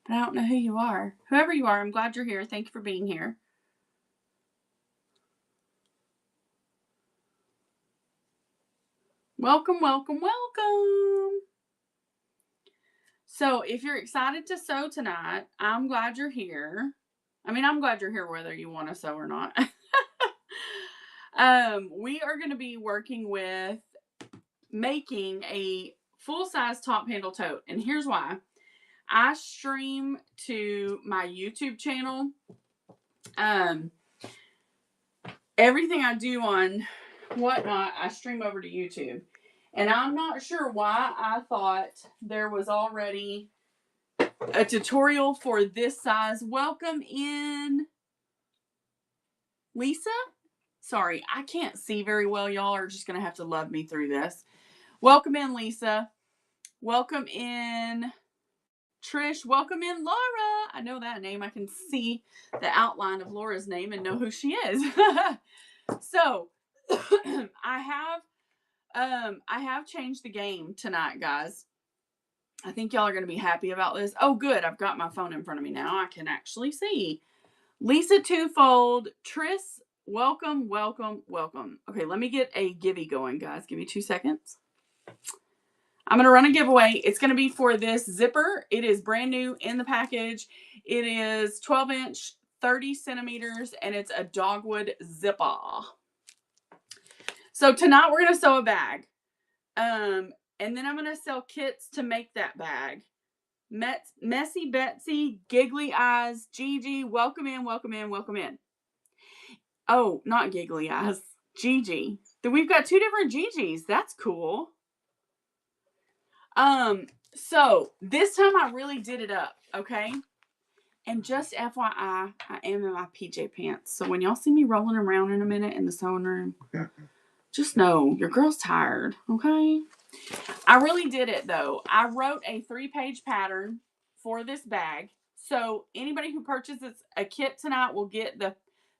but I don't know who you are. Whoever you are, I'm glad you're here. Thank you for being here. Welcome, welcome, welcome. So if you're excited to sew tonight, I'm glad you're here. I mean, I'm glad you're here whether you want to sew or not. We are going to be working with making a full-size top handle tote. And here's why. I stream to my YouTube channel. Everything I do on Whatnot, I stream over to YouTube. And I'm not sure why I thought there was already a tutorial for this size. Welcome in, Lisa. Sorry, I can't see very well. Y'all are just going to have to love me through this. Welcome in, Lisa. Welcome in, Trish. Welcome in, Laura. I know that name. I can see the outline of Laura's name and know who she is. So, I have changed the game tonight, guys. I think y'all are going to be happy about this. Oh, good. I've got my phone in front of me now. I can actually see. Lisa Twofold, Tris, welcome, welcome, welcome. Okay, let me get a givey going, guys. Give me 2 seconds. I'm going to run a giveaway. It's going to be for this zipper. It is brand new in the package. It is 12-inch, 30 centimeters, and it's a dogwood zipper. So tonight we're going to sew a bag. And then I'm going to sell kits to make that bag. Messy Betsy, Giggly Eyes, Gigi, welcome in, welcome in, welcome in. Oh, not Giggly Eyes, Gigi. We've got 2 different Gigis. That's cool. So this time I really did it up, okay? And just FYI, I am in my PJ pants. So when y'all see me rolling around in a minute in the sewing room, just know your girl's tired, okay? I really did it though. I wrote a 3-page pattern for this bag. So anybody who purchases a kit tonight will get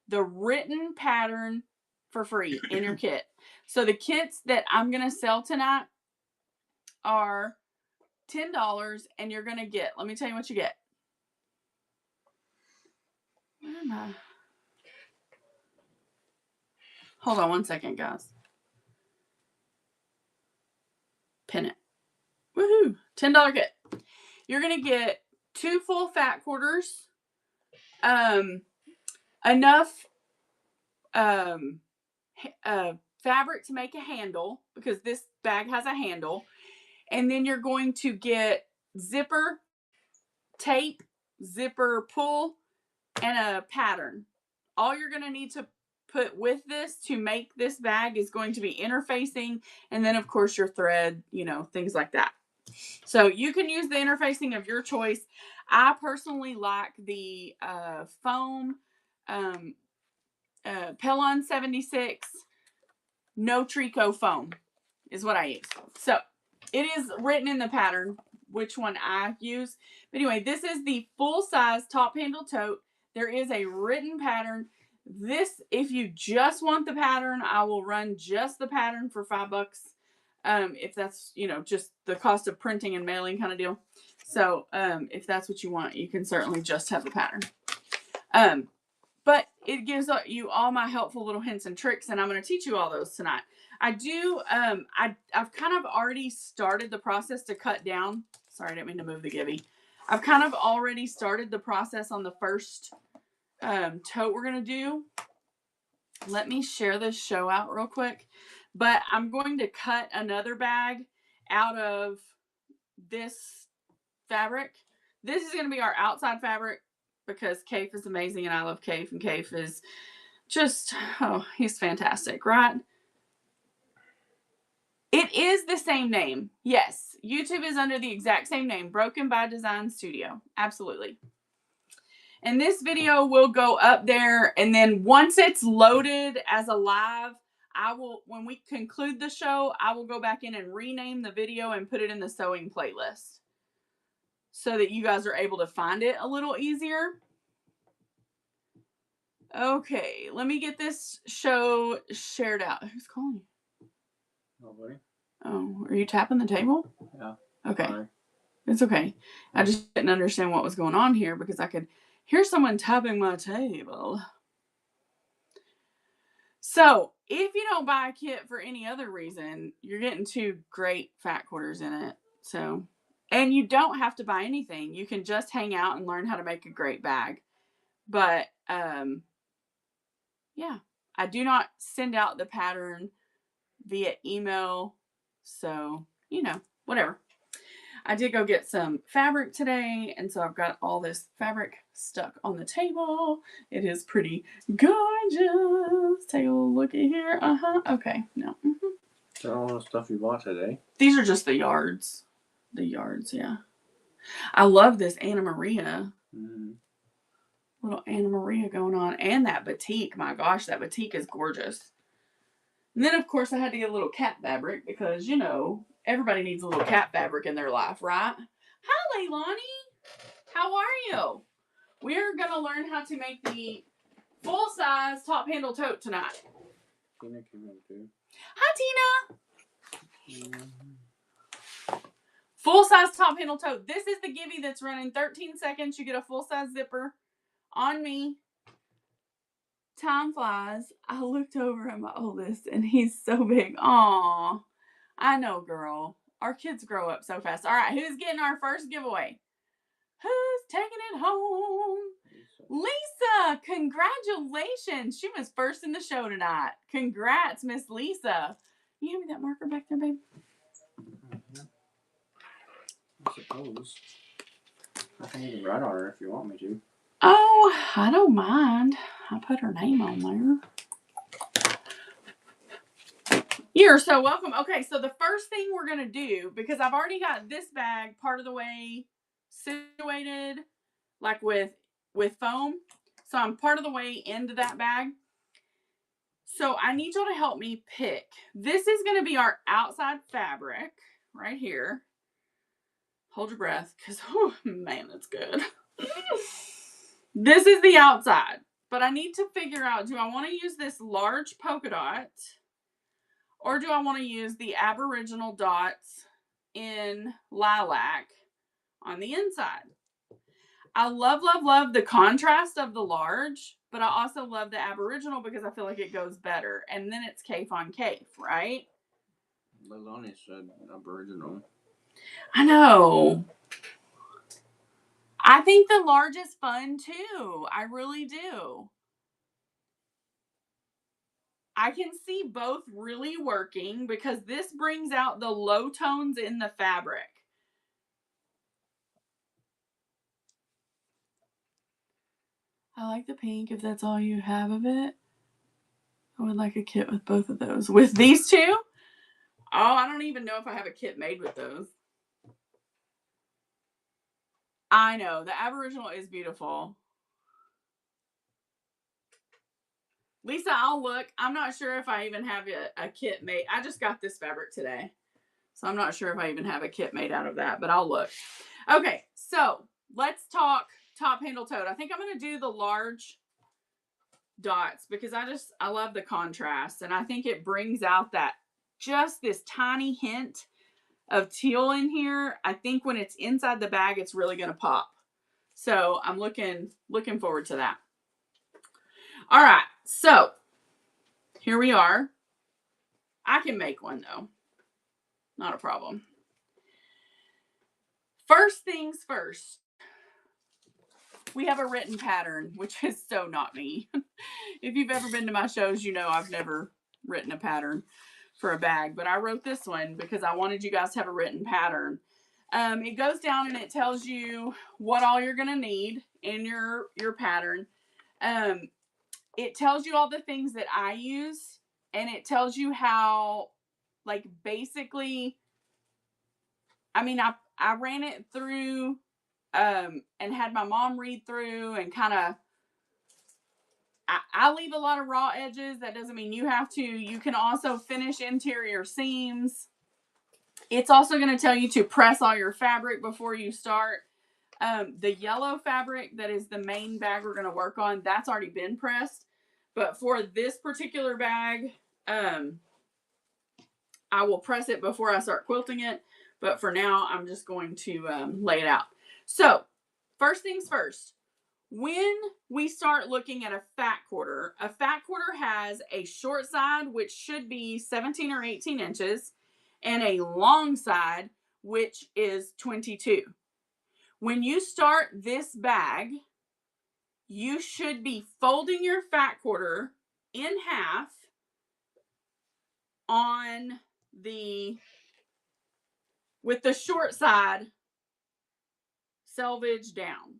the written pattern for free in your kit. So the kits that I'm going to sell tonight are $10 and you're going to get, let me tell you what you get. Where am I? Hold on 1 second, guys. Pin it. Woohoo! $10 kit. You're going to get 2 full fat quarters, enough fabric to make a handle, because this bag has a handle, and then you're going to get zipper tape, zipper pull, and a pattern. All you're going to need to put with this to make this bag is going to be interfacing, and then of course your thread, things like that. So you can use the interfacing of your choice. I personally like the foam Pellon 76 no tricot foam is what I use. So it is written in the pattern which one I use. But anyway, this is the full size top handle tote. There is a written pattern. This, if you just want the pattern, I will run just the pattern for $5. If that's, just the cost of printing and mailing kind of deal. So if that's what you want, you can certainly just have the pattern. But it gives you all my helpful little hints and tricks, and I'm going to teach you all those tonight. I do, I've kind of already started the process to cut down. Sorry, I didn't mean to move the givey. I've kind of already started the process on the first tote we're going to do. Let me share this show out real quick. But I'm going to cut another bag out of this fabric. This is going to be our outside fabric because Kafe is amazing and I love Kafe. And Kafe is just, he's fantastic, right? It is the same name. Yes, YouTube is under the exact same name, Broken by Design Studio. Absolutely. And this video will go up there. And then once it's loaded as a live, when we conclude the show, I will go back in and rename the video and put it in the sewing playlist so that you guys are able to find it a little easier. Okay, let me get this show shared out. Who's calling you? Nobody. Oh, are you tapping the table? Yeah. Okay. Sorry. It's okay. I just didn't understand what was going on here because I could hear someone tapping my table. So, if you don't buy a kit for any other reason, you're getting 2 great fat quarters in it. So, and you don't have to buy anything. You can just hang out and learn how to make a great bag. But yeah, I do not send out the pattern via email. So, whatever. I did go get some fabric today, and so I've got all this fabric stuck on the table. It is pretty gorgeous. Take a look at here. Okay. No. Is that all the stuff you bought today? These are just the yards. The yards, yeah. I love this Anna Maria. Mm-hmm. Little Anna Maria going on. And that batik. My gosh, that batik is gorgeous. And then, of course, I had to get a little cat fabric because, everybody needs a little cat fabric in their life, right? Hi, Leilani. How are you? We're going to learn how to make the full-size top handle tote tonight. Tina came in too. Hi, Tina. Mm-hmm. Full-size top handle tote. This is the Gibby that's running 13 seconds. You get a full-size zipper on me. Time flies. I looked over at my oldest, and he's so big. Aw. I know, girl. Our kids grow up so fast. All right, who's getting our first giveaway? Who's taking it home? Lisa, congratulations. She was first in the show tonight. Congrats, Miss Lisa. You hand me that marker back there, babe? Mm-hmm. I suppose. I can even write on her if you want me to. Oh, I don't mind. I put her name on there. You're so welcome. Okay, so the first thing we're going to do, because I've already got this bag part of the way situated, like with foam. So I'm part of the way into that bag. So I need y'all to help me pick. This is going to be our outside fabric right here. Hold your breath, because, oh, man, that's good. This is the outside. But I need to figure out, do I want to use this large polka dot, or do I want to use the Aboriginal dots in lilac on the inside? I love, love, love the contrast of the large, but I also love the Aboriginal because I feel like it goes better. And then it's cape on cape, right? Leilani said Aboriginal. I know. I think the large is fun too. I really do. I can see both really working because this brings out the low tones in the fabric. I like the pink if that's all you have of it. I would like a kit with both of those. With these two? Oh, I don't even know if I have a kit made with those. I know. The Aboriginal is beautiful. Lisa, I'll look. I'm not sure if I even have a kit made. I just got this fabric today. So I'm not sure if I even have a kit made out of that, but I'll look. Okay, so let's talk top handle tote. I think I'm going to do the large dots because I love the contrast. And I think it brings out that just this tiny hint of teal in here. I think when it's inside the bag, it's really going to pop. So I'm looking forward to that. All right, so here we are. I can make one though. Not a problem. First things first. We have a written pattern, which is so not me. If you've ever been to my shows, you know I've never written a pattern for a bag, but I wrote this one because I wanted you guys to have a written pattern. It goes down and it tells you what all you're going to need in your pattern. It tells you all the things that I use, and it tells you how, like, basically, I mean, I ran it through and had my mom read through and kind of, I leave a lot of raw edges. That doesn't mean you have to. You can also finish interior seams. It's also going to tell you to press all your fabric before you start. The yellow fabric that is the main bag we're going to work on, that's already been pressed. But for this particular bag, I will press it before I start quilting it. But for now, I'm just going to lay it out. So, first things first. When we start looking at a fat quarter has a short side, which should be 17 or 18 inches, and a long side, which is 22. When you start this bag, you should be folding your fat quarter in half on with the short side selvage down.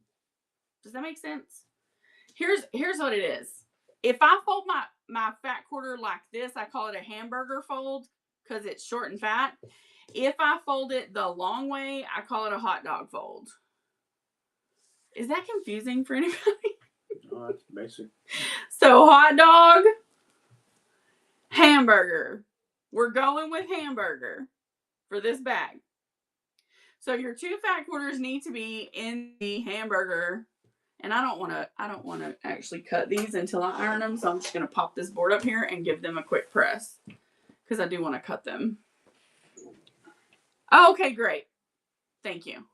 Does that make sense? Here's what it is. If I fold my fat quarter like this, I call it a hamburger fold because it's short and fat. If I fold it the long way, I call it a hot dog fold. Is that confusing for anybody? Oh, that's basic. So hot dog, hamburger. We're going with hamburger for this bag. So your 2 fat quarters need to be in the hamburger. And I don't want to actually cut these until I iron them. So I'm just going to pop this board up here and give them a quick press because I do want to cut them. Oh, okay, great. Thank you.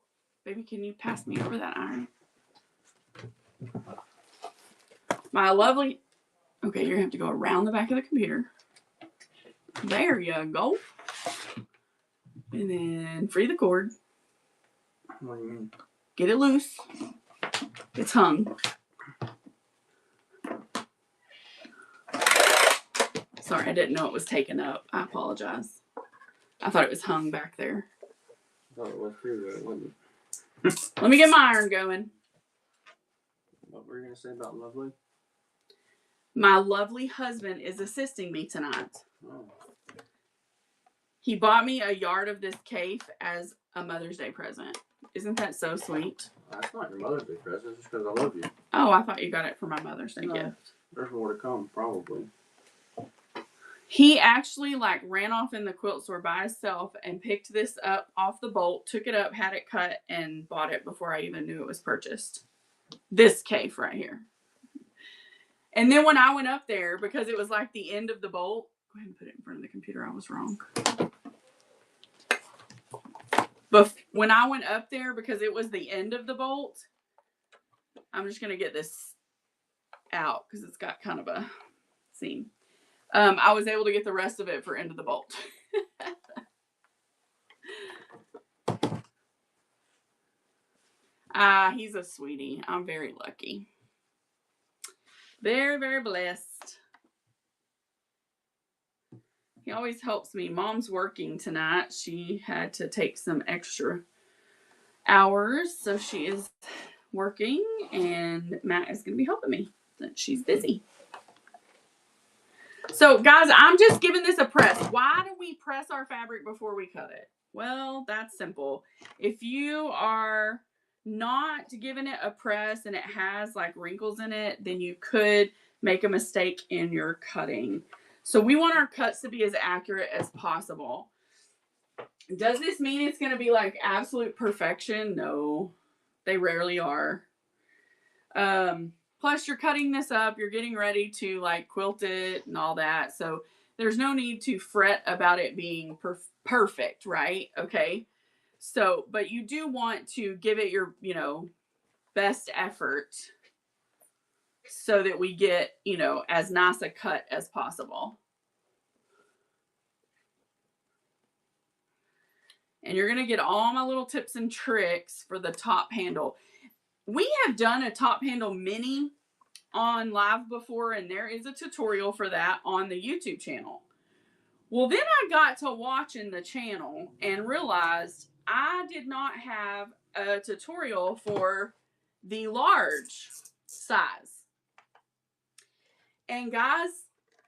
Baby, can you pass me over that iron? My lovely. Okay, you're going to have to go around the back of the computer. There you go. And then free the cord. What do you mean? Get it loose. It's hung. Sorry, I didn't know it was taken up. I apologize. I thought it was hung back there. I thought it was too, but it wasn't. Let me get my iron going. What were you going to say about Lovely? My lovely husband is assisting me tonight. Oh. He bought me a yard of this cafe as a Mother's Day present. Isn't that so sweet? That's not your Mother's Day present. It's just because I love you. Oh, I thought you got it for my Mother's Day gift. There's more to come, probably. He actually ran off in the quilt store by himself and picked this up off the bolt, took it up, had it cut, and bought it before I even knew it was purchased. This cafe right here. And then when I went up there, because it was the end of the bolt, go ahead and put it in front of the computer. I was wrong. But when I went up there, because it was the end of the bolt, I'm just going to get this out because it's got kind of a seam. I was able to get the rest of it for end of the bolt. He's a sweetie. I'm very lucky. Very, very blessed. He always helps me. Mom's working tonight. She had to take some extra hours, so she is working, and Matt is going to be helping me. She's busy. So, guys, I'm just giving this a press. Why do we press our fabric before we cut it? Well, that's simple. If you are not giving it a press and it has wrinkles in it, then you could make a mistake in your cutting. So we want our cuts to be as accurate as possible. Does this mean it's going to be absolute perfection? No, they rarely are. Plus you're cutting this up, you're getting ready to quilt it and all that. So there's no need to fret about it being perfect, right? Okay. So, but you do want to give it your, best effort so that we get, as nice a cut as possible. And you're going to get all my little tips and tricks for the top handle. We have done a top handle mini on live before, and there is a tutorial for that on the YouTube channel. Well, then I got to watching the channel and realized I did not have a tutorial for the large size. And guys,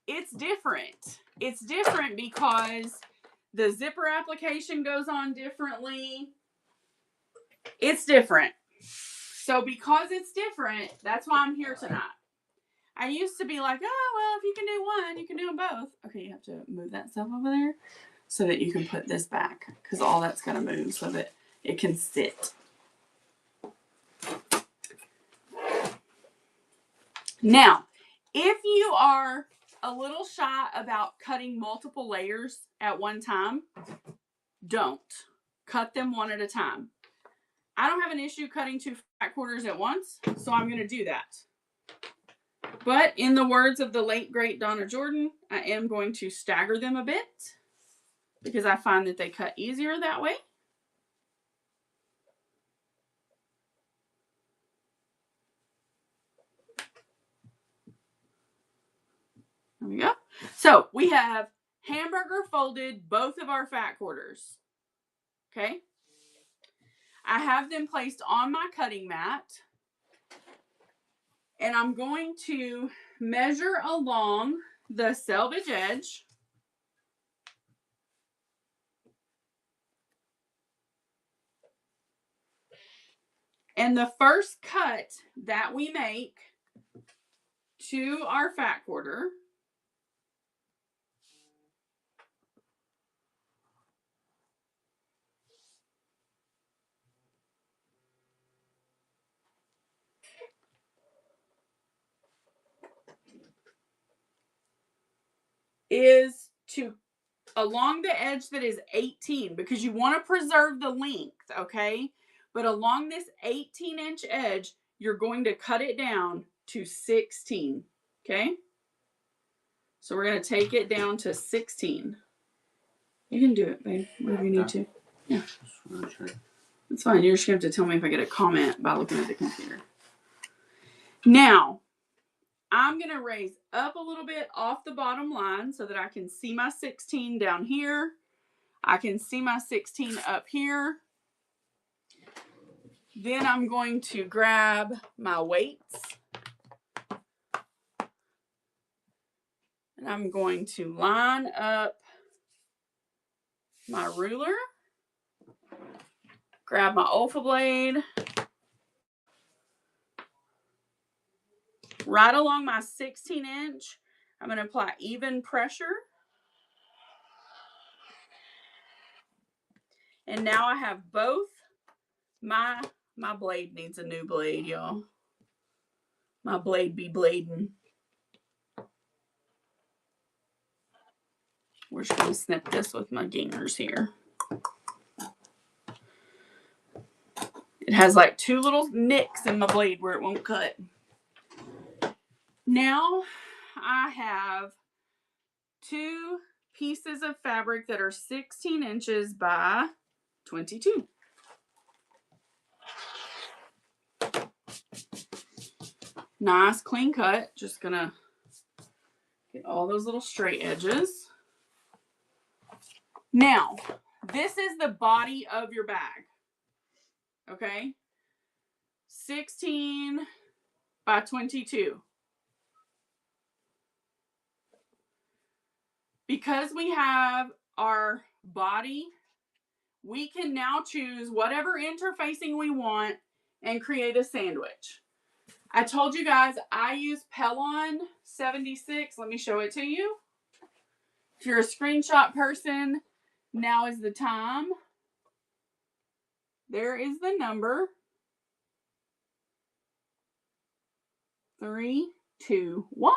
it's different. It's different because the zipper application goes on differently. It's different. So because it's different, that's why I'm here tonight. I used to be like, oh, well, if you can do one, you can do them both. Okay, you have to move that stuff over there so that you can put this back because all that's got to move so that it can sit. Now, if you are a little shy about cutting multiple layers at one time, don't. cut them one at a time. I don't have an issue cutting 2 fat quarters at once, so I'm going to do that. But in the words of the late, great Donna Jordan, I am going to stagger them a bit because I find that they cut easier that way. There we go. So we have hamburger folded both of our fat quarters. Okay. I have them placed on my cutting mat. And I'm going to measure along the selvage edge. And the first cut that we make to our fat quarter is to along the edge that is 18, because you want to preserve the length, okay? But along this 18-inch edge, you're going to cut it down to 16, okay? So we're going to take it down to 16. You can do it, babe, wherever you need to. Yeah. That's fine. You're just going to have to tell me if I get a comment by looking at the computer. Now, I'm going to raise up a little bit off the bottom line so that I can see my 16 down here. I can see my 16 up here. Then I'm going to grab my weights. And I'm going to line up my ruler. Grab my Olfa blade. Right along my 16-inch, I'm going to apply even pressure. And now I have both my blade needs a new blade, y'all. My blade be blading. We're just going to snip this with my gingers here. It has like 2 little nicks in my blade where it won't cut. Now I have 2 pieces of fabric that are 16 inches by 22. Nice clean cut. Just gonna get all those little straight edges. Now, this is the body of your bag. Okay? 16 by 22. Because we have our body, we can now choose whatever interfacing we want and create a sandwich. I told you guys I use Pellon 76. Let me show it to you. If you're a screenshot person, now is the time. There is the number. 3, 2, 1.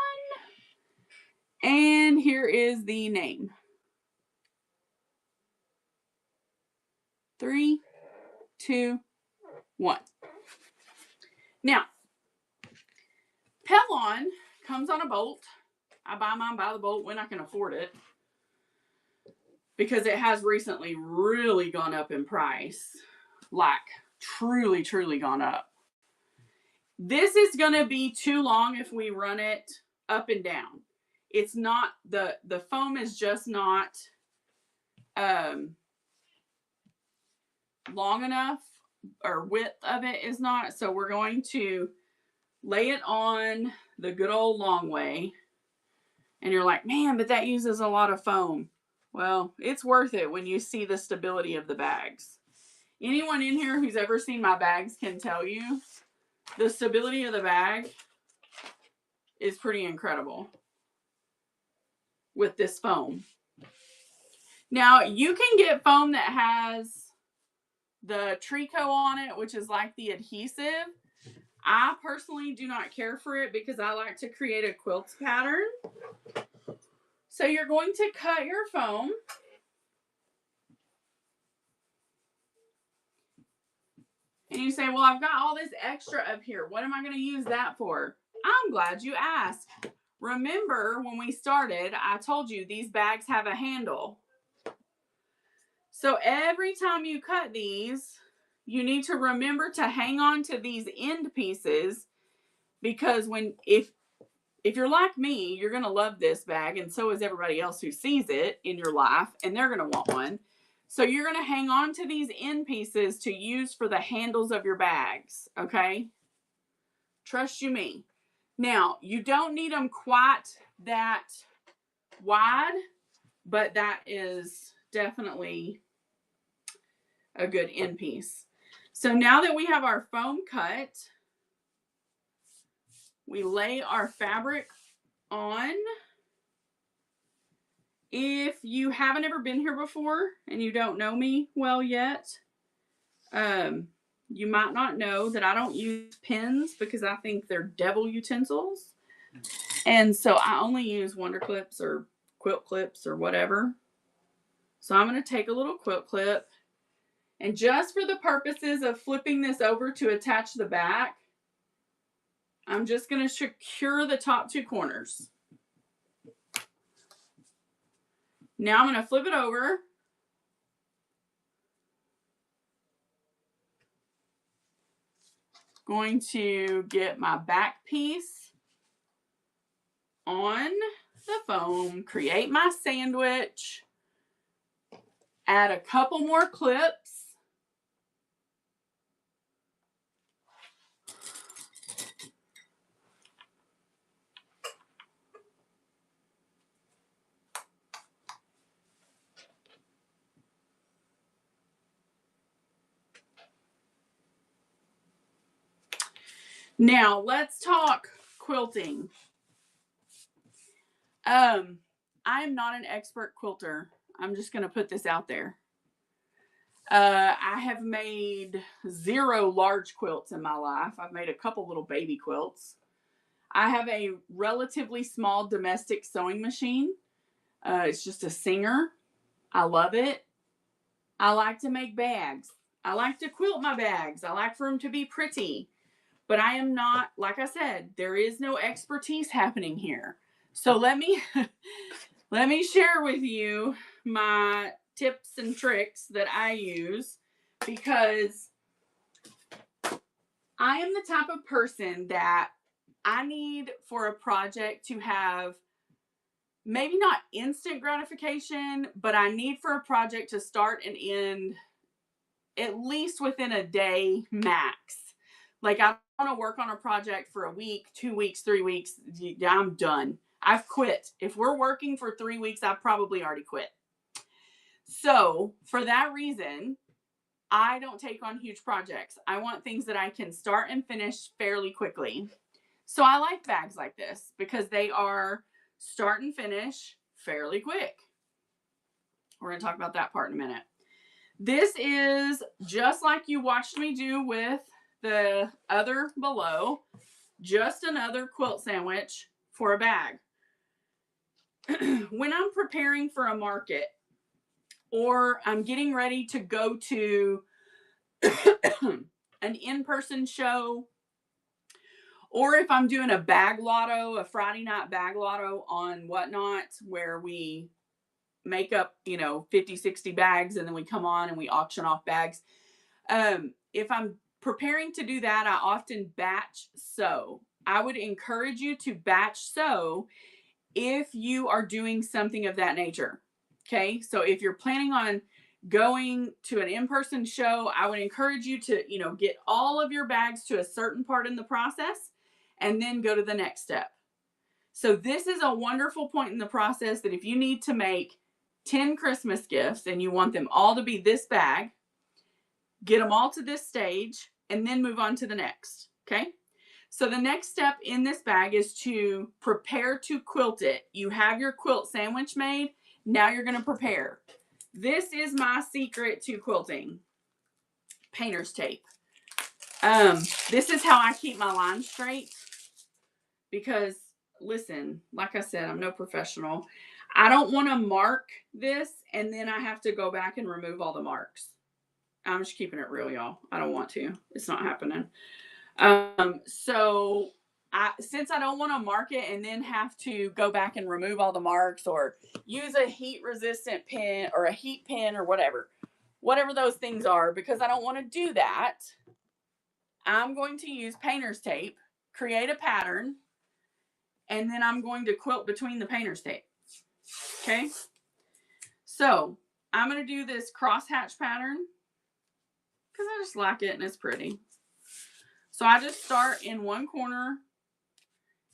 And here is the name. 3, 2, 1. Now, Pellon comes on a bolt. I buy mine by the bolt when I can afford it, because it has recently really gone up in price. Like, truly, truly gone up. This is going to be too long if we run it up and down. It's not, the foam is just not long enough, or width of it is not. So we're going to lay it on the good old long way. And you're like, man, but that uses a lot of foam. Well, it's worth it when you see the stability of the bags. Anyone in here who's ever seen my bags can tell you the stability of the bag is pretty incredible with this foam. Now, you can get foam that has the Trico on it, which is like the adhesive. I personally do not care for it because I like to create a quilt pattern. So you're going to cut your foam. And you say, well, I've got all this extra up here. What am I going to use that for? I'm glad you asked. Remember when we started, I told you these bags have a handle. So every time you cut these, you need to remember to hang on to these end pieces, because if you're like me, you're going to love this bag, and so is everybody else who sees it in your life, and they're going to want one. So you're going to hang on to these end pieces to use for the handles of your bags, okay? Trust you me. Now, you don't need them quite that wide, but that is definitely a good end piece. So now that we have our foam cut, we lay our fabric on. If you haven't ever been here before and you don't know me well yet, you might not know that I don't use pins because I think they're devil utensils. And so I only use Wonder Clips or quilt clips or whatever. So I'm going to take a little quilt clip, and just for the purposes of flipping this over to attach the back, I'm just going to secure the top two corners. Now I'm going to flip it over. Going to get my back piece on the foam, create my sandwich, add a couple more clips. Now let's talk quilting. I am not an expert quilter. I'm just going to put this out there. I have made 0 large quilts in my life. I've made a couple little baby quilts. I have a relatively small domestic sewing machine. It's just a Singer. I love it. I like to make bags. I like to quilt my bags. I like for them to be pretty. But I am not, like I said, there is no expertise happening here. So let me share with you my tips and tricks that I use, because I am the type of person that I need for a project to have maybe not instant gratification, but I need for a project to start and end at least within a day max. Like, I want to work on a project for a week, 2 weeks, 3 weeks. I'm done. I've quit. If we're working for 3 weeks, I've probably already quit. So for that reason, I don't take on huge projects. I want things that I can start and finish fairly quickly. So I like bags like this because they are start and finish fairly quick. We're going to talk about that part in a minute. This is just like you watched me do with the other below, just another quilt sandwich for a bag. When I'm preparing for a market, or I'm getting ready to go to an in-person show, or if I'm doing a bag lotto, a Friday night bag lotto on Whatnot, where we make up, 50, 60 bags, and then we come on and we auction off bags. If I'm preparing to do that, I often batch sew. I would encourage you to batch sew if you are doing something of that nature. Okay, so if you're planning on going to an in-person show, I would encourage you to, get all of your bags to a certain part in the process and then go to the next step. So this is a wonderful point in the process that if you need to make 10 Christmas gifts and you want them all to be this bag, get them all to this stage and then move on to the next. Okay. So the next step in this bag is to prepare to quilt it. You have your quilt sandwich made. Now you're going to prepare. This is my secret to quilting. Painter's tape. This is how I keep my lines straight, because listen, like I said, I'm no professional. I don't want to mark this and then I have to go back and remove all the marks. I'm just keeping it real, y'all. I don't want to. It's not happening. So since I don't want to mark it and then have to go back and remove all the marks or use a heat resistant pen or a heat pen or whatever those things are, because I don't want to do that, I'm going to use painter's tape, create a pattern, and then I'm going to quilt between the painter's tape. Okay. So I'm going to do this crosshatch pattern because I just like it and it's pretty. So I just start in one corner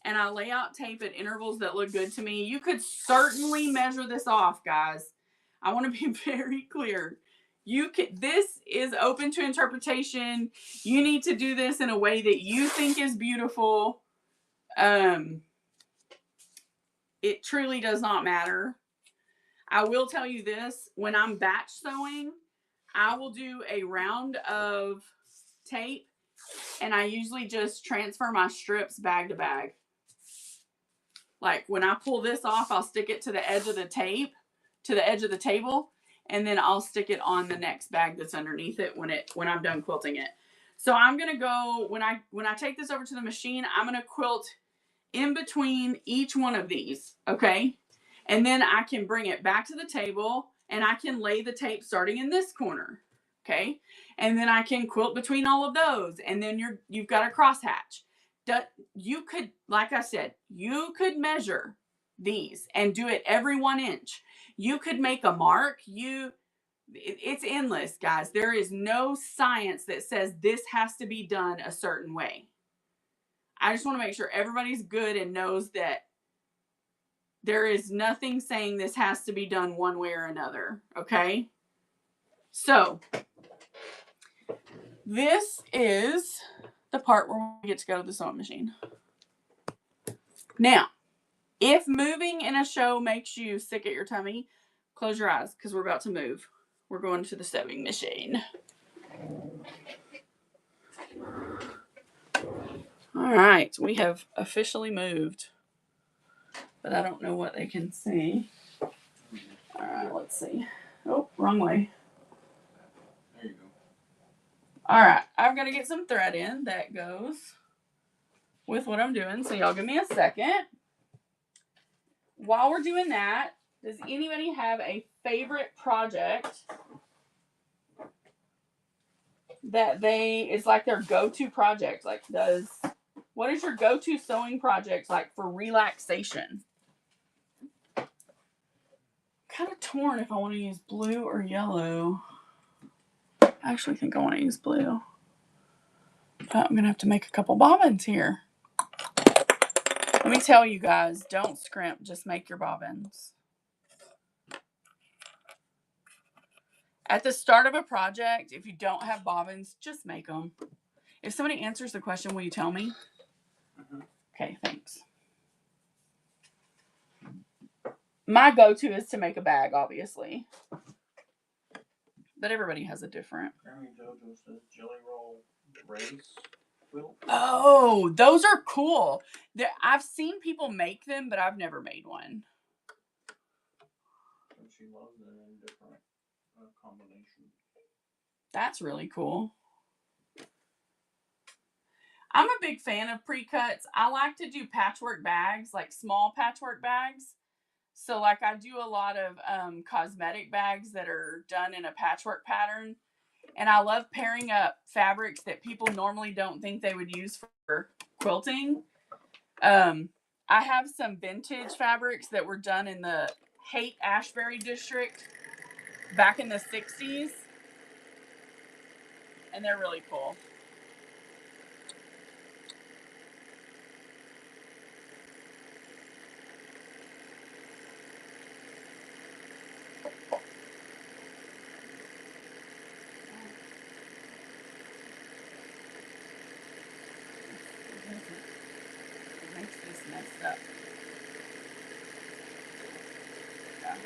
and I lay out tape at intervals that look good to me. You could certainly measure this off, guys. I want to be very clear. This is open to interpretation. You need to do this in a way that you think is beautiful. It truly does not matter. I will tell you this, when I'm batch sewing, I will do a round of tape and I usually just transfer my strips bag to bag. Like when I pull this off, I'll stick it to the edge of the tape, to the edge of the table, and then I'll stick it on the next bag that's underneath it when I'm done quilting it. So I'm gonna go, when I take this over to the machine, I'm gonna quilt in between each one of these, okay? And then I can bring it back to the table and I can lay the tape starting in this corner, okay? And then I can quilt between all of those, and then you've got a crosshatch. You could, like I said, you could measure these and do it every 1 inch. You could make a mark. It's endless, guys. There is no science that says this has to be done a certain way. I just want to make sure everybody's good and knows that there is nothing saying this has to be done one way or another, okay? So, this is the part where we get to go to the sewing machine. Now, if moving in a show makes you sick at your tummy, close your eyes because we're about to move. We're going to the sewing machine. All right, we have officially moved, but I don't know what they can see. All right, let's see. Oh, wrong way. There you go. All right, I've got to get some thread in that goes with what I'm doing, so y'all give me a second. While we're doing that, does anybody have a favorite project that it's like their go-to project? Like, what is your go-to sewing project like for relaxation? Kind of torn if I want to use blue or yellow. I actually think I want to use blue. But I'm going to have to make a couple bobbins here. Let me tell you guys, don't scrimp, just make your bobbins. At the start of a project, if you don't have bobbins, just make them. If somebody answers the question, will you tell me? Mm-hmm. Okay, thanks. My go-to is to make a bag, obviously. But everybody has a different. Grammy JoJo says Jelly Roll Race quilt. Oh, those are cool. I've seen people make them, but I've never made one. And she loves it in different combinations. That's really cool. I'm a big fan of pre-cuts. I like to do patchwork bags, like small patchwork bags. So like I do a lot of cosmetic bags that are done in a patchwork pattern. And I love pairing up fabrics that people normally don't think they would use for quilting. I have some vintage fabrics that were done in the Haight-Ashbury district back in the 60s. And they're really cool. It makes this messed up. Yeah.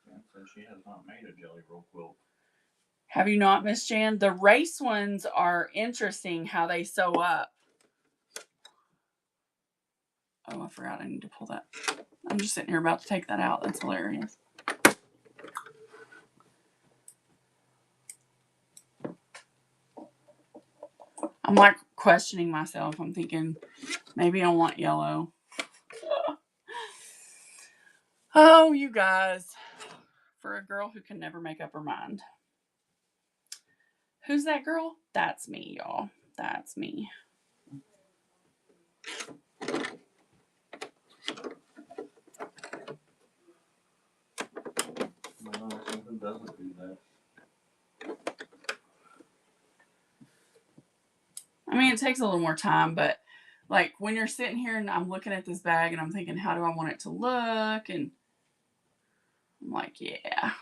Jan says she has not made a Jelly Roll quilt. Have you not, Miss Jan? The race ones are interesting how they sew up. Oh, I forgot I need to pull that. I'm just sitting here about to take that out. That's hilarious. I'm like questioning myself. I'm thinking maybe I want yellow. Oh, you guys. For a girl who can never make up her mind. Who's that girl? That's me, y'all. That's me. No, something doesn't do that. I mean, it takes a little more time, but like when you're sitting here and I'm looking at this bag and I'm thinking, how do I want it to look? And I'm like, yeah.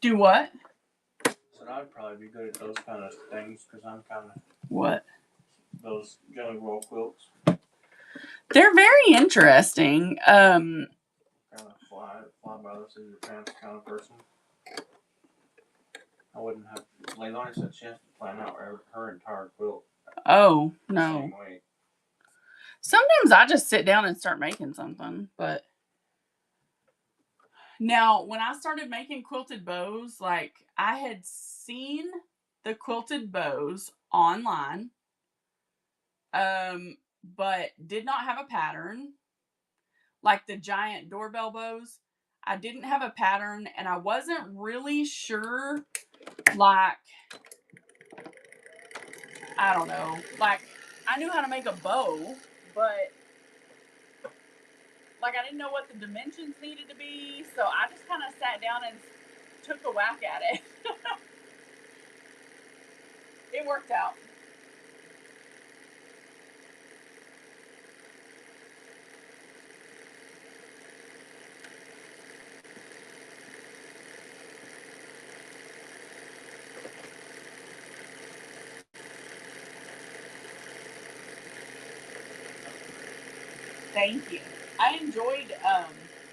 Do what? So I'd probably be good at those kind of things because I'm kind of What? those jelly roll quilts. They're very interesting. Kind of fly by the seat of your pants kind of person. I wouldn't have. Leilani said she has to plan out her entire quilt. Oh, the no. Same way. Sometimes I just sit down and start making something, but now when I started making quilted bows, like I had seen the quilted bows online, but did not have a pattern. Like the giant doorbell bows, I didn't have a pattern, and I wasn't really sure, like, I don't know, like I knew how to make a bow, but like I didn't know what the dimensions needed to be, so I just kind of sat down and took a whack at it. It worked out. Thank you. I enjoyed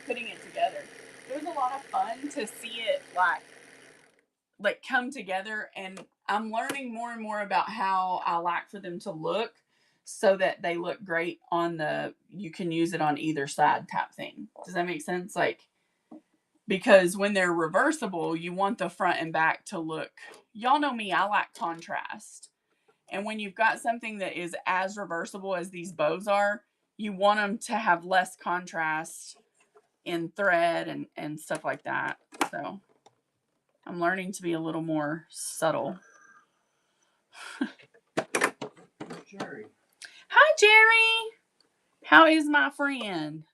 putting it together. It was a lot of fun to see it like come together, and I'm learning more and more about how I like for them to look so that they look great on the, you can use it on either side type thing. Does that make sense? Like, because when they're reversible, you want the front and back to look, y'all know me, I like contrast. And when you've got something that is as reversible as these bows are, you want them to have less contrast in thread and stuff like that. So I'm learning to be a little more subtle. Jerry. Hi, Jerry. How is my friend?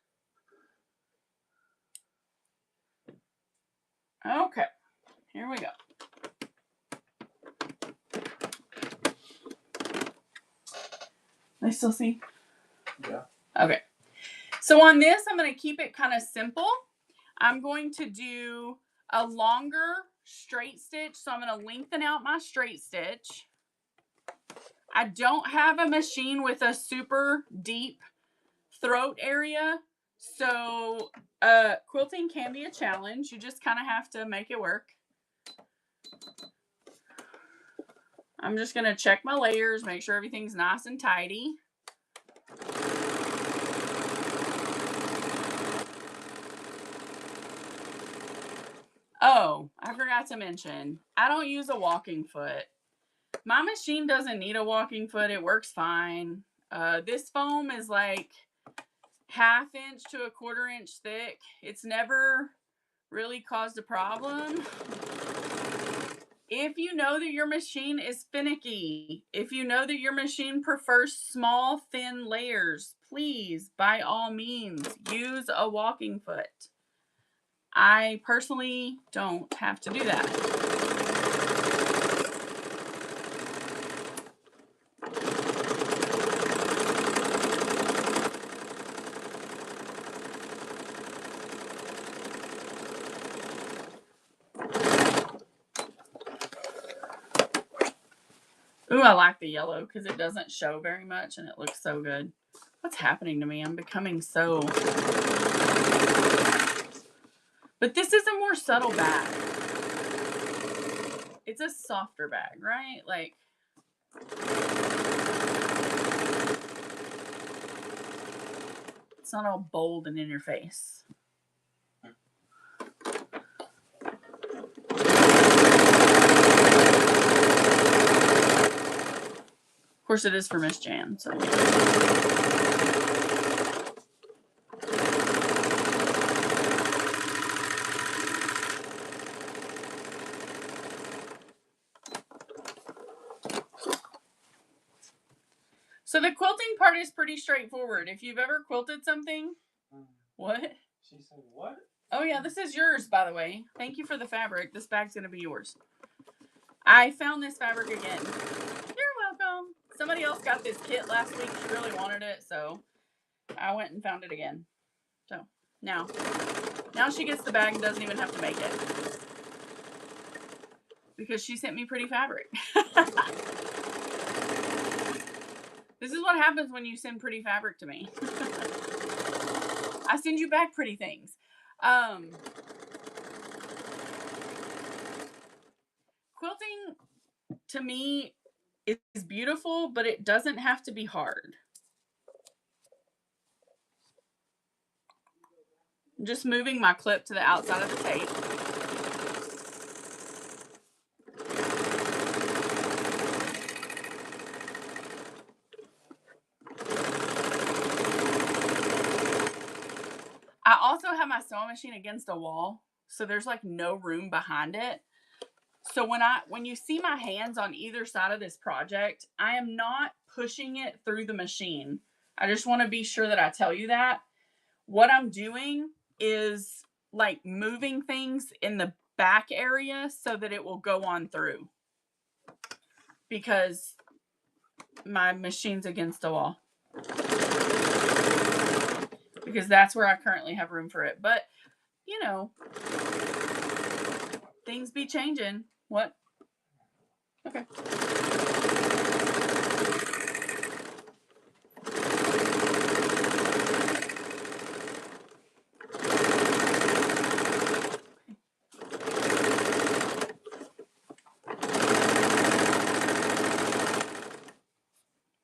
Okay, here we go. They still see? Yeah. Okay. So on this, I'm going to keep it kind of simple. I'm going to do a longer straight stitch. So I'm going to lengthen out my straight stitch. I don't have a machine with a super deep throat area. So quilting can be a challenge. You just kind of have to make it work. I'm just going to check my layers, make sure everything's nice and tidy. Oh, I forgot to mention, I don't use a walking foot. My machine doesn't need a walking foot. It works fine. This foam is like 1/2 inch to 1/4 inch thick. It's never really caused a problem. If you know that your machine is finicky, if you know that your machine prefers small, thin layers, please, by all means, use a walking foot. I personally don't have to do that. Ooh, I like the yellow because it doesn't show very much and it looks so good. What's happening to me? I'm becoming so... But this is a more subtle bag. It's a softer bag, right? Like... It's not all bold and in your face. Of course, it is for Miss Jan, so... So the quilting part is pretty straightforward. If you've ever quilted something... What? She said, what? Oh, yeah, this is yours, by the way. Thank you for the fabric. This bag's going to be yours. I found this fabric again. You're welcome. Somebody else got this kit last week. She really wanted it, so I went and found it again. So now she gets the bag and doesn't even have to make it. Because she sent me pretty fabric. This is what happens when you send pretty fabric to me. I send you back pretty things. Quilting, to me, is beautiful, but it doesn't have to be hard. I'm just moving my clip to the outside of the tape. I also have my sewing machine against a wall, so there's like no room behind it. So when you see my hands on either side of this project, I am not pushing it through the machine. I just want to be sure that I tell you that. What I'm doing is like moving things in the back area so that it will go on through. Because my machine's against the wall. Because that's where I currently have room for it. But, you know, things be changing. What? Okay.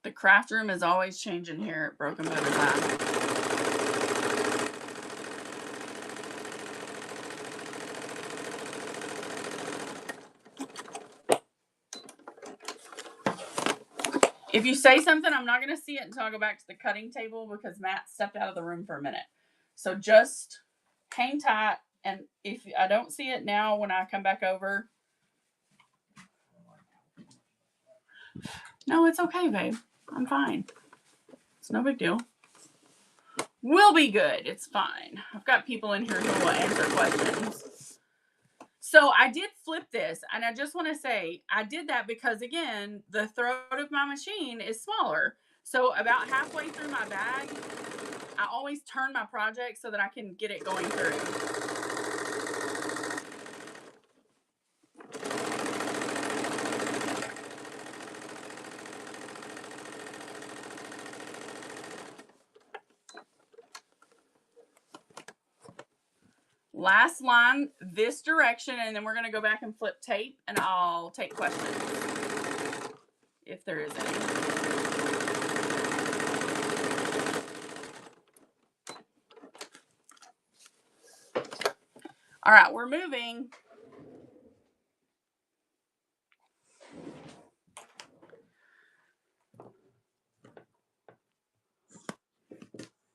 The craft room is always changing here at Broken Motor Lab. If you say something, I'm not going to see it until I go back to the cutting table because Matt stepped out of the room for a minute. So just hang tight, and if I don't see it now when I come back over... No, it's okay, babe. I'm fine. It's no big deal. We'll be good. It's fine. I've got people in here who will answer questions. So I did flip this, and I just want to say I did that because, again, the throat of my machine is smaller. So about halfway through my bag, I always turn my project so that I can get it going through. Last line this direction, and then we're going to go back and flip tape, and I'll take questions if there is any. All right, we're moving.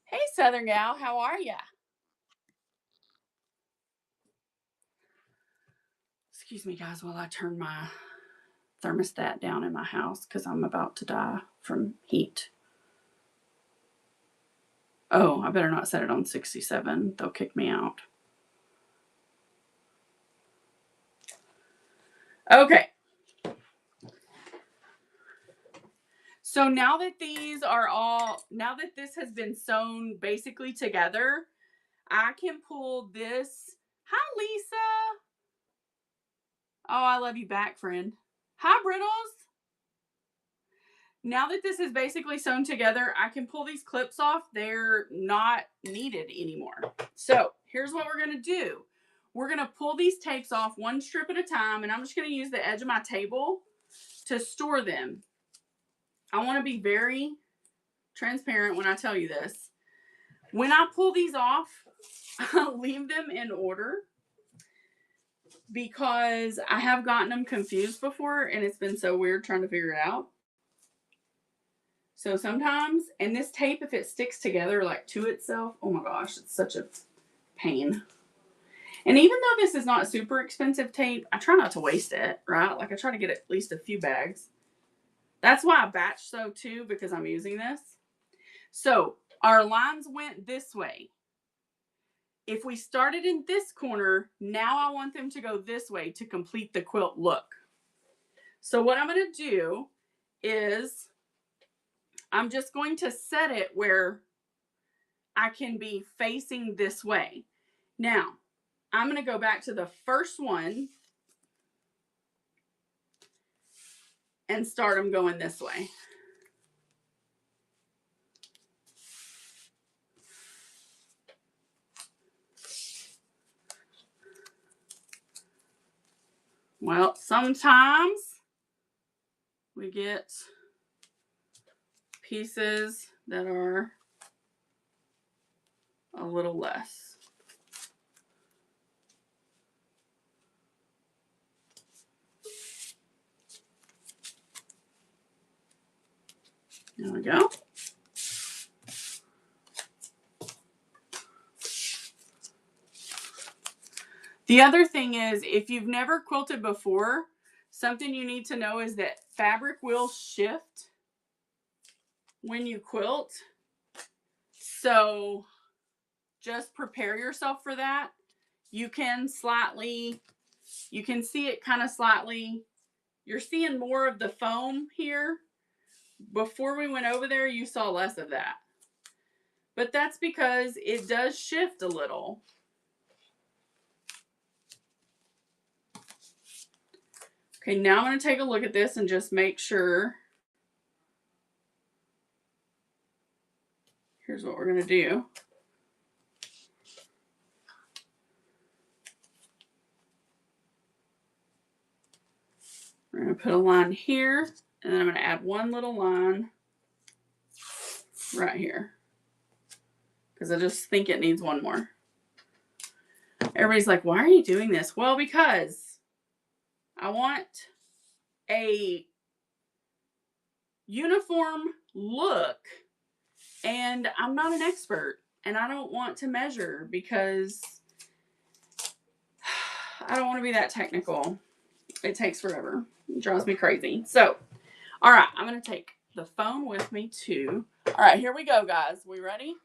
Hey, Southern Gal, how are ya? Excuse me. me, guys, while I turn my thermostat down in my house because I'm about to die from heat. Oh, I better not set it on 67. They'll kick me out. Okay. So now that these are now that this has been sewn basically together, I can pull this. Hi, Lisa. Oh, I love you back, friend. Hi, Brittles. Now that this is basically sewn together, I can pull these clips off. They're not needed anymore. So here's what we're going to do. We're going to pull these tapes off one strip at a time, and I'm just going to use the edge of my table to store them. I want to be very transparent when I tell you this. When I pull these off, I'll leave them in order because I have gotten them confused before, and it's been so weird trying to figure it out. So sometimes, and this tape, if it sticks together like to itself, oh my gosh, it's such a pain. And even though this is not super expensive tape, I try not to waste it, right? Like I try to get at least a few bags. That's why I batch sew too, because I'm using this. So our lines went this way. If we started in this corner, now I want them to go this way to complete the quilt look. So what I'm going to do is I'm just going to set it where I can be facing this way. Now, I'm going to go back to the first one and start them going this way. Well, sometimes we get pieces that are a little less. There we go. The other thing is, if you've never quilted before, something you need to know is that fabric will shift when you quilt. So just prepare yourself for that. You can see it kind of slightly, you're seeing more of the foam here. Before we went over there, you saw less of that. But that's because it does shift a little. Okay, now I'm going to take a look at this and just make sure. Here's what we're going to do. We're going to put a line here, and then I'm going to add one little line right here, because I just think it needs one more. Everybody's like, why are you doing this? Well, because I want a uniform look, and I'm not an expert, and I don't want to measure because I don't want to be that technical. It takes forever. It drives me crazy. So, all right, I'm going to take the phone with me too. All right, here we go, guys. We ready?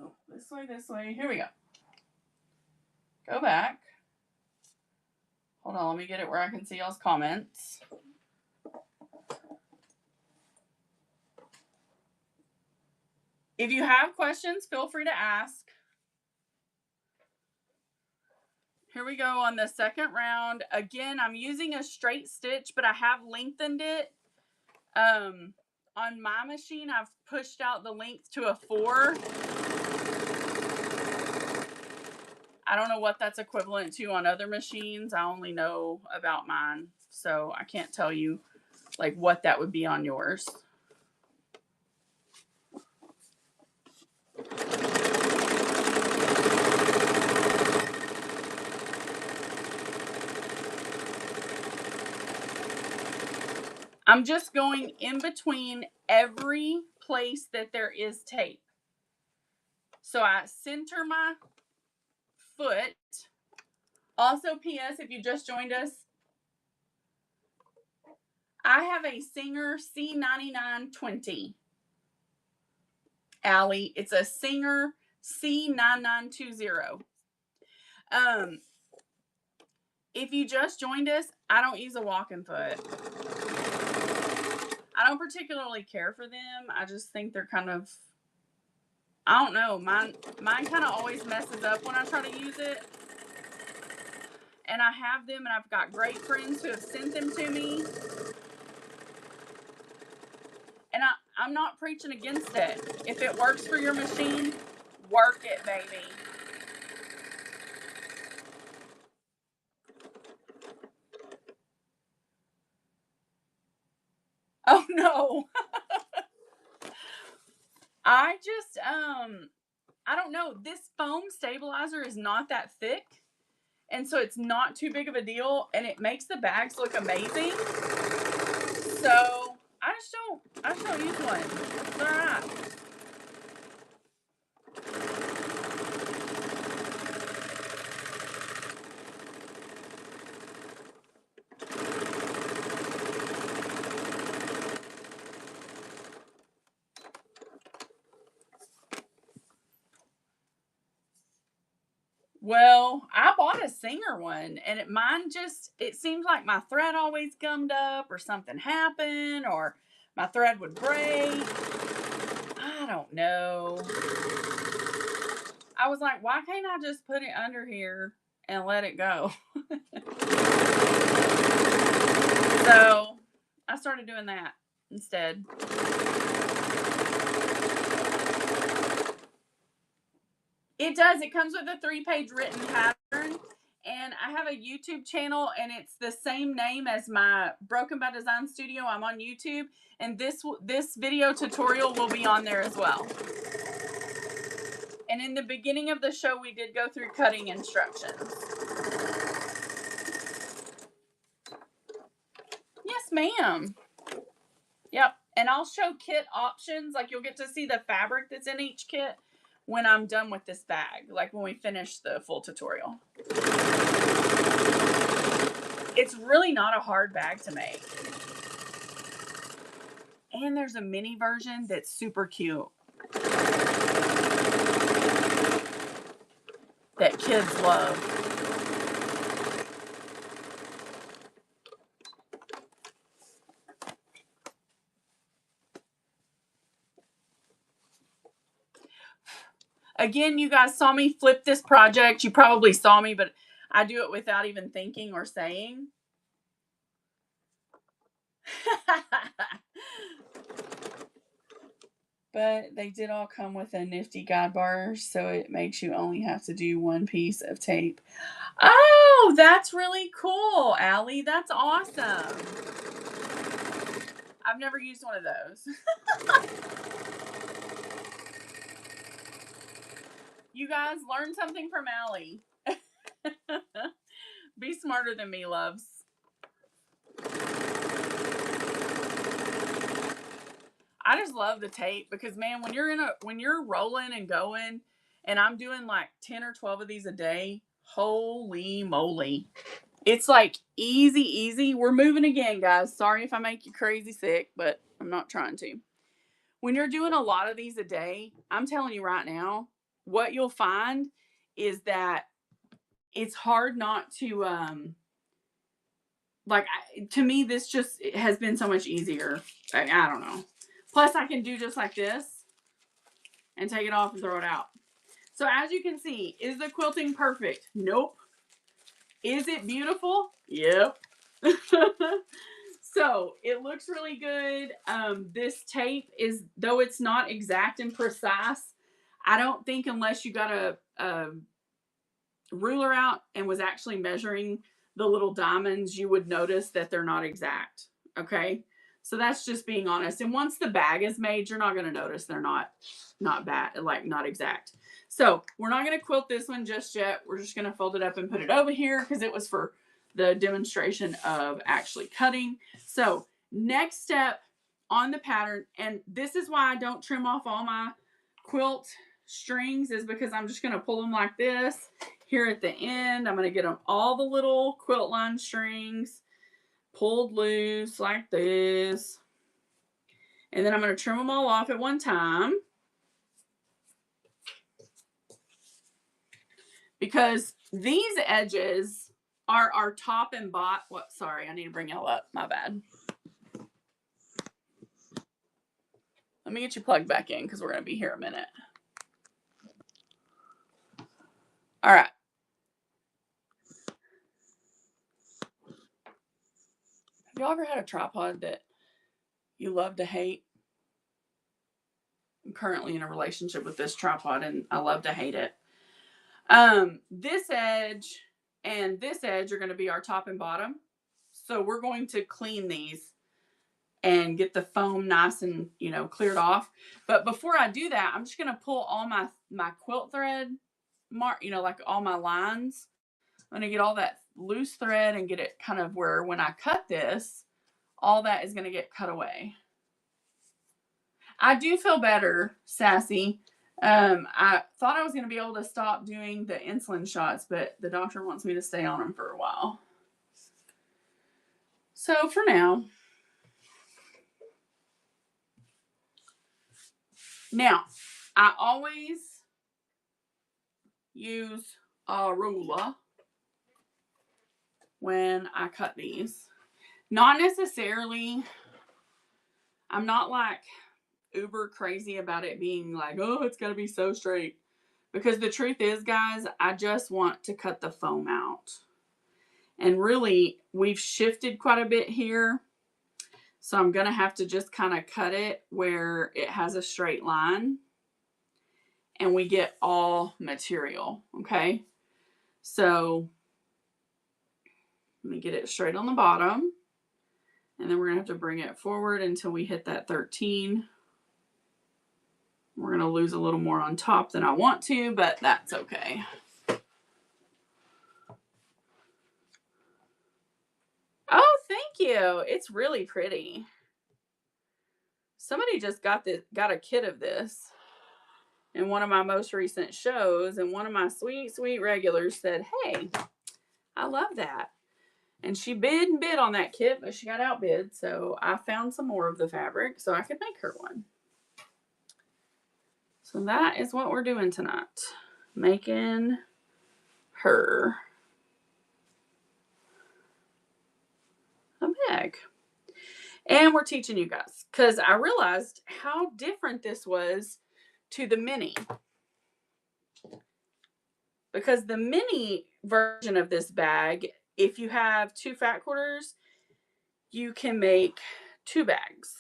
Oh, this way, this way. Here we go. Go back. Hold on, let me get it where I can see y'all's comments. If you have questions, feel free to ask. Here we go on the second round. Again, I'm using a straight stitch, but I have lengthened it. On my machine, I've pushed out the length to a 4. I don't know what that's equivalent to on other machines. I only know about mine, so I can't tell you like what that would be on yours. I'm just going in between every place that there is tape. So I center my foot. Also, P.S. if you just joined us, I have a Singer C9920. Allie, it's a Singer C9920. If you just joined us, I don't use a walking foot. I don't particularly care for them. I just think they're kind of, I don't know. Mine kind of always messes up when I try to use it. And I have them, and I've got great friends who have sent them to me. And I'm not preaching against it. If it works for your machine, work it, baby. Oh no. I just I don't know. This foam stabilizer is not that thick. And so it's not too big of a deal, and it makes the bags look amazing. So I just don't use one. It's all right. Well, I bought a Singer one, and it seems like my thread always gummed up, or something happened, or my thread would break. I don't know. I was like, why can't I just put it under here and let it go? So I started doing that instead. It does. It comes with a 3-page written pattern. And I have a YouTube channel, and it's the same name as my Broken by Design studio. I'm on YouTube, and this video tutorial will be on there as well. And in the beginning of the show, we did go through cutting instructions. Yes, ma'am. Yep. And I'll show kit options. Like, you'll get to see the fabric that's in each kit when I'm done with this bag. Like, when we finish the full tutorial. It's really not a hard bag to make. And there's a mini version that's super cute. That kids love. Again, you guys saw me flip this project. You probably saw me, but I do it without even thinking or saying. But they did all come with a nifty guide bar, so it makes you only have to do one piece of tape. Oh, that's really cool, Allie. That's awesome. I've never used one of those. You guys learn something from Allie. Be smarter than me, loves. I just love the tape because, man, when you're rolling and going, and I'm doing like 10 or 12 of these a day, holy moly. It's like easy. We're moving again, guys. Sorry if I make you crazy sick, but I'm not trying to. When you're doing a lot of these a day, I'm telling you right now, what you'll find is that it's hard not to, to me, this just has been so much easier. I don't know. Plus, I can do just like this and take it off and throw it out. So as you can see, is the quilting perfect? Nope. Is it beautiful? Yep. So it looks really good. This tape is, though it's not exact and precise, I don't think unless you got a ruler out and was actually measuring the little diamonds, you would notice that they're not exact. Okay. So that's just being honest. And once the bag is made, you're not going to notice they're not bad, like not exact. So we're not going to quilt this one just yet. We're just going to fold it up and put it over here because it was for the demonstration of actually cutting. So next step on the pattern, and this is why I don't trim off all my quilt strings is because I'm just going to pull them like this. Here at the end, I'm going to get them all the little quilt line strings pulled loose like this. And then I'm going to trim them all off at one time. Because these edges are our top and bottom. What? Sorry, I need to bring y'all up. My bad. Let me get you plugged back in because we're going to be here a minute. All right. Have y'all ever had a tripod that you love to hate? I'm currently in a relationship with this tripod and I love to hate it. This edge and this edge are going to be our top and bottom. So we're going to clean these and get the foam nice and, cleared off. But before I do that, I'm just going to pull all my quilt thread, like all my lines. I'm going to get all that loose thread and get it kind of where when I cut this, all that is going to get cut away. I do feel better, Sassy. I thought I was going to be able to stop doing the insulin shots, but the doctor wants me to stay on them for a while. So for now. Now, I always use a ruler when I cut these. Not necessarily, I'm not like uber crazy about it being like, oh, it's got to be so straight. Because the truth is, guys, I just want to cut the foam out. And really, we've shifted quite a bit here. So I'm going to have to just kind of cut it where it has a straight line. And we get all material, okay? So let me get it straight on the bottom. And then we're going to have to bring it forward until we hit that 13. We're going to lose a little more on top than I want to, but that's okay. Oh, thank you. It's really pretty. Somebody just got a kit of this in one of my most recent shows, and one of my sweet, sweet regulars said, hey, I love that. And she bid and bid on that kit, but she got outbid, so I found some more of the fabric so I could make her one. So that is what we're doing tonight. Making her a bag. And we're teaching you guys because I realized how different this was to the mini. Because the mini version of this bag, if you have 2 fat quarters, you can make 2 bags.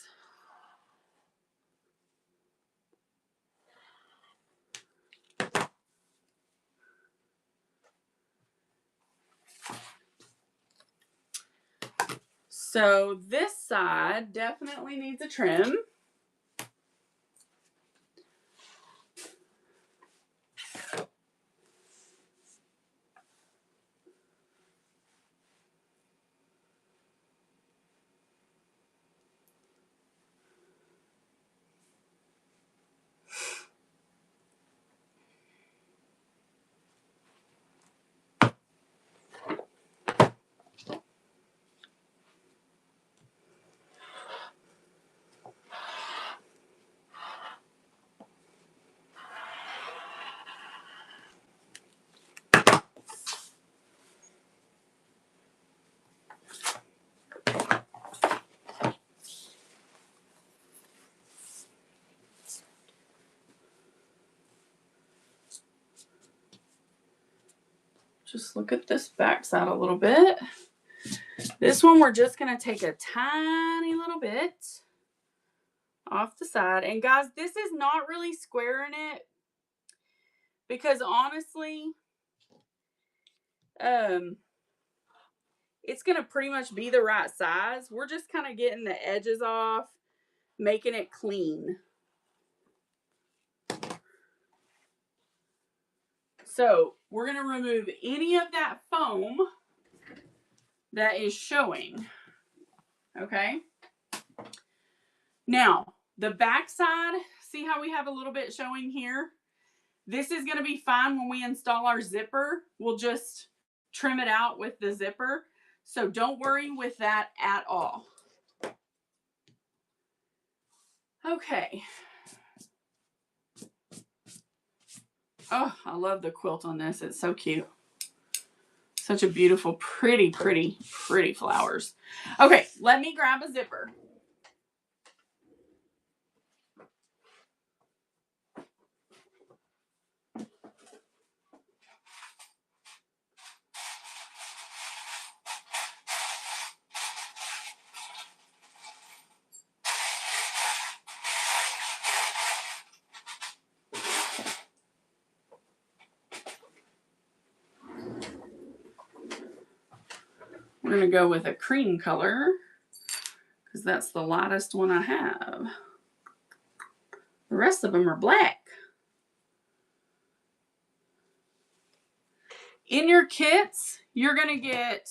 So this side definitely needs a trim. Just look at this back side a little bit. This one we're just going to take a tiny little bit off the side. And guys, this is not really squaring it because honestly, it's going to pretty much be the right size. We're just kind of getting the edges off, making it clean. So we're going to remove any of that foam that is showing. Okay. Now, the back side, see how we have a little bit showing here? This is going to be fine when we install our zipper. We'll just trim it out with the zipper. So don't worry with that at all. Okay. Oh, I love the quilt on this. It's so cute. Such a beautiful, pretty, pretty, pretty flowers. Okay, let me grab a zipper. We're going to go with a cream color because that's the lightest one I have. The rest of them are black. In your kits, you're going to get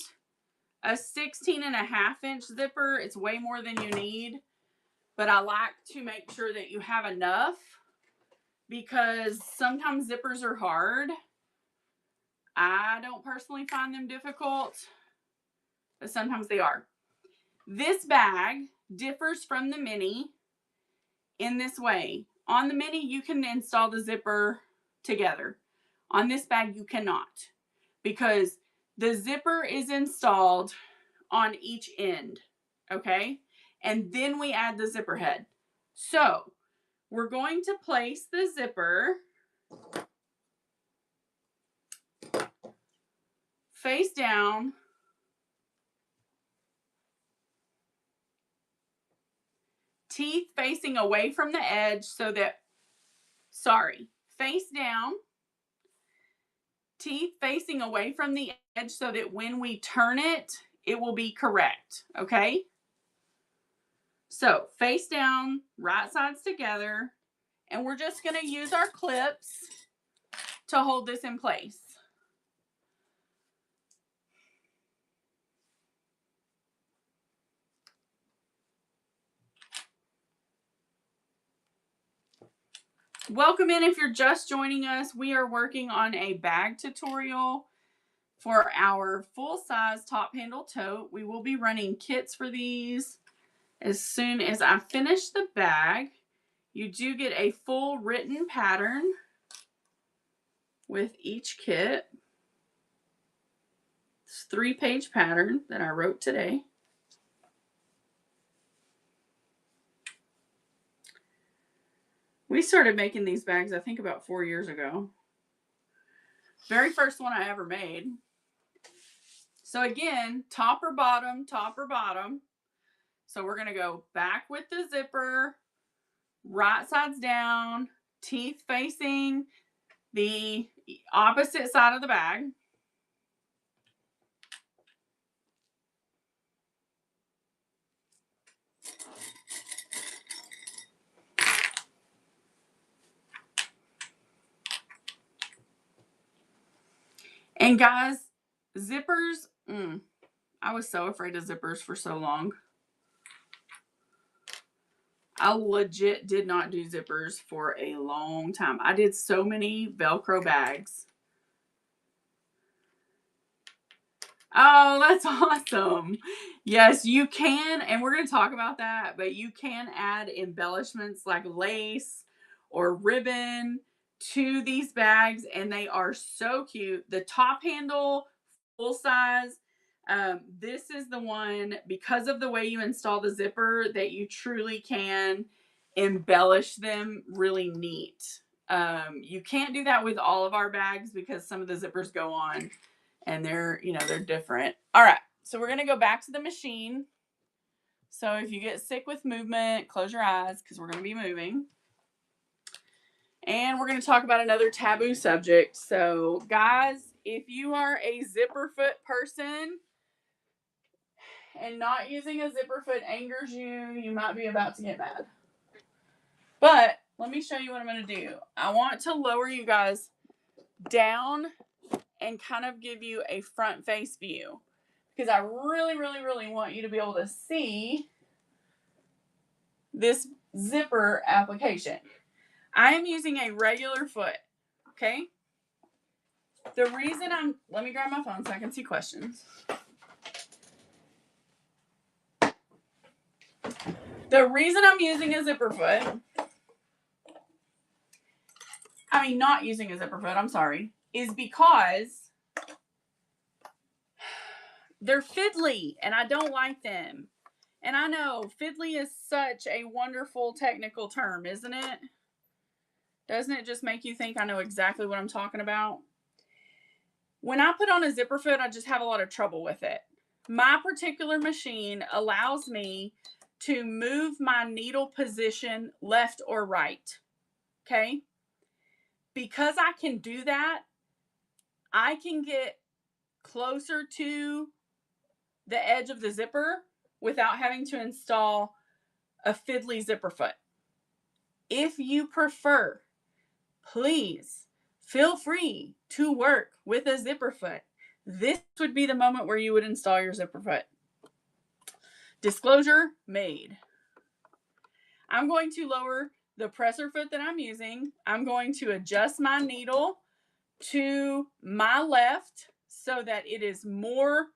a 16.5-inch zipper. It's way more than you need, but I like to make sure that you have enough because sometimes zippers are hard. I don't personally find them difficult, but sometimes they are. This bag differs from the mini in this way. On the mini, you can install the zipper together. On this bag, you cannot because the zipper is installed on each end, okay? And then we add the zipper head. So we're going to place the zipper face down, teeth facing away from the edge so that, face down, teeth facing away from the edge so that when we turn it, it will be correct, okay? So face down, right sides together, and we're just going to use our clips to hold this in place. Welcome in if you're just joining us. We are working on a bag tutorial for our full-size top handle tote. We will be running kits for these as soon as I finish the bag. You do get a full written pattern with each kit. It's a 3-page pattern that I wrote today. We started making these bags, I think, about 4 years ago. Very first one I ever made. So again, top or bottom, top or bottom. So we're going to go back with the zipper, right sides down, teeth facing the opposite side of the bag. And guys, zippers, I was so afraid of zippers for so long. I legit did not do zippers for a long time. I did so many Velcro bags. Oh, that's awesome. Yes, you can, and we're going to talk about that, but you can add embellishments like lace or ribbon to these bags, and they are so cute. The top handle, full size, this is the one, because of the way you install the zipper, that you truly can embellish them really neat. You can't do that with all of our bags because some of the zippers go on and they're different. All right, so we're gonna go back to the machine. So if you get sick with movement, close your eyes because we're gonna be moving. And we're gonna talk about another taboo subject. So guys, if you are a zipper foot person and not using a zipper foot angers you, you might be about to get mad. But let me show you what I'm gonna do. I want to lower you guys down and kind of give you a front face view because I really, really, really want you to be able to see this zipper application. I am using a regular foot. Okay. Let me grab my phone so I can see questions. The reason I'm using a zipper foot, not using a zipper foot, I'm sorry, is because they're fiddly and I don't like them. And I know fiddly is such a wonderful technical term, isn't it? Doesn't it just make you think I know exactly what I'm talking about? When I put on a zipper foot, I just have a lot of trouble with it. My particular machine allows me to move my needle position left or right. Okay? Because I can do that, I can get closer to the edge of the zipper without having to install a fiddly zipper foot. If you prefer, please feel free to work with a zipper foot. This would be the moment where you would install your zipper foot. Disclosure made. I'm going to lower the presser foot that I'm using. I'm going to adjust my needle to my left so that it is more,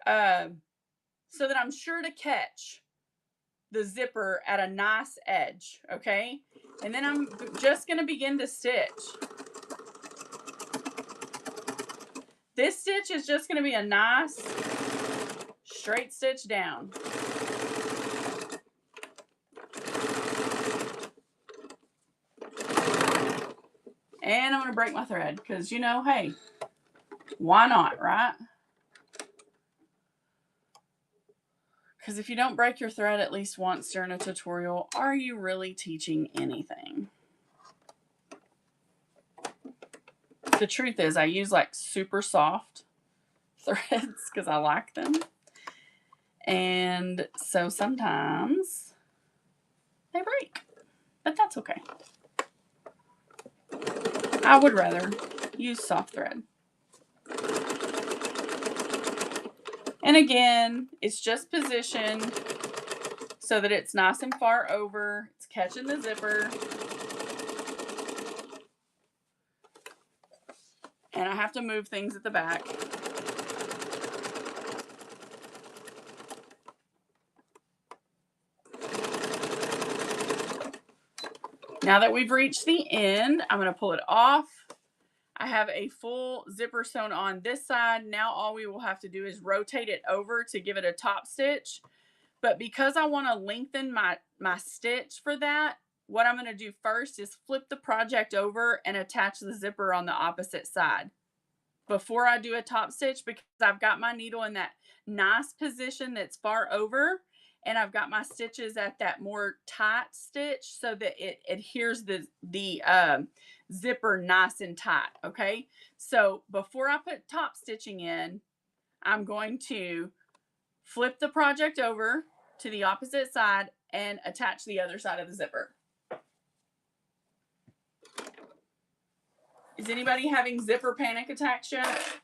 so that I'm sure to catch the zipper at a nice edge, okay? And then I'm just going to begin to stitch. This stitch is just going to be a nice straight stitch down. And I'm going to break my thread because, hey, why not, right? Because if you don't break your thread at least once during a tutorial, are you really teaching anything? The truth is, I use like super soft threads because I like them. And so sometimes they break, but that's okay. I would rather use soft thread. And again, it's just positioned so that it's nice and far over. It's catching the zipper. And I have to move things at the back. Now that we've reached the end, I'm going to pull it off. I have a full zipper sewn on this side. Now all we will have to do is rotate it over to give it a top stitch. But because I want to lengthen my stitch for that, what I'm going to do first is flip the project over and attach the zipper on the opposite side before I do a top stitch, because I've got my needle in that nice position that's far over, and I've got my stitches at that more tight stitch so that it adheres the zipper nice and tight. Okay, so before I put top stitching in, I'm going to flip the project over to the opposite side and attach the other side of the zipper. Is anybody having zipper panic attacks yet?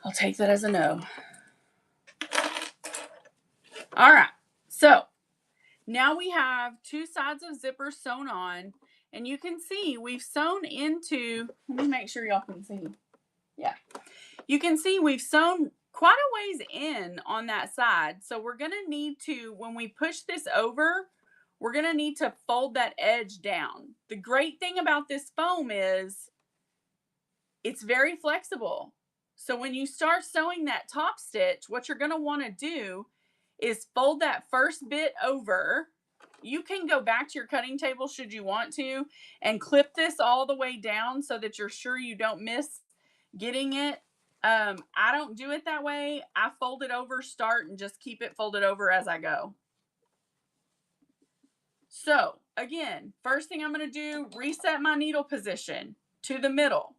I'll take that as a no. All right, so now we have two sides of zipper sewn on, and you can see we've sewn into, let me make sure y'all can see. Yeah, you can see we've sewn quite a ways in on that side. So we're going to need to, when we push this over, we're going to need to fold that edge down. The great thing about this foam is it's very flexible. So when you start sewing that top stitch, what you're going to want to do is fold that first bit over You can go back to your cutting table should you want to and clip this all the way down so that you're sure you don't miss getting it. I don't do it that way. I fold it over, start, and just keep it folded over as I go. So again, first thing I'm going to do, reset my needle position to the middle.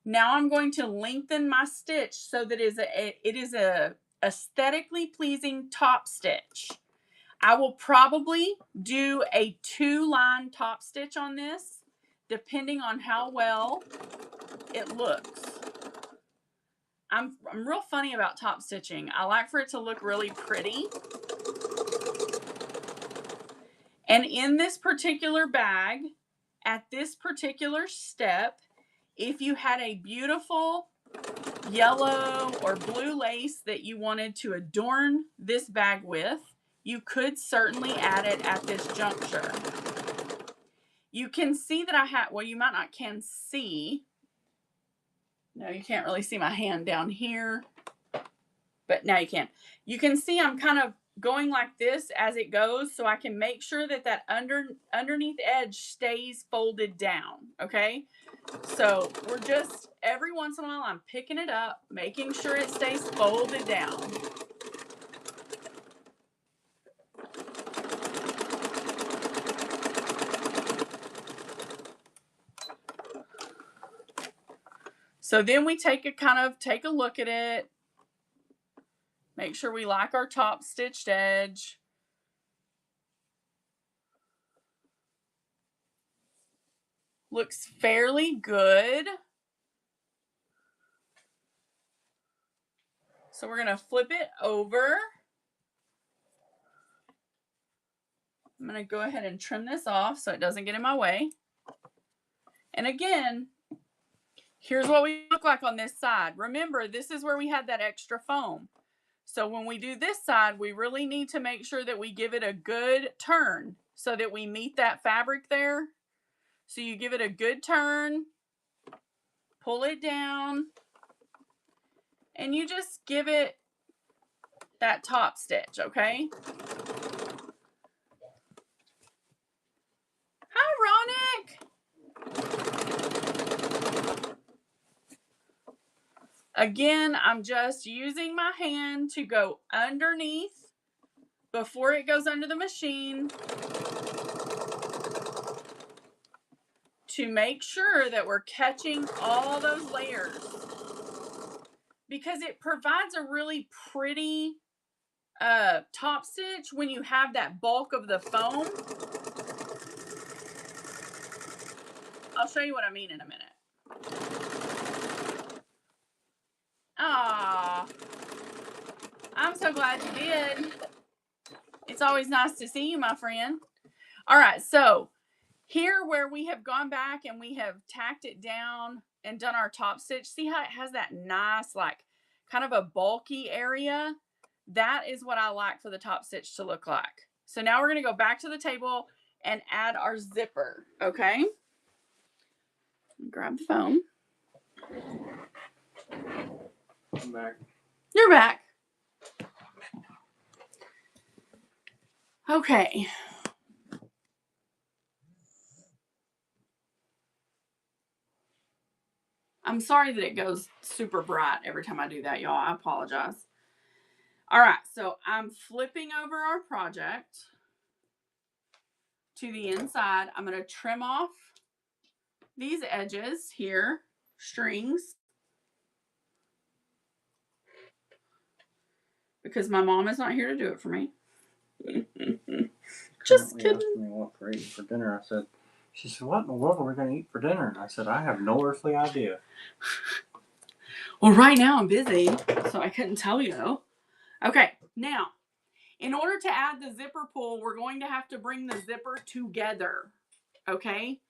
Now I'm going to lengthen my stitch so that it is a aesthetically pleasing top stitch. I will probably do a 2-line top stitch on this, depending on how well it looks. I'm real funny about top stitching. I like for it to look really pretty. And in this particular bag, at this particular step, if you had a beautiful yellow or blue lace that you wanted to adorn this bag with, you could certainly add it at this juncture. You can see that I have, well, you might not can see. No, you can't really see my hand down here, but now you can. You can see I'm kind of going like this as it goes so I can make sure that that underneath edge stays folded down, okay? So we're just, every once in a while, I'm picking it up, making sure it stays folded down. So then we take a look at it, make sure we like our top stitched edge. Looks fairly good. So we're going to flip it over. I'm going to go ahead and trim this off so it doesn't get in my way. And again, here's what we look like on this side. Remember, this is where we had that extra foam. So when we do this side, we really need to make sure that we give it a good turn so that we meet that fabric there. So you give it a good turn, pull it down, and you just give it that top stitch, okay? Hi, Ronick. Again, I'm just using my hand to go underneath before it goes under the machine to make sure that we're catching all those layers, because it provides a really pretty top stitch when you have that bulk of the foam. I'll show you what I mean in a minute. Ah, I'm so glad you did. It's always nice to see you, my friend. All right, so here where we have gone back and we have tacked it down and done our top stitch, see how it has that nice, like, kind of a bulky area? That is what I like for the top stitch to look like. So now we're going to go back to the table and add our zipper, okay? Grab the foam. I'm back. You're back. Okay. I'm sorry that it goes super bright every time I do that, y'all. I apologize. All right, so I'm flipping over our project to the inside. I'm going to trim off these edges here, strings, because my mom is not here to do it for me. Just kidding. Asked me what to eat for dinner. I said, she said, what in the world are we going to eat for dinner? And I said, I have no earthly idea. Well, right now I'm busy, so I couldn't tell you. Okay, now, in order to add the zipper pull, we're going to have to bring the zipper together, okay?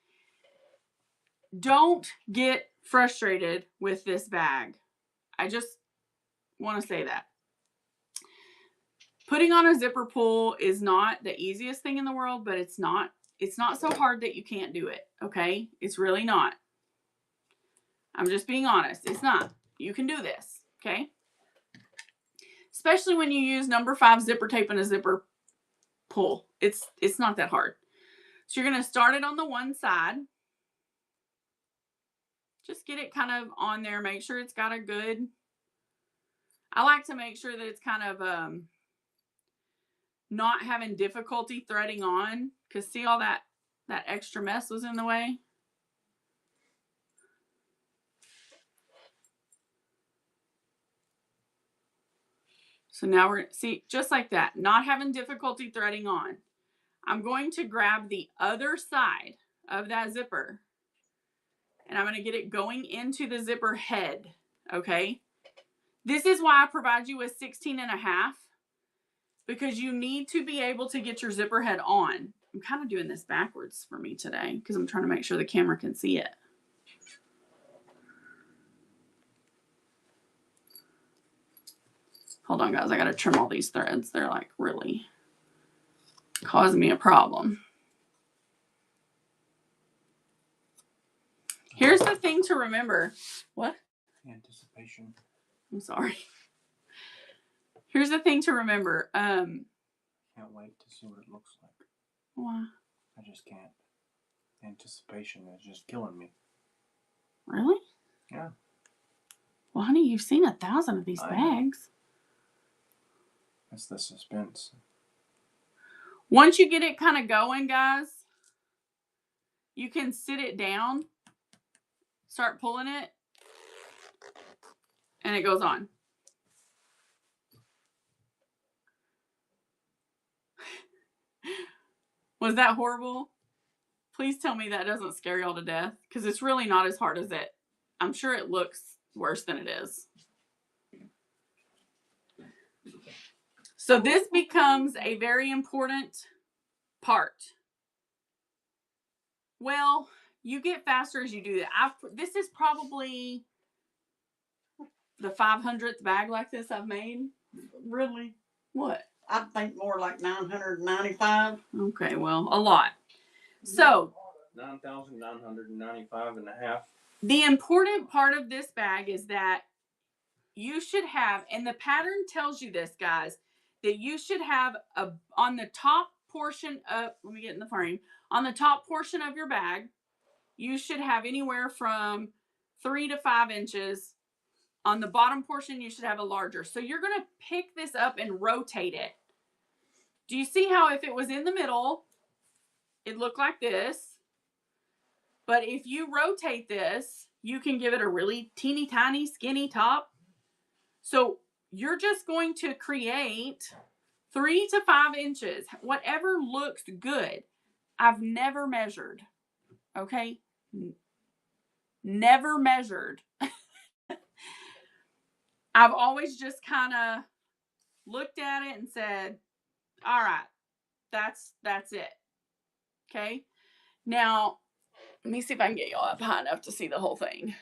Don't get frustrated with this bag. I just want to say that. Putting on a zipper pull is not the easiest thing in the world, but it's not so hard that you can't do it, okay? It's really not. I'm just being honest. It's not. You can do this, okay? Especially when you use number 5 zipper tape and a zipper pull. It's not that hard. So you're going to start it on the one side. Just get it kind of on there. Make sure it's got a good, I like to make sure that it's kind of not having difficulty threading on, because see all that extra mess was in the way. So now we're, see, just like that, not having difficulty threading on. I'm going to grab the other side of that zipper and I'm going to get it going into the zipper head. Okay. This is why I provide you with 16.5, because you need to be able to get your zipper head on. I'm kind of doing this backwards for me today because I'm trying to make sure the camera can see it. Hold on, guys. I got to trim all these threads. They're like really causing me a problem. Here's the thing to remember. What? Anticipation. I'm sorry. Here's the thing to remember. Can't wait to see what it looks like. Why? I just can't. Anticipation is just killing me. Really? Yeah. Well, honey, you've seen 1,000 of these bags. That's the suspense. Once you get it kind of going, guys, you can sit it down, start pulling it, and it goes on. Was that horrible? Please tell me that doesn't scare y'all to death, because it's really not as hard as it. I'm sure it looks worse than it is. So this becomes a very important part. Well, you get faster as you do that. This is probably the 500th bag like this I've made. Really? What? I think more like 995. Okay, well, a lot. So 9,995.5. the important part of this bag is that you should have, and the pattern tells you this, guys, that you should have on the top portion of, let me get in the frame, on the top portion of your bag, you should have anywhere from 3 to 5 inches. On the bottom portion, you should have a larger. So you're going to pick this up and rotate it. Do you see how if it was in the middle, it'd look like this? But if you rotate this, you can give it a really teeny tiny skinny top. So you're just going to create 3 to 5 inches, whatever looks good. I've never measured, okay? Never measured. I've always just kind of looked at it and said, all right, that's it. Okay. Now, let me see if I can get y'all up high enough to see the whole thing.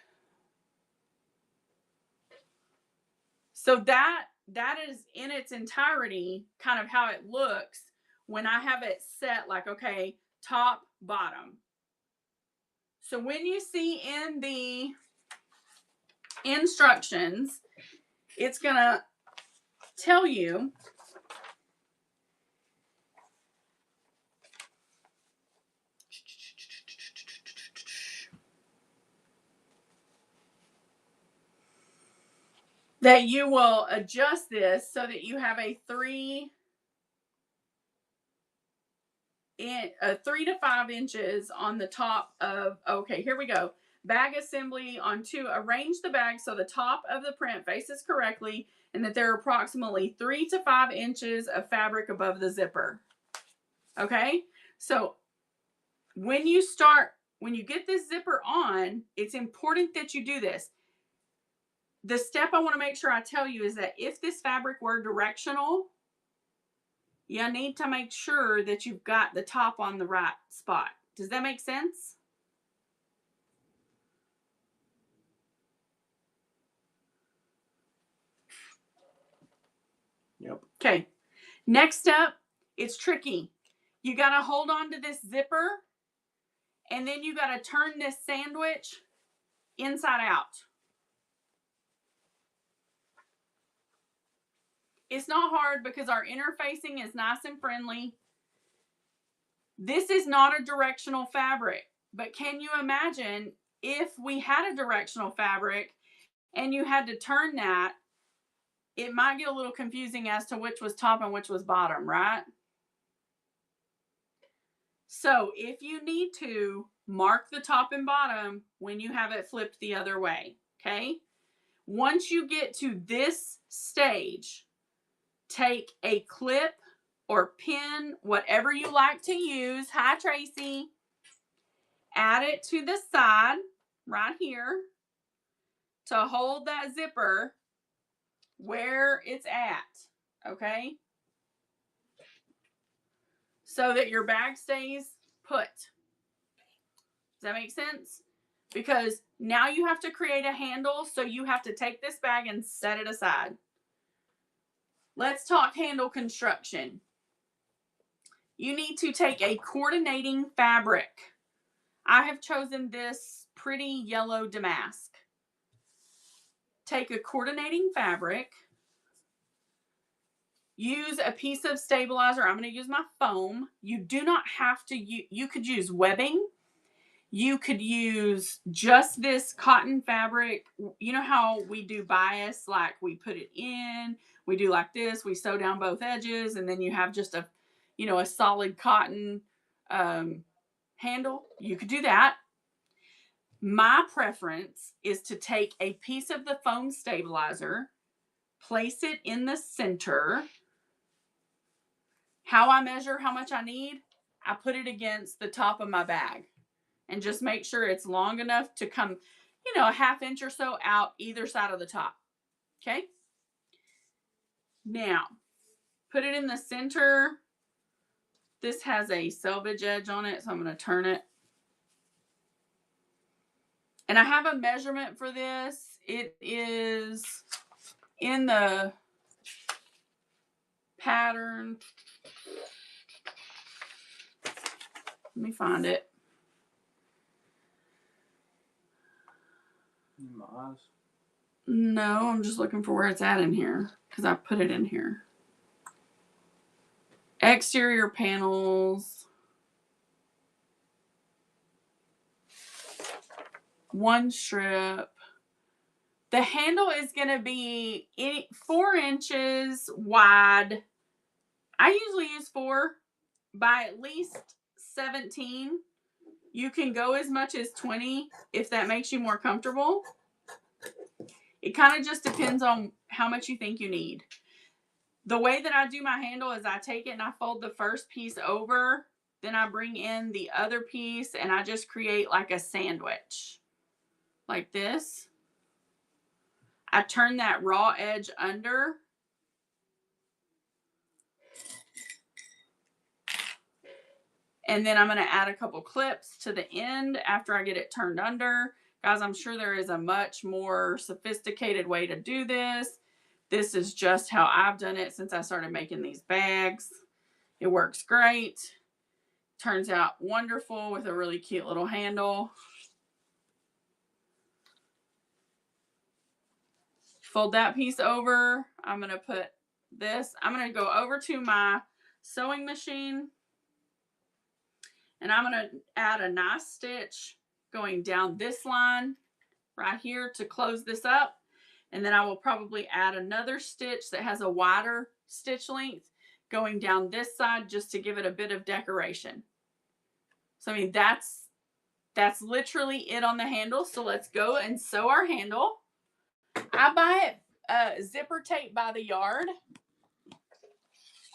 So that is in its entirety kind of how it looks when I have it set like, okay, top, bottom. So when you see in the instructions, it's going to tell you that you will adjust this so that you have a 3 to 5 inches on the top of, okay, here we go. Bag assembly on 2. Arrange the bag so the top of the print faces correctly and that there are approximately 3 to 5 inches of fabric above the zipper. Okay, so when you get this zipper on, it's important that you do this. The step I want to make sure I tell you is that if this fabric were directional, you need to make sure that you've got the top on the right spot. Does that make sense? Yep. Okay. Next up, it's tricky. You got to hold on to this zipper, and then you got to turn this sandwich inside out. It's not hard because our interfacing is nice and friendly. This is not a directional fabric, but can you imagine if we had a directional fabric and you had to turn that, it might get a little confusing as to which was top and which was bottom, right? So if you need to, mark the top and bottom when you have it flipped the other way, okay? Once you get to this stage, take a clip or pin, whatever you like to use. Hi, Tracy. Add it to the side right here to hold that zipper where it's at, okay? So that your bag stays put. Does that make sense? Because now you have to create a handle, so you have to take this bag and set it aside. Let's talk handle construction. You need to take a coordinating fabric. I have chosen this pretty yellow damask. Take a coordinating fabric. Use a piece of stabilizer. I'm going to use my foam. You do not have to, you could use webbing. You could use just this cotton fabric. You know how we do bias, like we put it in, we do like this, we sew down both edges, and then you have just a, you know, a solid cotton handle. You could do that. My preference is to take a piece of the foam stabilizer, place it in the center. How I measure how much I need, I put it against the top of my bag and just make sure it's long enough to come, you know, a ½ inch or so out either side of the top. Okay. Now, put it in the center. This has a selvage edge on it, so I'm going to turn it. And I have a measurement for this. It is in the pattern. Let me find it. My eyes. No, I'm just looking for where it's at in here because I put it in here. Exterior panels. 1 strip. The handle is going to be 4 inches wide. I usually use 4 by at least 17. You can go as much as 20 if that makes you more comfortable. It kind of just depends on how much you think you need. The way that I do my handle is I take it and I fold the first piece over. Then I bring in the other piece and I just create like a sandwich. Like this. I turn that raw edge under. And then I'm going to add a couple clips to the end after I get it turned under. Guys, I'm sure there is a much more sophisticated way to do this. This is just how I've done it since I started making these bags. It works great. Turns out wonderful with a really cute little handle. Fold that piece over. I'm going to put this. I'm going to go over to my sewing machine. And I'm going to add a nice stitch going down this line right here to close this up. And then I will probably add another stitch that has a wider stitch length going down this side just to give it a bit of decoration. So, I mean, that's literally it on the handle. So let's go and sew our handle. I buy it zipper tape by the yard.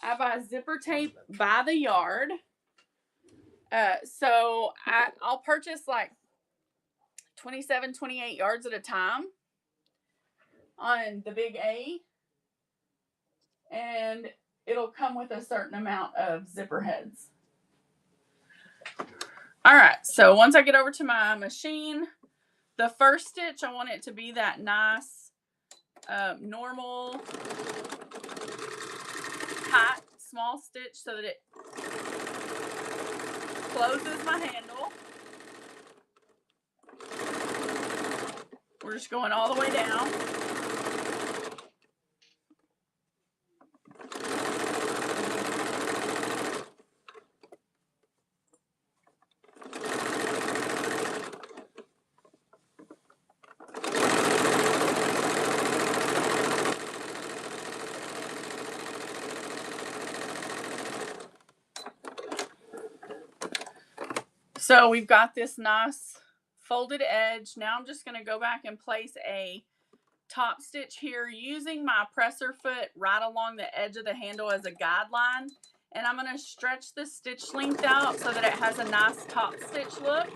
I buy zipper tape by the yard. So I'll purchase like 27, 28 yards at a time on the big A. And it'll come with a certain amount of zipper heads. All right. So once I get over to my machine, the first stitch, I want it to be that nice, normal, tight, small stitch so that it closes my handle. We're just going all the way down. So we've got this nice folded edge. Now I'm just going to go back and place a top stitch here using my presser foot right along the edge of the handle as a guideline. And I'm going to stretch the stitch length out so that it has a nice top stitch look.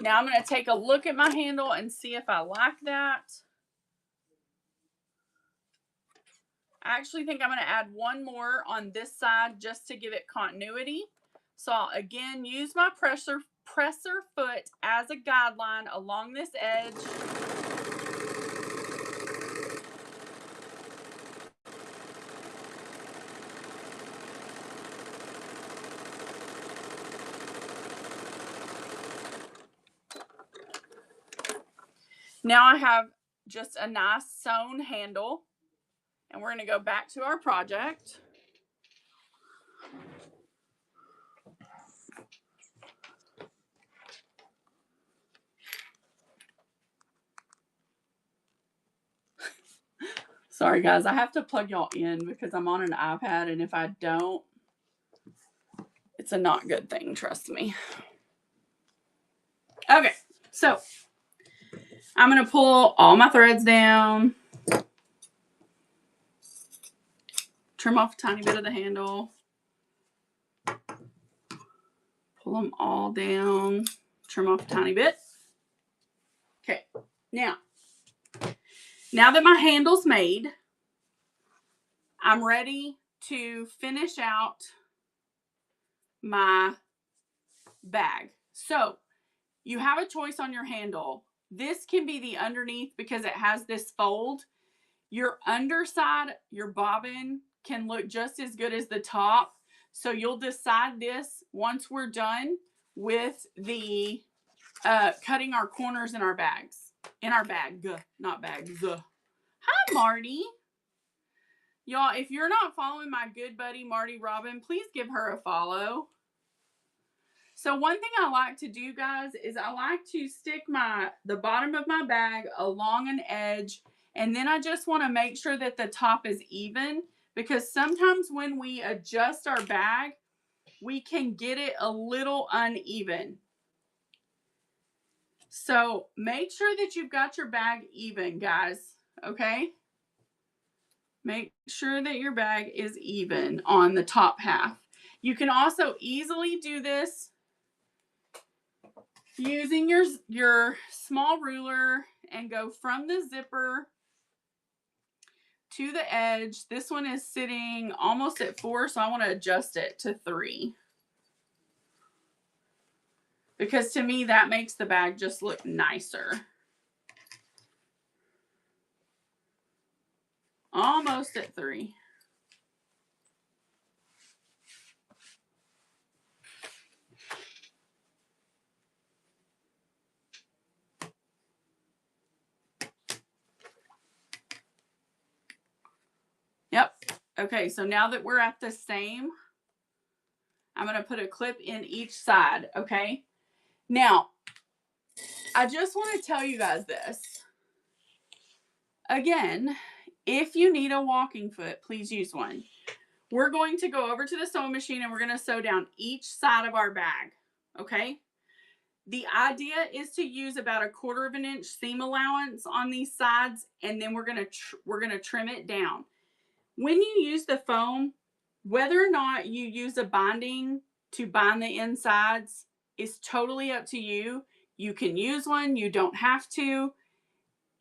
Now I'm going to take a look at my handle and see if I like that. I actually think I'm going to add one more on this side just to give it continuity. So I'll again use my presser foot as a guideline along this edge. Now I have just a nice sewn handle, and we're going to go back to our project. Sorry guys, I have to plug y'all in because I'm on an iPad, and if I don't, it's a not good thing, trust me. Okay, so I'm going to pull all my threads down, trim off a tiny bit of the handle, pull them all down, trim off a tiny bit. Okay, now that my handle's made, I'm ready to finish out my bag. So you have a choice on your handle. This can be the underneath because it has this fold. Your underside, your bobbin, can look just as good as the top. So you'll decide this once we're done with the cutting our corners in our bags. In our bag, not bags. Hi, Marty. Y'all, if you're not following my good buddy, Marty Robin, please give her a follow. So one thing I like to do, guys, is I like to stick the bottom of my bag along an edge, and then I just want to make sure that the top is even, because sometimes when we adjust our bag, we can get it a little uneven. So make sure that you've got your bag even, guys, okay? Make sure that your bag is even on the top half. You can also easily do this using your small ruler and go from the zipper to the edge. This one is sitting almost at 4, so I want to adjust it to 3. Because to me, that makes the bag just look nicer. Almost at 3. Yep. Okay, so now that we're at the same, I'm going to put a clip in each side, okay? Now, I just want to tell you guys this. Again, if you need a walking foot, please use one. We're going to go over to the sewing machine and we're going to sew down each side of our bag, okay? The idea is to use about 1/4 inch seam allowance on these sides, and then we're going to trim it down. When you use the foam, whether or not you use a binding to bind the insides is totally up to you. You can use one, you don't have to.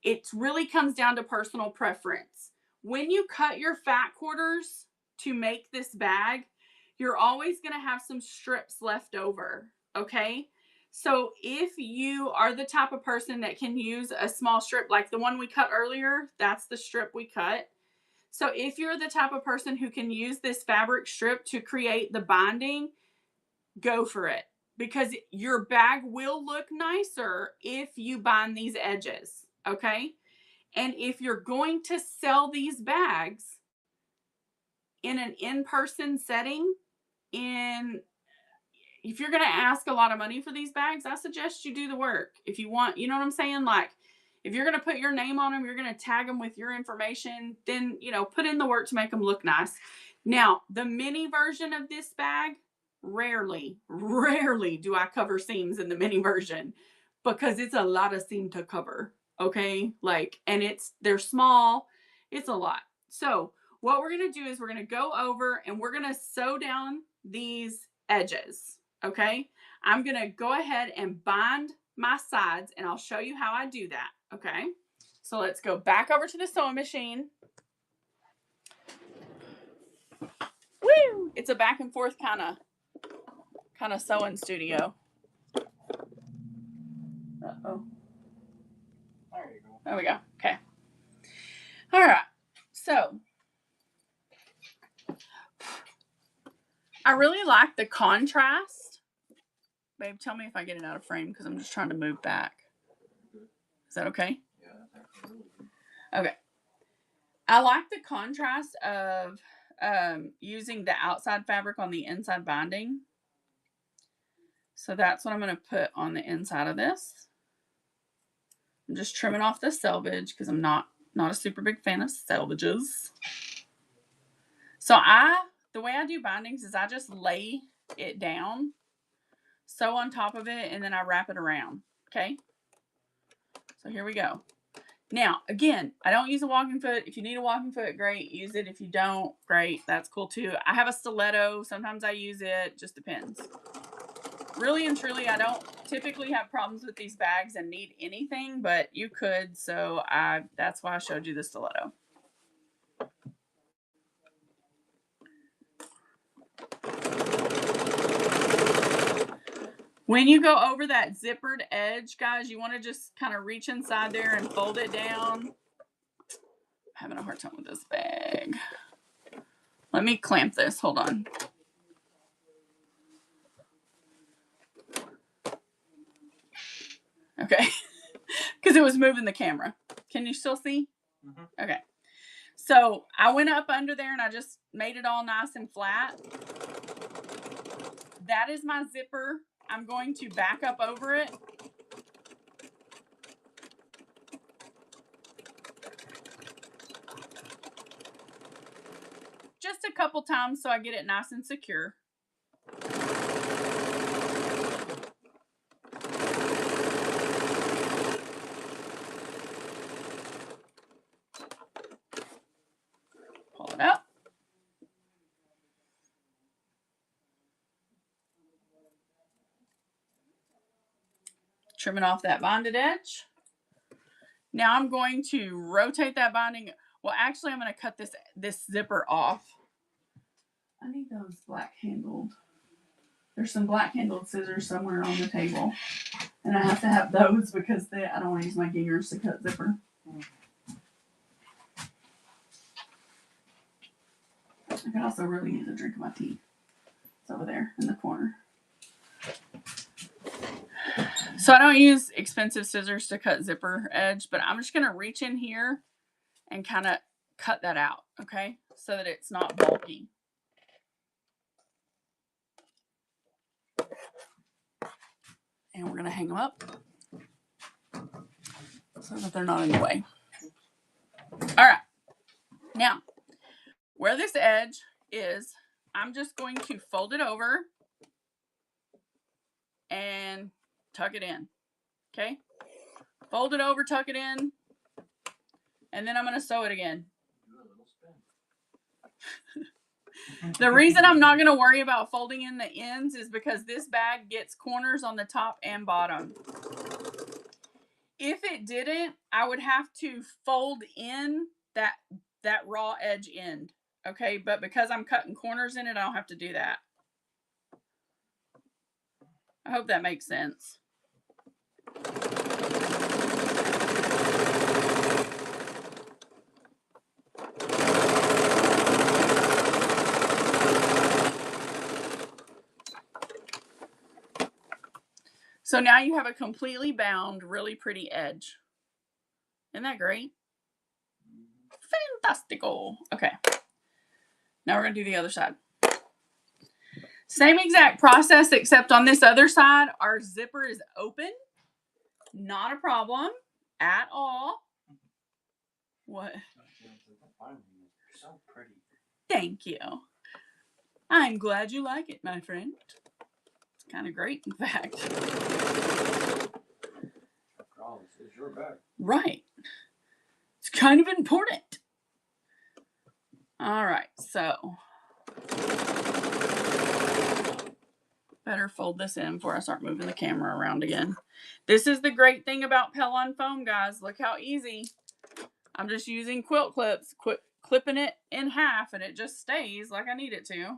It really comes down to personal preference. When you cut your fat quarters to make this bag, you're always going to have some strips left over, okay? So if you are the type of person that can use a small strip like the one we cut earlier, that's the strip we cut. So if you're the type of person who can use this fabric strip to create the binding, go for it, because your bag will look nicer if you bind these edges, okay? And if you're going to sell these bags in an in-person setting, if you're going to ask a lot of money for these bags, I suggest you do the work. If you want, you know what I'm saying? Like, if you're going to put your name on them, you're going to tag them with your information, then, you know, put in the work to make them look nice. Now, the mini version of this bag, rarely do I cover seams in the mini version because it's a lot of seam to cover. Okay. Like, and they're small. It's a lot. So what we're going to do is we're going to go over and we're going to sew down these edges. Okay. I'm going to go ahead and bind my sides and I'll show you how I do that. Okay. So let's go back over to the sewing machine. Woo! It's a back and forth kind of sewing studio. Uh-oh. There you go. There we go. Okay. All right. So I really like the contrast. Babe, tell me if I get it out of frame because I'm just trying to move back. Is that okay? Yeah, that's actually really good. Okay. I like the contrast of using the outside fabric on the inside binding. So that's what I'm going to put on the inside of this. I'm just trimming off the selvage because I'm not a super big fan of selvages. So the way I do bindings is I just lay it down, sew on top of it, and then I wrap it around. Okay. So here we go. Now, again, I don't use a walking foot. If you need a walking foot, great. Use it. If you don't, great. That's cool too. I have a stiletto. Sometimes I use it. Just depends. Really and truly, I don't typically have problems with these bags and need anything, but you could. So that's why I showed you the stiletto. When you go over that zippered edge, guys, you want to just kind of reach inside there and fold it down. I'm having a hard time with this bag. Let me clamp this. Hold on. Okay. Because it was moving the camera. Can you still see? Mm-hmm. Okay. So I went up under there and I just made it all nice and flat. That is my zipper. I'm going to back up over it. Just a couple times so I get it nice and secure. Pull it up. Trimming off that bonded edge. Now I'm going to rotate that binding. Well, actually, I'm going to cut this zipper off. I need those black handled. There's some black handled scissors somewhere on the table. And I have to have those because I don't want to use my fingers to cut zipper. I could also really use a drink of my tea. It's over there in the corner. So I don't use expensive scissors to cut zipper edge, but I'm just going to reach in here and kind of cut that out, okay? So that it's not bulky. And we're going to hang them up so that they're not in the way. All right. Now, where this edge is, I'm just going to fold it over and tuck it in. Okay? Fold it over, tuck it in, and then I'm going to sew it again. The reason I'm not going to worry about folding in the ends is because this bag gets corners on the top and bottom. If it didn't, I would have to fold in that raw edge end. Okay, but because I'm cutting corners in it, I don't have to do that. I hope that makes sense. So now you have a completely bound, really pretty edge. Isn't that great? Fantastical. Okay. Now we're going to do the other side. Same exact process, except on this other side, our zipper is open. Not a problem at all. What? So pretty. Thank you. I'm glad you like it, my friend. It's kind of great, in fact. After all, this is your bag. Right. It's kind of important. All right, so better fold this in before I start moving the camera around again. This is the great thing about Pellon foam, guys. Look how easy. I'm just using quilt clips, clipping it in half, and it just stays like I need it to.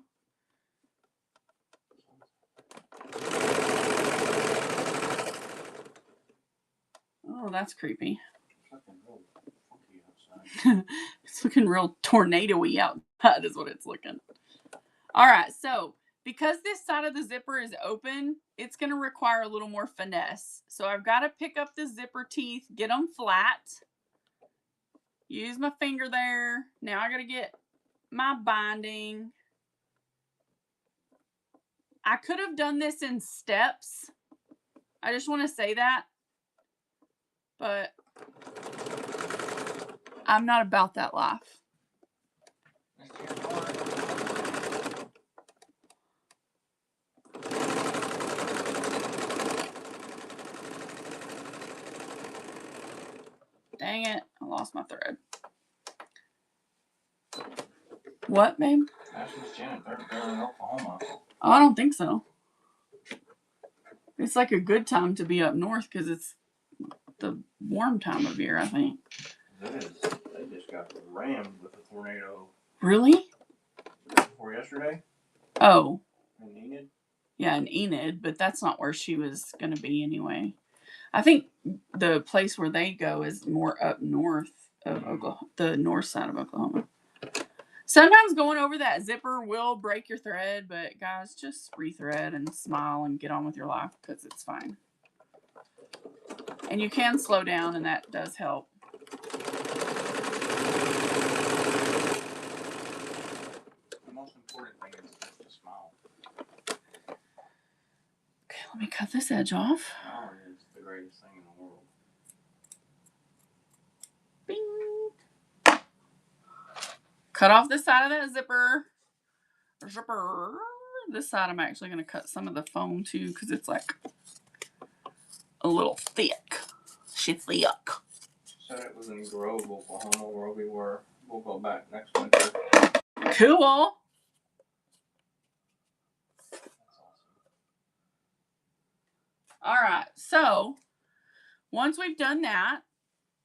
Oh, that's creepy. It's looking real tornado-y outside is what it's looking. All right, so because this side of the zipper is open, it's going to require a little more finesse. So I've got to pick up the zipper teeth, get them flat, use my finger there. Now I got to get my binding. I could have done this in steps. I just want to say that. But I'm not about that life. Dang it, I lost my thread. What, babe? Ashley's Janet, they're in Oklahoma. Oh, I don't think so. It's like a good time to be up north because it's the warm time of year, I think. It is. They just got rammed with a tornado. Really? Before yesterday? Oh. In Enid? Yeah, in Enid, but that's not where she was going to be anyway. I think the place where they go is more up north of Oklahoma, the north side of Oklahoma. Sometimes going over that zipper will break your thread, but guys, just rethread and smile and get on with your life because it's fine. And you can slow down, and that does help. The most important thing is just to smile. Okay, let me cut this edge off. Smiling is the greatest thing in the world. Bing. Cut off the side of that zipper. This side I'm actually going to cut some of the foam too because it's like a little thick. She's thick. Said it was in Grove, Oklahoma, where we were. We'll go back next winter. Cool. That's awesome. All right, so once we've done that,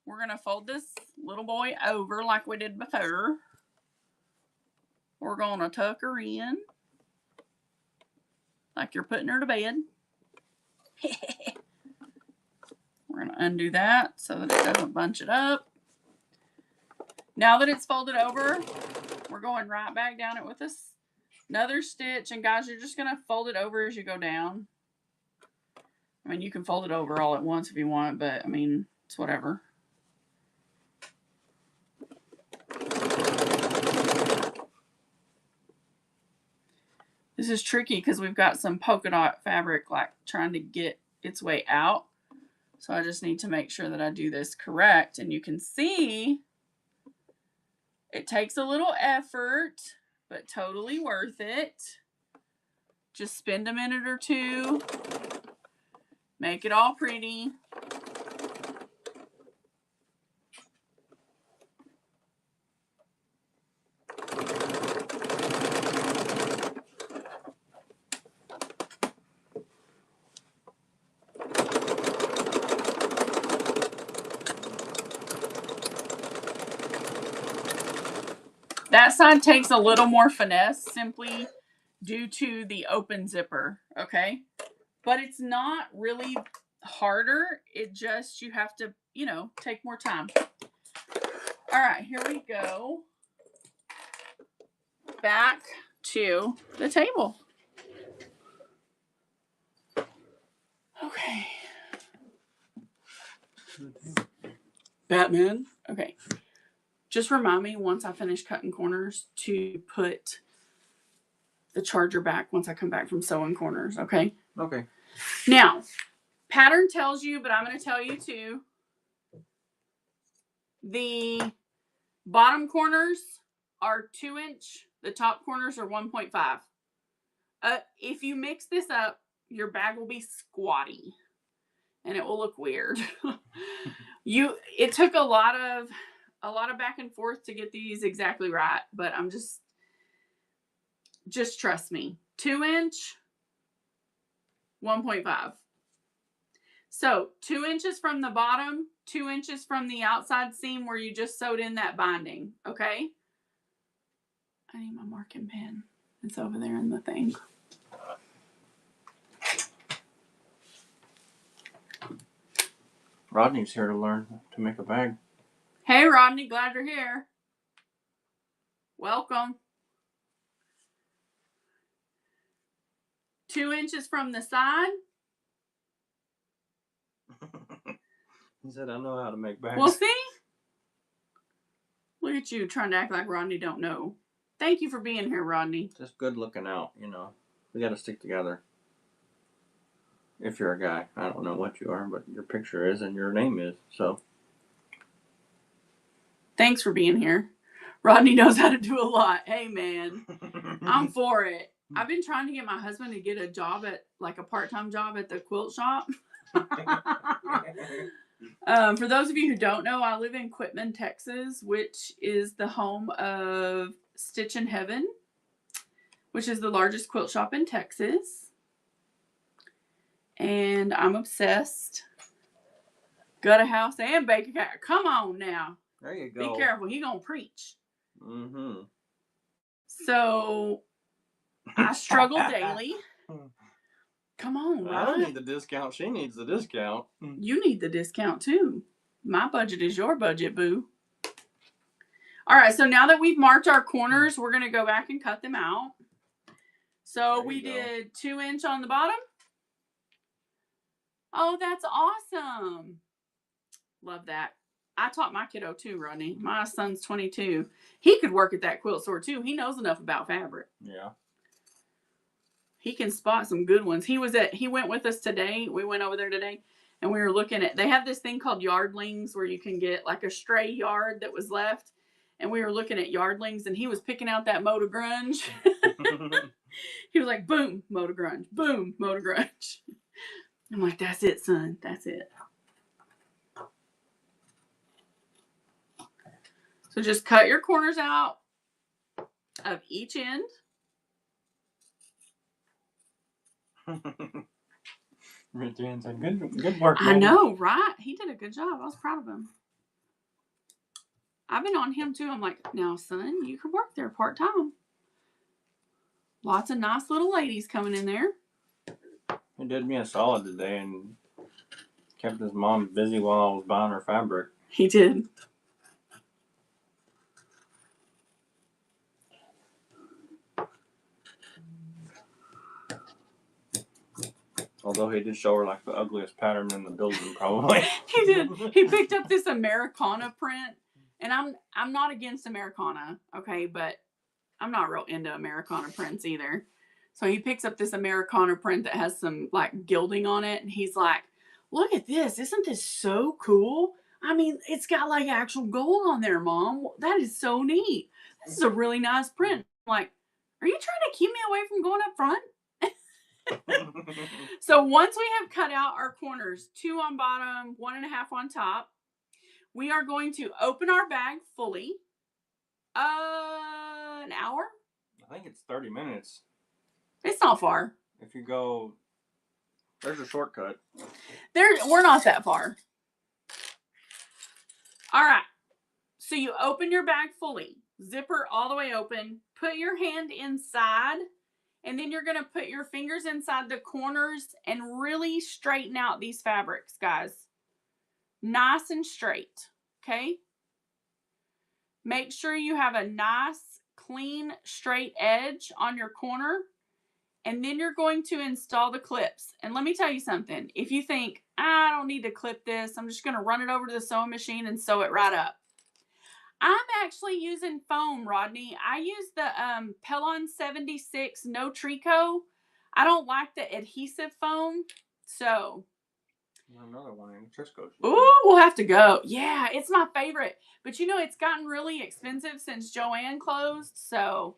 we're going to fold this little boy over like we did before. We're going to tuck her in like you're putting her to bed. We're going to undo that so that it doesn't bunch it up. Now that it's folded over, we're going right back down it with another stitch. And guys, you're just going to fold it over as you go down. I mean, you can fold it over all at once if you want, but I mean, it's whatever. This is tricky because we've got some polka dot fabric like trying to get its way out. So I just need to make sure that I do this correct. And you can see it takes a little effort, but totally worth it. Just spend a minute or two. Make it all pretty. That side takes a little more finesse simply due to the open zipper, okay? But it's not really harder. It just, you have to, you know, take more time. All right, here we go. Back to the table. Okay. Batman? Okay. Just remind me once I finish cutting corners to put the charger back once I come back from sewing corners, okay? Okay. Now, pattern tells you, but I'm going to tell you too. The bottom corners are 2-inch. The top corners are 1.5. If you mix this up, your bag will be squatty, and it will look weird. It took a lot of back and forth to get these exactly right, but I'm just trust me. 2-inch, 1.5. So 2 inches from the bottom, 2 inches from the outside seam where you just sewed in that binding. Okay. I need my marking pen. It's over there in the thing. Rodney's here to learn to make a bag. Hey, Rodney, glad you're here. Welcome. 2 inches from the side. He said, I know how to make bags. Well, see? Look at you trying to act like Rodney don't know. Thank you for being here, Rodney. Just good looking out, you know. We got to stick together. If you're a guy. I don't know what you are, but your picture is and your name is, so. Thanks for being here. Rodney knows how to do a lot. Hey, man. I'm for it. I've been trying to get my husband to get a job at, like a part-time job at the quilt shop. For those of you who don't know, I live in Quitman, Texas, which is the home of Stitch in Heaven, which is the largest quilt shop in Texas. And I'm obsessed. Got a house and bake a cake. Come on now. There you go. Be careful. He gonna preach. Mm-hmm. So I struggle daily. Come on, I don't need the discount. She needs the discount. You need the discount too. My budget is your budget, boo. All right, so now that we've marked our corners, we're going to go back and cut them out. So we did 2 inch on the bottom. Oh, that's awesome. Love that. I taught my kiddo too, Rodney. My son's 22. He could work at that quilt store too. He knows enough about fabric. Yeah. He can spot some good ones. He went with us today. We went over there today and we were looking at, they have this thing called yardlings where you can get like a stray yard that was left. And we were looking at yardlings and he was picking out that mode of grunge. He was like, boom, mode of grunge, boom, mode of grunge. I'm like, that's it, son. That's it. So just cut your corners out of each end. Jan said, good work. I know, right? He did a good job. I was proud of him. I've been on him too. I'm like, now, son, you could work there part-time. Lots of nice little ladies coming in there. He did me a solid today and kept his mom busy while I was buying her fabric. He did. Although he did show her like the ugliest pattern in the building, probably. He did. He picked up this Americana print, and I'm not against Americana, okay, but I'm not real into Americana prints either. So he picks up this Americana print that has some like gilding on it, and he's like, "Look at this! Isn't this so cool? I mean, it's got like actual gold on there, Mom. That is so neat. This is a really nice print." I'm like, are you trying to keep me away from going up front? So once we have cut out our corners, 2 on bottom, 1.5 on top, we are going to open our bag fully. An hour? I think it's 30 minutes. It's not far. If you go, there's a shortcut. We're not that far. All right. So you open your bag fully, zipper all the way open, put your hand inside, and then you're going to put your fingers inside the corners and really straighten out these fabrics, guys. Nice and straight, okay? Make sure you have a nice, clean, straight edge on your corner. And then you're going to install the clips. And let me tell you something. If you think, I don't need to clip this, I'm just going to run it over to the sewing machine and sew it right up. I'm actually using foam, Rodney. I use the Pelon 76 No Trico. I don't like the adhesive foam, so. Another one in Trisco's. Ooh, we'll have to go. Yeah, it's my favorite. But you know, it's gotten really expensive since Joanne closed, so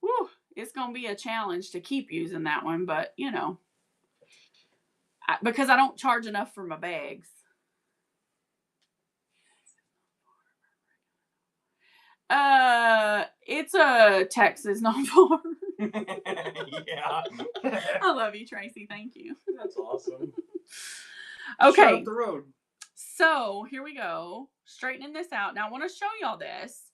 whew, it's going to be a challenge to keep using that one. But, you know, because I don't charge enough for my bags. It's a Texas, not far. Yeah. I love you, Tracy. Thank you. That's awesome. Okay. Shut up the road. So here we go. Straightening this out. Now I want to show y'all this.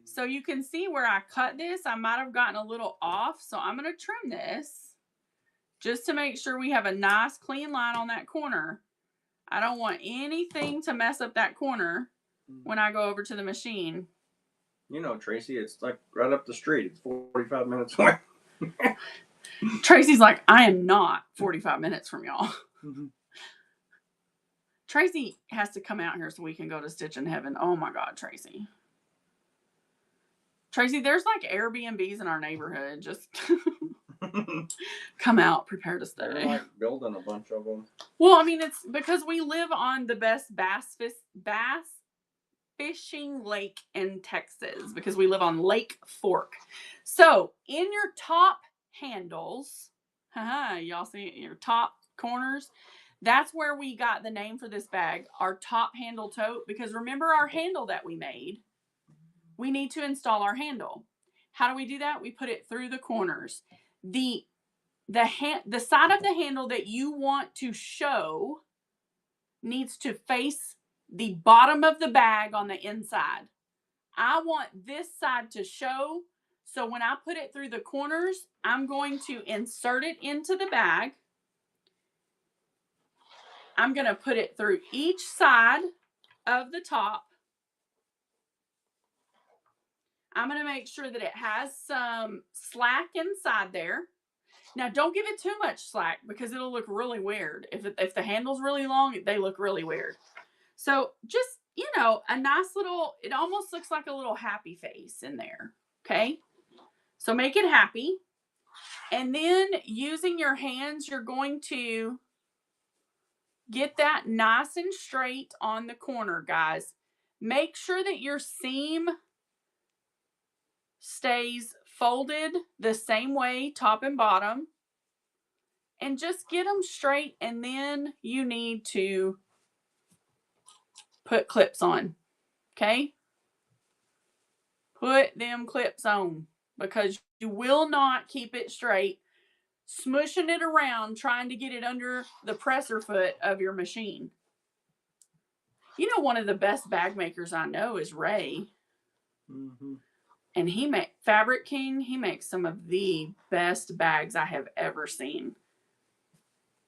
So you can see where I cut this. I might have gotten a little off. So I'm going to trim this just to make sure we have a nice clean line on that corner. I don't want anything to mess up that corner when I go over to the machine. You know, Tracy, it's like right up the street. It's 45 minutes away. Tracy's like, I am not 45 minutes from y'all. Mm-hmm. Tracy has to come out here so we can go to Stitch in Heaven. Oh my God, Tracy. Tracy, there's like Airbnbs in our neighborhood. Just come out, prepare to stay. They're like building a bunch of them. Well, I mean, it's because we live on the best bass fishing lake in Texas because we live on Lake Fork. So in your top handles, y'all see your top corners, that's where we got the name for this bag, our top handle tote, because remember our handle that we made? We need to install our handle. How do we do that? We put it through the corners. The side of the handle that you want to show needs to face the bottom of the bag on the inside. I want this side to show. So when I put it through the corners, I'm going to insert it into the bag. I'm going to put it through each side of the top. I'm going to make sure that it has some slack inside there. Now, don't give it too much slack because it'll look really weird. If the handle's really long, they look really weird. So just, you know, a nice little, it almost looks like a little happy face in there. Okay. So make it happy. And then using your hands, you're going to get that nice and straight on the corner, guys. Make sure that your seam stays folded the same way, top and bottom. And just get them straight, and then you need to put clips on. Okay? Put them clips on because you will not keep it straight. Smushing it around, trying to get it under the presser foot of your machine. You know, one of the best bag makers I know is Ray. Mm-hmm. And he makes Fabric King. He makes some of the best bags I have ever seen.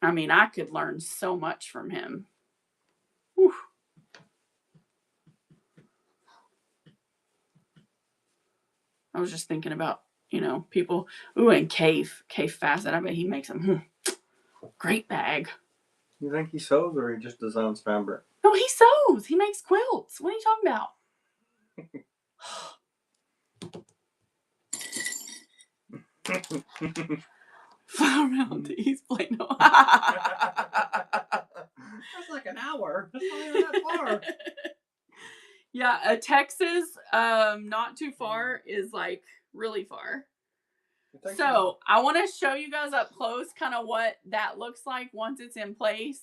I mean, I could learn so much from him. Whew. I was just thinking about, you know, people. Ooh, and Cave Facet. I bet he makes them. Great bag. You think he sews or he just designs fabric? No, he sews. He makes quilts. What are you talking about? Fly around to East Plano. That's like an hour. That's not even that far. Yeah, Texas, not too far, is like really far. So I want to show you guys up close kind of what that looks like once it's in place.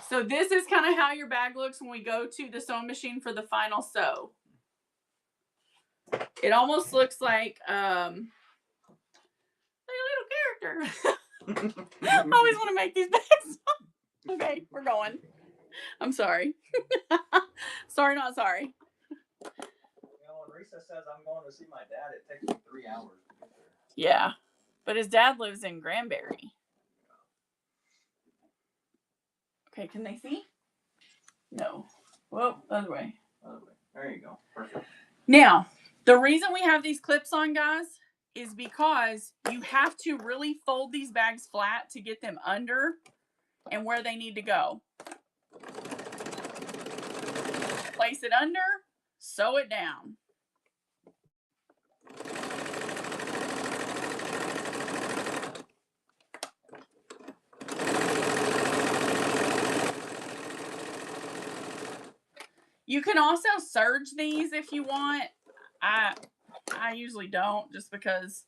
So this is kind of how your bag looks when we go to the sewing machine for the final sew. It almost looks like a little character. I always want to make these bags. Okay, we're going. I'm sorry. Sorry, not sorry. You know, when Risa says I'm going to see my dad, it takes me 3 hours to get there. Yeah, but his dad lives in Granbury. Okay, can they see? No. Whoa, other way. Other way. There you go. Perfect. Now, the reason we have these clips on, guys, is because you have to really fold these bags flat to get them under and where they need to go. place it under, sew it down. You can also serge these if you want. I usually don't, just because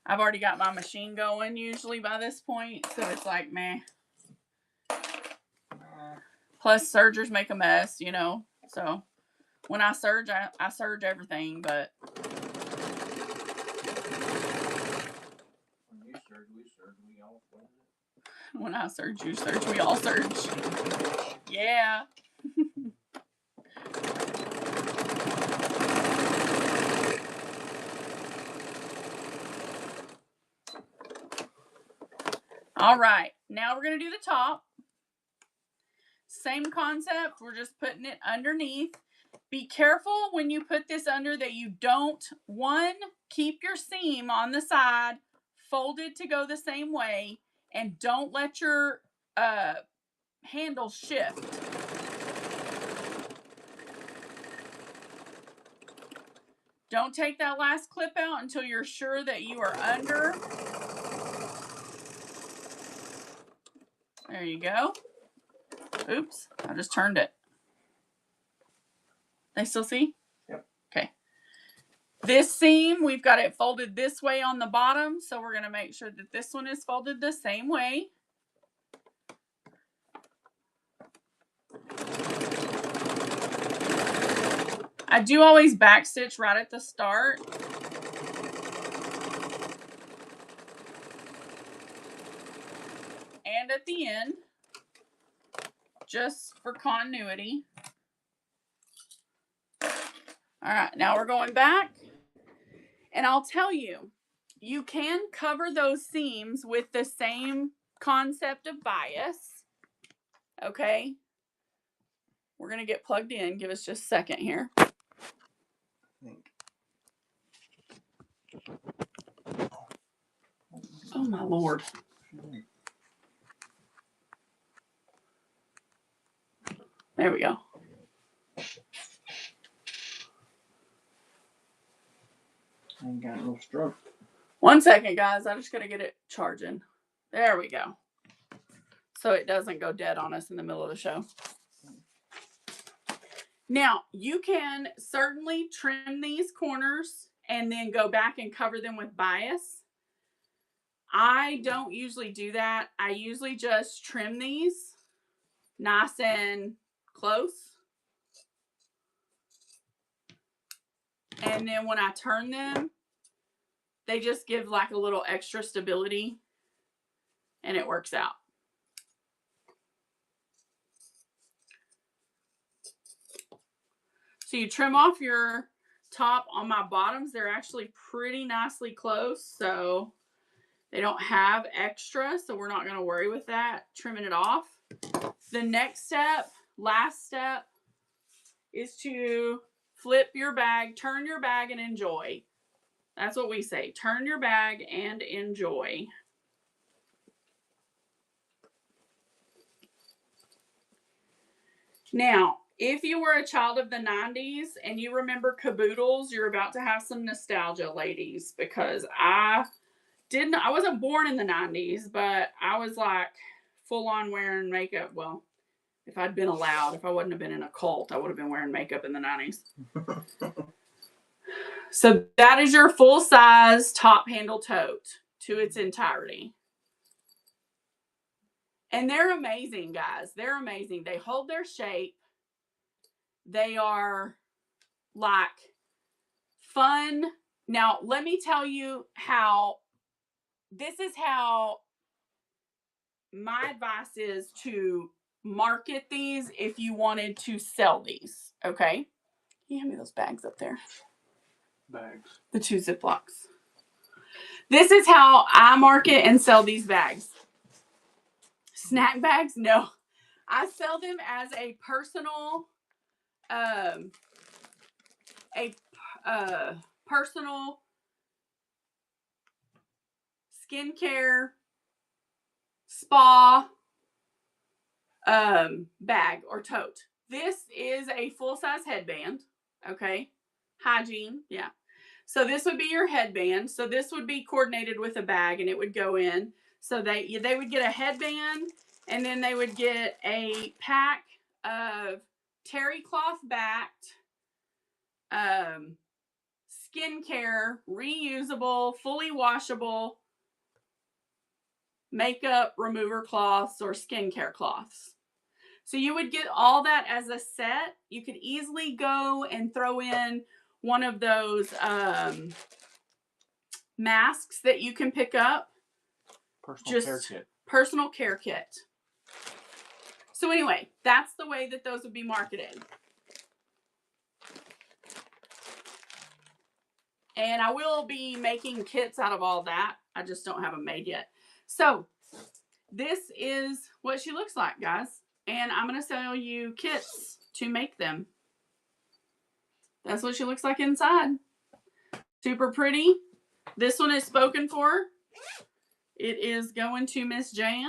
I've already got my machine going usually by this point, so it's like meh. Plus sergers make a mess, you know. So when I serge, I serge everything, but When you surge, we all surge. when I serge, you serge, we all serge. Yeah. All right, now we're going to do the top. Same concept, we're just putting it underneath. Be careful when you put this under that you don't, one, keep your seam on the side folded to go the same way, and don't let your handle shift. Don't take that last clip out until you're sure that you are under. There you go. Oops, I just turned it. They still see? Yep. Okay. This seam, we've got it folded this way on the bottom, so we're going to make sure that this one is folded the same way. I do always back stitch right at the start. And at the end, just for continuity. All right, now we're going back. And I'll tell you, you can cover those seams with the same concept of bias. Okay. We're going to get plugged in. Give us just a second here. Oh, my Lord. There we go. I ain't got no stroke. 1 second, guys. I just got to get it charging. There we go. So it doesn't go dead on us in the middle of the show. Now, you can certainly trim these corners and then go back and cover them with bias. I don't usually do that. I usually just trim these nice and close. And then when I turn them, they just give like a little extra stability and it works out. So you trim off your top on my bottoms. They're actually pretty nicely close, so they don't have extra, so we're not going to worry with that, trimming it off. The next step, last step, is to flip your bag, turn your bag, and enjoy. That's what we say. Turn your bag and enjoy. Now, if you were a child of the 90s and you remember caboodles, you're about to have some nostalgia, ladies, because I wasn't born in the 90s, but I was like full on wearing makeup. Well, if I'd been allowed, if I wouldn't have been in a cult, I would have been wearing makeup in the 90s. So that is your full size top handle tote to its entirety. And they're amazing, guys. They're amazing. They hold their shape. They are like fun. Now, let me tell you this is how my advice is to market these if you wanted to sell these. Okay. Can you hand me those bags up there? Bags. The 2 Ziplocs. This is how I market and sell these bags. Snack bags? No. I sell them as a personal, personal skincare spa bag or tote. This is a full-size headband. Okay. Hygiene. Yeah. So this would be your headband. So this would be coordinated with a bag and it would go in. So they would get a headband and then they would get a pack of terry cloth backed skincare, reusable, fully washable makeup remover cloths or skincare cloths. So you would get all that as a set. You could easily go and throw in one of those masks that you can pick up. Personal care kit. Personal care kit. So anyway, that's the way that those would be marketed. And I will be making kits out of all that. I just don't have them made yet. So this is what she looks like, guys. And I'm going to sell you kits to make them. That's what she looks like inside. Super pretty. This one is spoken for. It is going to Miss Jan.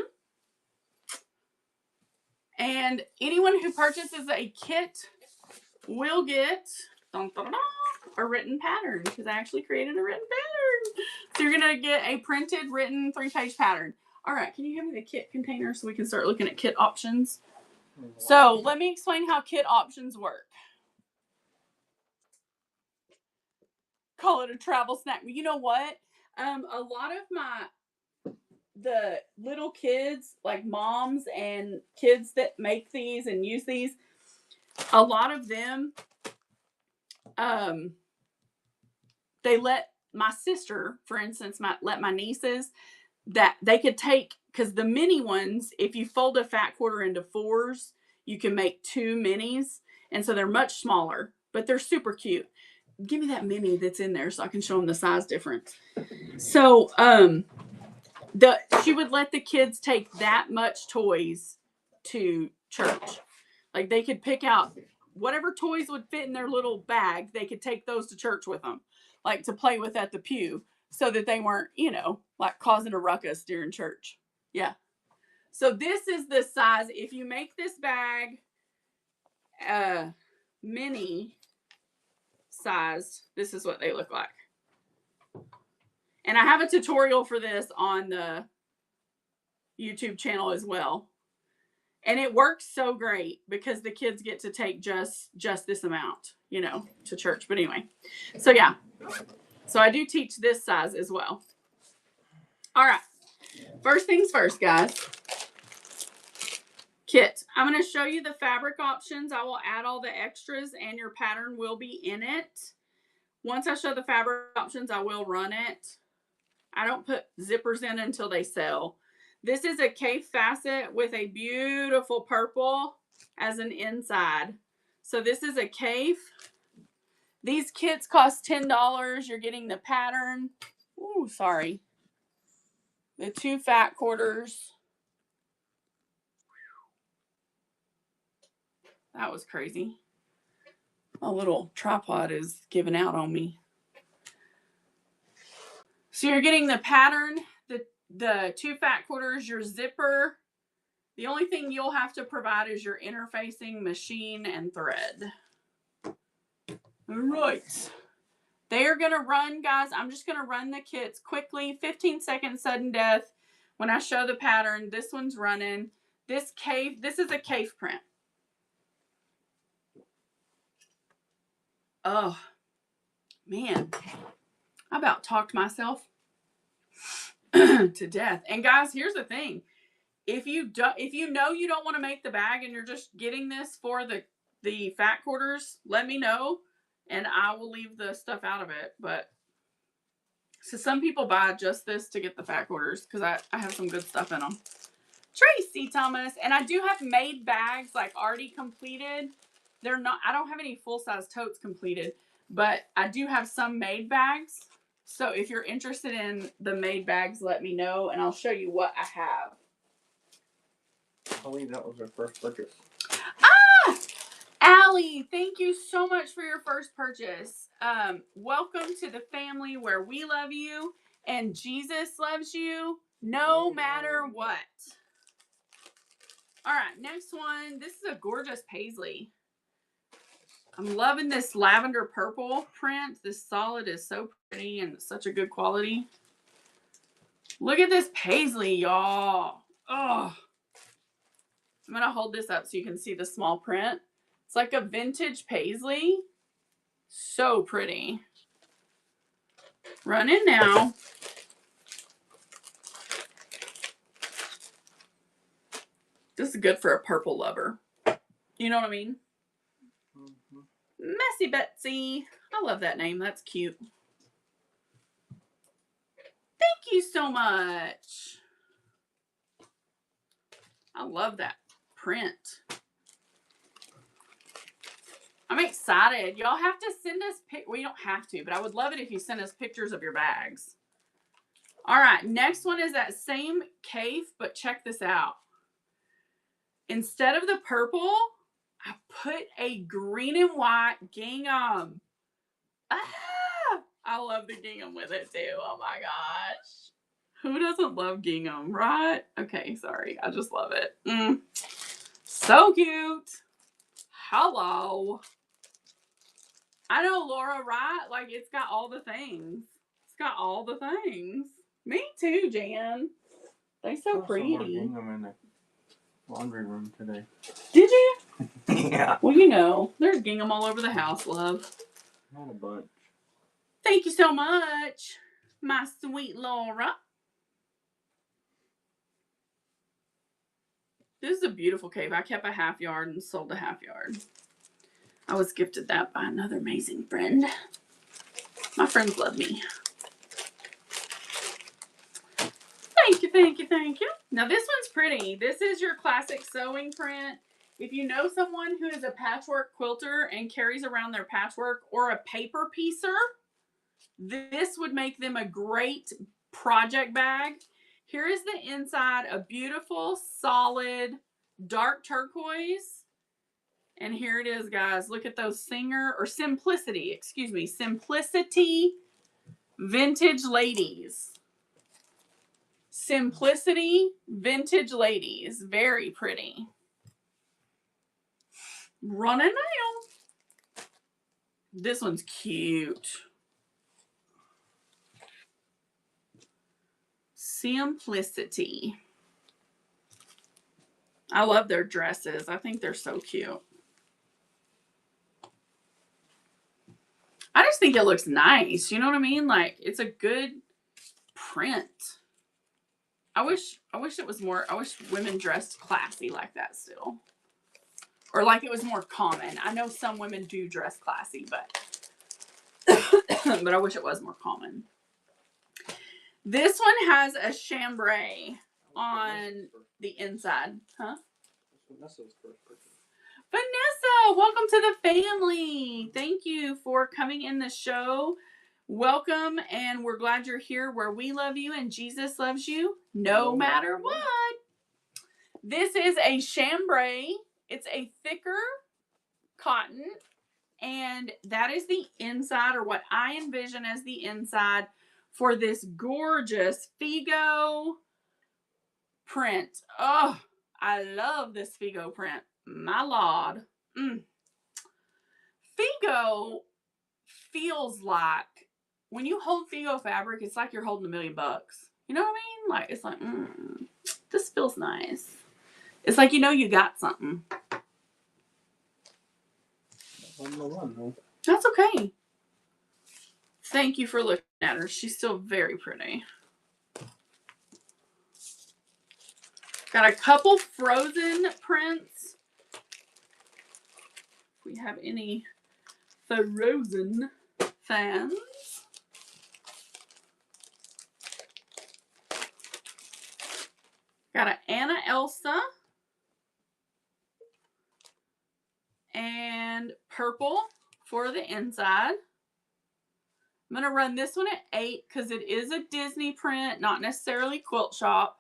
And anyone who purchases a kit will get a written pattern, because I actually created a written pattern. So you're going to get a printed, written 3-page pattern. All right, can you give me the kit container so we can start looking at kit options? So let me explain how kit options work. Call it a travel snack. You know what? A lot of the little kids, like moms and kids that make these and use these, a lot of them, they let my sister, for instance, let my nieces, that they could take, because the mini ones, if you fold a fat quarter into 4s, you can make 2 minis. And so they're much smaller, but they're super cute. Give me that mini that's in there so I can show them the size difference. So, she would let the kids take that much toys to church. Like they could pick out whatever toys would fit in their little bag. They could take those to church with them, like to play with at the pew, so that they weren't, like causing a ruckus during church. Yeah. So this is the size. If you make this bag mini sized, this is what they look like. And I have a tutorial for this on the YouTube channel as well. And it works so great because the kids get to take just this amount, to church. But anyway, so yeah. So I do teach this size as well. All right. First things first, guys. Kit. I'm going to show you the fabric options. I will add all the extras and your pattern will be in it. Once I show the fabric options, I will run it. I don't put zippers in until they sell. This is a cape facet with a beautiful purple as an inside. So this is a cape. These kits cost $10. You're getting the pattern. Ooh, sorry. The 2 fat quarters. That was crazy. My little tripod is giving out on me. So you're getting the pattern, the 2 fat quarters, your zipper. The only thing you'll have to provide is your interfacing machine and thread. All right. They are going to run, guys. I'm just going to run the kits quickly. 15-second sudden death. When I show the pattern, this one's running. This is a cave print. Oh, man. I about talked myself to death. And guys, here's the thing. If you know you don't want to make the bag and you're just getting this for the fat quarters, let me know and I will leave the stuff out of it. But so some people buy just this to get the fat quarters because I have some good stuff in them. Tracy Thomas. And I do have made bags like already completed. I don't have any full-size totes completed, but I do have some made bags. So if you're interested in the made bags, let me know and I'll show you what I have. I believe that was her first purchase. Ah! Allie, thank you so much for your first purchase. Welcome to the family where we love you and Jesus loves you no matter what. All right, next one. This is a gorgeous paisley. I'm loving this lavender purple print. This solid is so pretty and such a good quality. Look at this paisley, y'all. Oh, I'm going to hold this up so you can see the small print. It's like a vintage paisley. So pretty. Run in now. This is good for a purple lover. You know what I mean? Mm-hmm. Messy Betsy. I love that name. That's cute. Thank you so much. I love that print. I'm excited. Y'all have to send us well, you don't have to, but I would love it if you send us pictures of your bags. All right, next one is that same cape, but check this out. Instead of the purple, I put a green and white gingham. Ah! I love the gingham with it too. Oh my gosh. Who doesn't love gingham, right? Okay, sorry. I just love it. So cute. Hello. I know, Laura, right? Like, it's got all the things. It's got all the things. Me too, Jan. They so pretty. I saw more gingham in the laundry room today. Did you? Yeah. Well, you know, there's gingham all over the house, love. Not a bunch. Thank you so much, my sweet Laura. This is a beautiful cave. I kept a half yard and sold a half yard. I was gifted that by another amazing friend. My friends love me. Thank you, thank you, thank you. Now this one's pretty. This is your classic sewing print. If you know someone who is a patchwork quilter and carries around their patchwork or a paper piecer, this would make them a great project bag. Here is the inside, a beautiful, solid, dark turquoise. And here it is, guys. Look at those Simplicity Vintage Ladies. Simplicity Vintage Ladies. Very pretty. Running now. This one's cute. Simplicity. I love their dresses. I think they're so cute. I just think it looks nice. You know what I mean? Like, it's a good print. I wish it was more. I wish women dressed classy like that still. Or like it was more common. I know some women do dress classy, but but I wish it was more common. This one has a chambray on the inside. Huh? Vanessa's first purchase. Vanessa, welcome to the family. Thank you for coming in the show. Welcome, and we're glad you're here where we love you and Jesus loves you no matter what. This is a chambray. It's a thicker cotton, and that is the inside, or what I envision as the inside for this gorgeous Figo print. Oh, I love this Figo print. My Lord. Figo feels like, when you hold Figo fabric, it's like you're holding $1 million. You know what I mean? Like, it's like, this feels nice. It's like, you know, you got something. That's okay. Thank you for looking at her. She's still very pretty. Got a couple frozen prints. If we have any frozen fans. Got an Anna Elsa. And purple for the inside. I'm going to run this one at 8 because it is a Disney print, not necessarily quilt shop.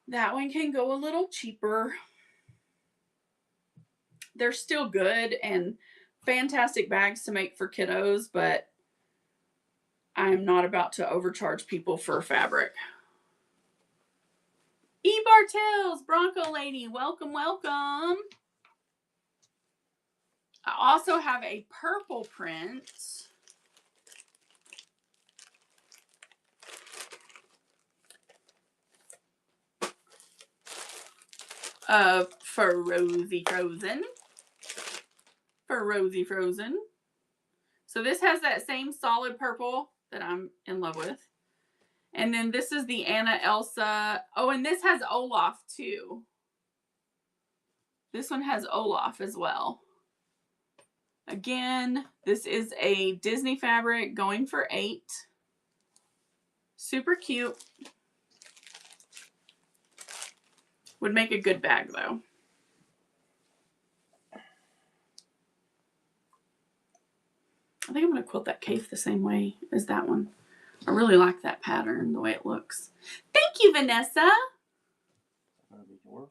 That one can go a little cheaper. They're still good and fantastic bags to make for kiddos, but I'm not about to overcharge people for fabric. E. Bartels, Bronco Lady, welcome, welcome. I also have a purple print of For Rosie Frozen. For Rosie Frozen. So this has that same solid purple that I'm in love with. And then this is the Anna Elsa. Oh, and this has Olaf too. This one has Olaf as well. Again, this is a Disney fabric going for $8. Super cute. Would make a good bag though. I think I'm going to quilt that cape the same way as that one. I really like that pattern, the way it looks. Thank you, Vanessa. That'll be yours?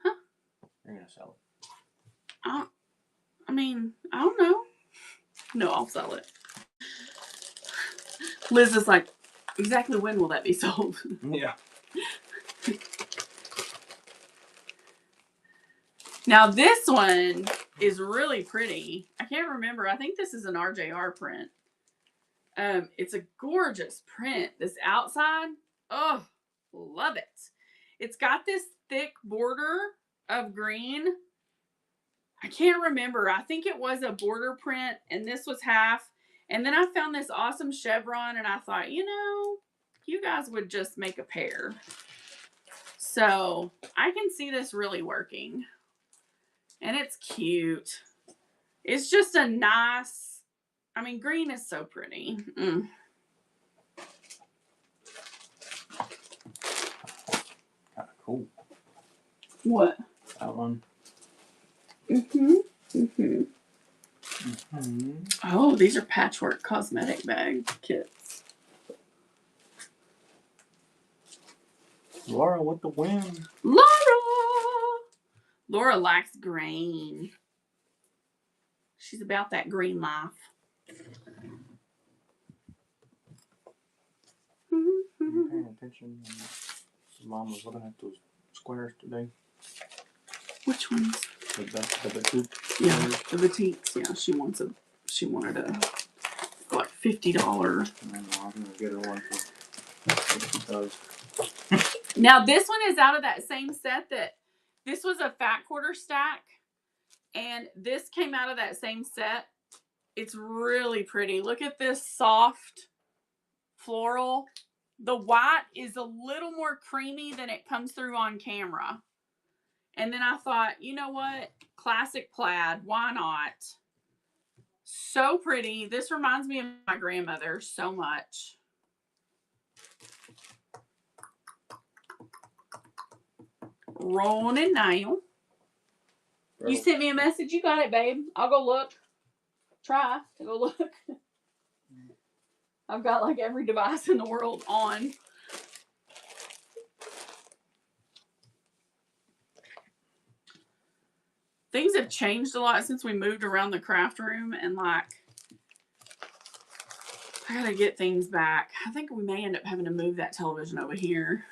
Huh? You're going to sell it. I mean, I don't know. No, I'll sell it. Liz is like, exactly when will that be sold? Yeah. Now this one is really pretty. I can't remember. I think this is an RJR print. It's a gorgeous print. This outside, oh, love it. It's got this thick border of green. I can't remember. I think it was a border print and this was half. And then I found this awesome chevron and I thought, you know, you guys would just make a pair. So I can see this really working. And it's cute. It's just a nice, I mean, green is so pretty. Mm. Kind of cool. What? That one. Oh, these are patchwork cosmetic bag kits. Laura with the win. Laura likes green. She's about that green life. You paying attention? Mom was looking at those squares today. Which ones? The batik. Yeah, the batiks. Yeah, she wanted a like $50. And then I'm gonna get her one for $50. Now this one is out of that same set that this was a fat quarter stack, and this came out of that same set. It's really pretty. Look at this soft floral. The white is a little more creamy than it comes through on camera. And then I thought, you know what? Classic plaid. Why not? So pretty. This reminds me of my grandmother so much. Rolling now. You sent me a message. You got it, babe. I'll go look. Try to go look. I've got like every device in the world on. Things have changed a lot since we moved around the craft room, and like I gotta get things back. I think we may end up having to move that television over here.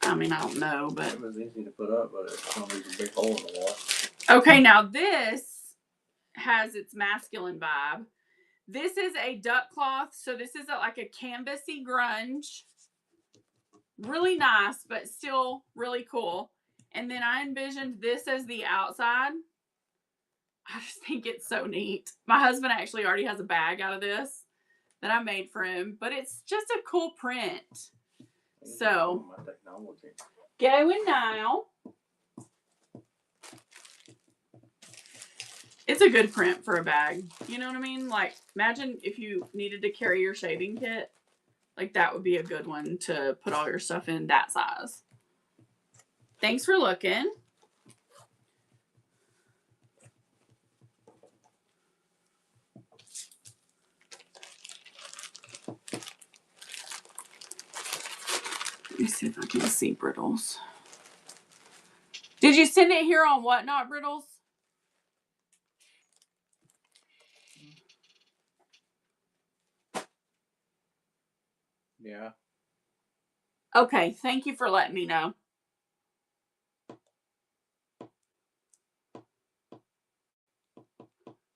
I mean, I don't know, but it was easy to put up, but it's gonna leave a big hole in the wall. Okay, now this has its masculine vibe. This is a duck cloth, so this is like a canvasy grunge. Really nice, but still really cool. And then I envisioned this as the outside. I just think it's so neat. My husband actually already has a bag out of this that I made for him, but it's just a cool print. So, going now. It's a good print for a bag. You know what I mean? Like, imagine if you needed to carry your shaving kit. Like, that would be a good one to put all your stuff in that size. Thanks for looking. Let me see if I can see Brittles. Did you send it here on Whatnot, Brittles? Yeah. Okay, thank you for letting me know.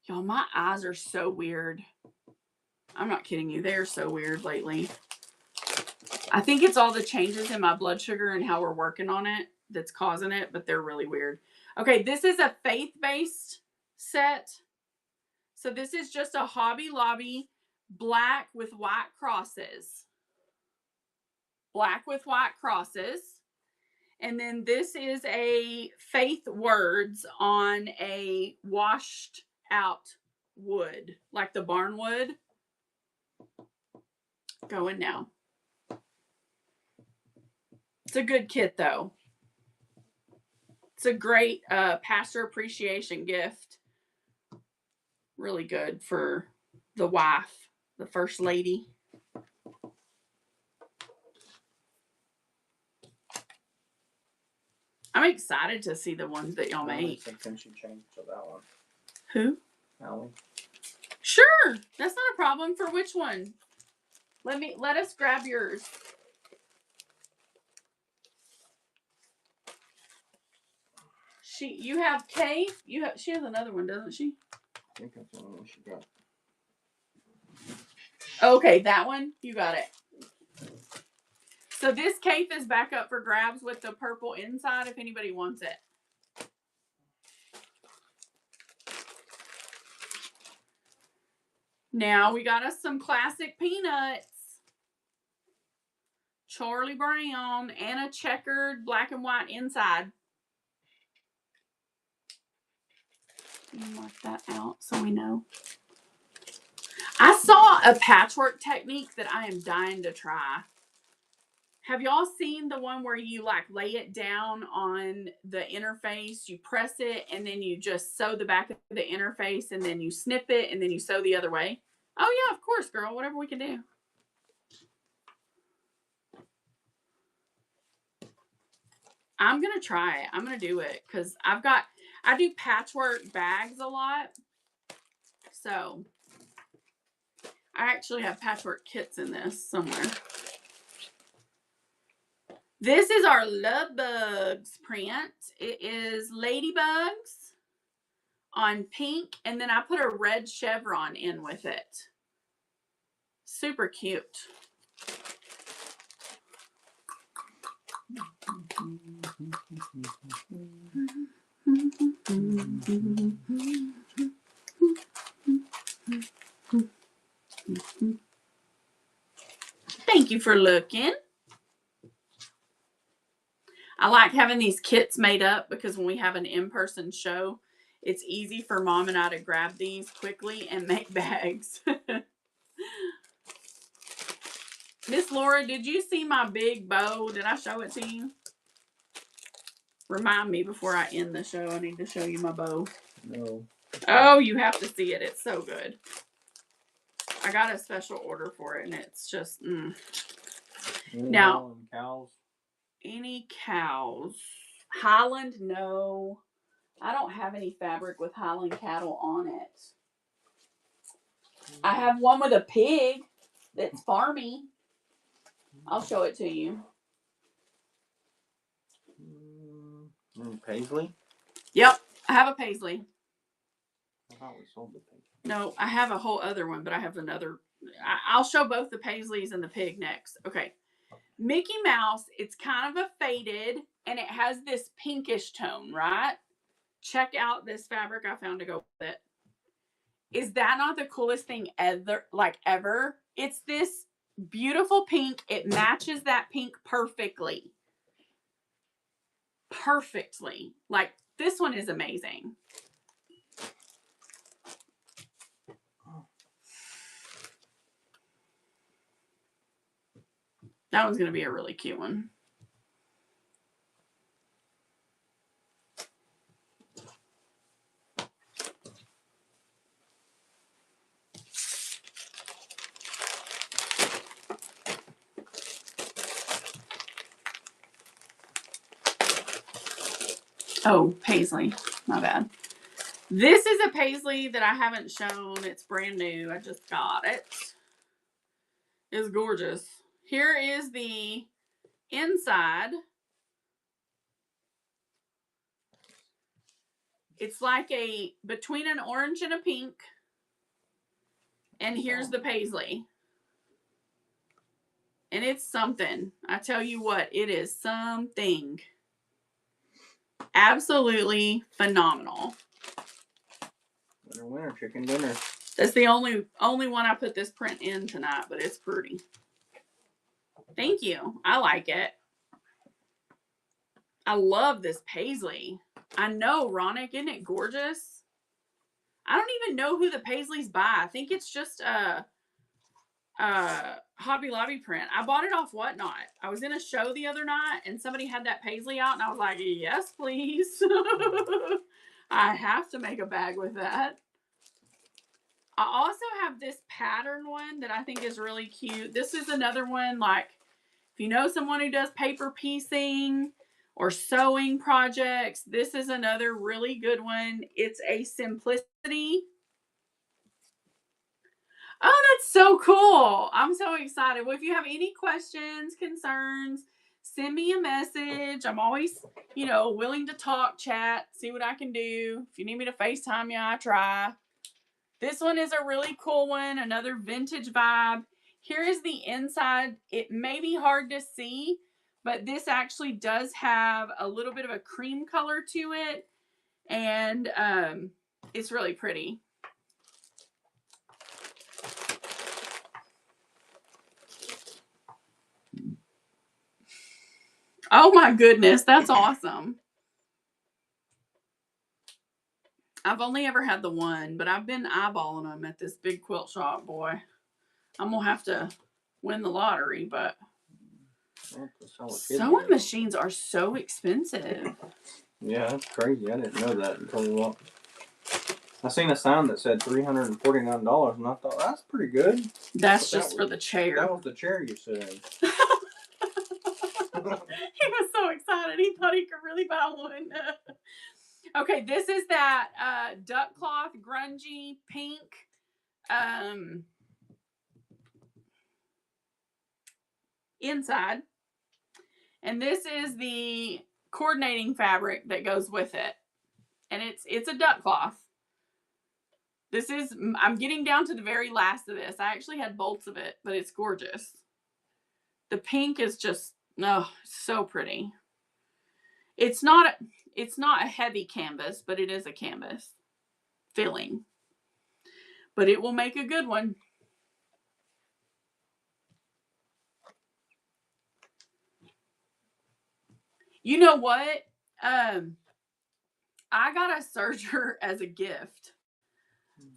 Y'all, my eyes are so weird. I'm not kidding you. They're so weird lately. I think it's all the changes in my blood sugar and how we're working on it that's causing it, but they're really weird. Okay, this is a faith-based set. So this is just a Hobby Lobby black with white crosses. Black with white crosses. And then this is a faith words on a washed out wood, like the barn wood. Going now. It's a good kit though. It's a great pastor appreciation gift. Really good for the wife, the first lady. I'm excited to see the ones that y'all make. Can she change to that one? Who? Allie. Sure, that's not a problem. For which one? Let us grab yours. You have Kay. She has another one, doesn't she? I think that's the only one she got. Okay, that one. You got it. So this cape is back up for grabs with the purple inside if anybody wants it. Now we got us some classic peanuts. Charlie Brown and a checkered black and white inside. Mark that out so we know. I saw a patchwork technique that I am dying to try. Have y'all seen the one where you like lay it down on the interface, you press it, and then you just sew the back of the interface, and then you snip it, and then you sew the other way? Oh yeah, of course, girl. Whatever we can do. I'm going to try it. I'm going to do it because I do patchwork bags a lot. So I actually have patchwork kits in this somewhere. This is our Love Bugs print. It is ladybugs on pink, and then I put a red chevron in with it. Super cute. Thank you for looking. I like having these kits made up because when we have an in-person show, it's easy for Mom and I to grab these quickly and make bags. Miss Laura, did you see my big bow? Did I show it to you? Remind me before I end the show. I need to show you my bow. No. Oh, you have to see it. It's so good. I got a special order for it, and it's just... Now, cows? Any cows? Highland, no. I don't have any fabric with Highland cattle on it. I have one with a pig that's farmy. I'll show it to you. Paisley? Yep, I have a Paisley. I thought we sold the pig. No, I have a whole other one, but I have another. I'll show both the Paisleys and the pig next. Okay. Mickey Mouse, it's kind of a faded, and it has this pinkish tone, right? Check out this fabric I found to go with it. Is that not the coolest thing ever? It's this beautiful pink. It matches that pink perfectly. Perfectly. Like, this one is amazing. That one's going to be a really cute one. Oh, Paisley. My bad. This is a Paisley that I haven't shown. It's brand new. I just got it. It's gorgeous. Here is the inside. It's like between an orange and a pink. And here's the paisley. And it's something. I tell you what, it is something. Absolutely phenomenal. Winner, winner, chicken dinner. That's the only one I put this print in tonight, but it's pretty. Thank you. I like it. I love this paisley. I know, Ronick, isn't it gorgeous? I don't even know who the paisley's by. I think it's just a Hobby Lobby print. I bought it off Whatnot. I was in a show the other night and somebody had that paisley out and I was like, yes, please. I have to make a bag with that. I also have this pattern one that I think is really cute. This is another one, like, if you know someone who does paper piecing or sewing projects, this is another really good one. It's a Simplicity. Oh, that's so cool. I'm so excited. Well, if you have any questions, concerns, send me a message. I'm always, willing to talk, chat, see what I can do. If you need me to FaceTime you, I try. This one is a really cool one, another vintage vibe. Here is the inside. It may be hard to see, but this actually does have a little bit of a cream color to it, and it's really pretty. Oh my goodness, that's awesome. I've only ever had the one, but I've been eyeballing them at this big quilt shop, boy. I'm going to have to win the lottery, but sewing machines are so expensive. Yeah, that's crazy. I didn't know that until we walked. I seen a sign that said $349, and I thought, that's pretty good. That's just for the chair. That was the chair you sit in. He was so excited. He thought he could really buy one. Okay, this is that duck cloth grungy pink. Inside. And this is the coordinating fabric that goes with it. And it's a duck cloth. I'm getting down to the very last of this. I actually had bolts of it, but it's gorgeous. The pink is just, so pretty. It's not a heavy canvas, but it is a canvas filling. But it will make a good one. You know what? I got a serger as a gift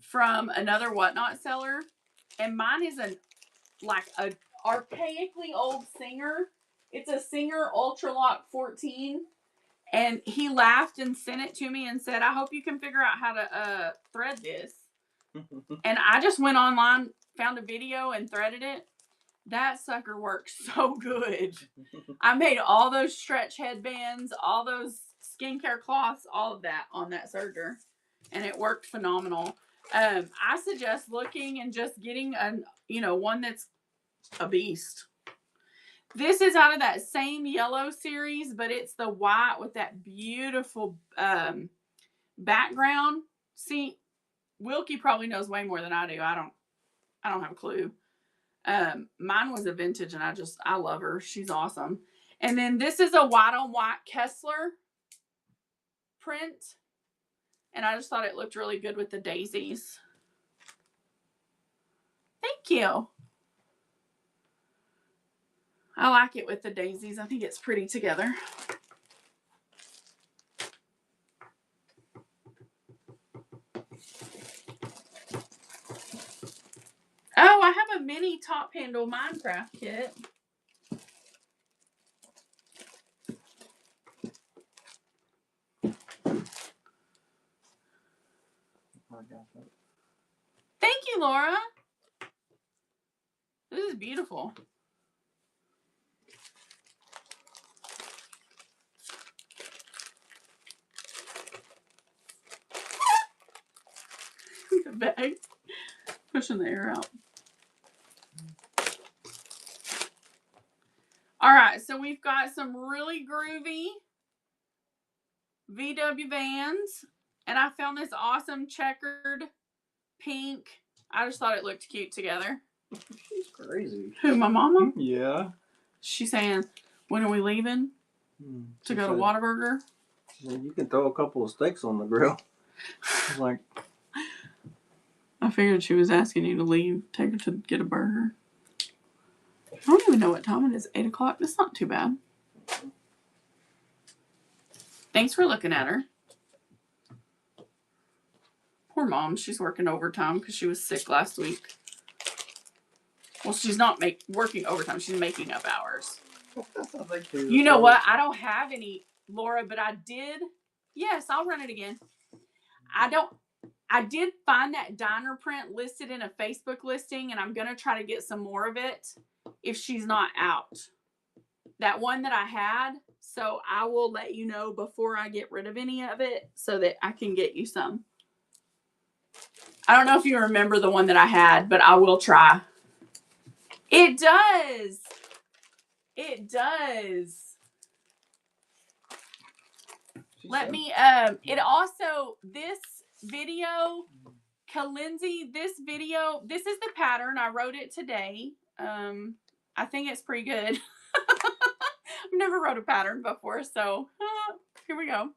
from another Whatnot seller, and mine is an archaically old Singer. It's a Singer Ultralock 14, and he laughed and sent it to me and said, I hope you can figure out how to thread this. And I just went online, found a video, and threaded it. That sucker works so good. I made all those stretch headbands, all those skincare cloths, all of that on that serger, and it worked phenomenal. I suggest looking and just getting one that's a beast. This is out of that same yellow series, but it's the white with that beautiful background. See, Wilkie probably knows way more than I do. I don't have a clue. Mine was a vintage, and I love her. She's awesome. And then this is a white on white Kessler print, and I just thought it looked really good with the daisies. Thank you. I like it with the daisies. I think it's pretty together. Oh, I have a mini top handle Minecraft kit. Thank you, Laura. This is beautiful. The bag. Pushing the air out. All right, so we've got some really groovy VW Vans, and I found this awesome checkered pink. I just thought it looked cute together. She's crazy. Who, my mama? Yeah. She's saying, when are we leaving to go to Whataburger? She said, you can throw a couple of steaks on the grill. I was like, I figured she was asking you to leave, take her to get a burger. I don't even know what time it is. 8 o'clock? That's not too bad. Thanks for looking at her. Poor mom. She's working overtime because she was sick last week. Well, she's not working overtime. She's making up hours. You know what? I don't have any, Laura, but I did. Yes, I'll run it again. I did find that diner print listed in a Facebook listing, and I'm going to try to get some more of it if she's not out. That one that I had, so I will let you know before I get rid of any of it so that I can get you some. I don't know if you remember the one that I had, but I will try. It does. It does. Let me, it also, this video, Kalinzi, this video, this is the pattern. I wrote it today. I think it's pretty good. I've never wrote a pattern before, so here we go.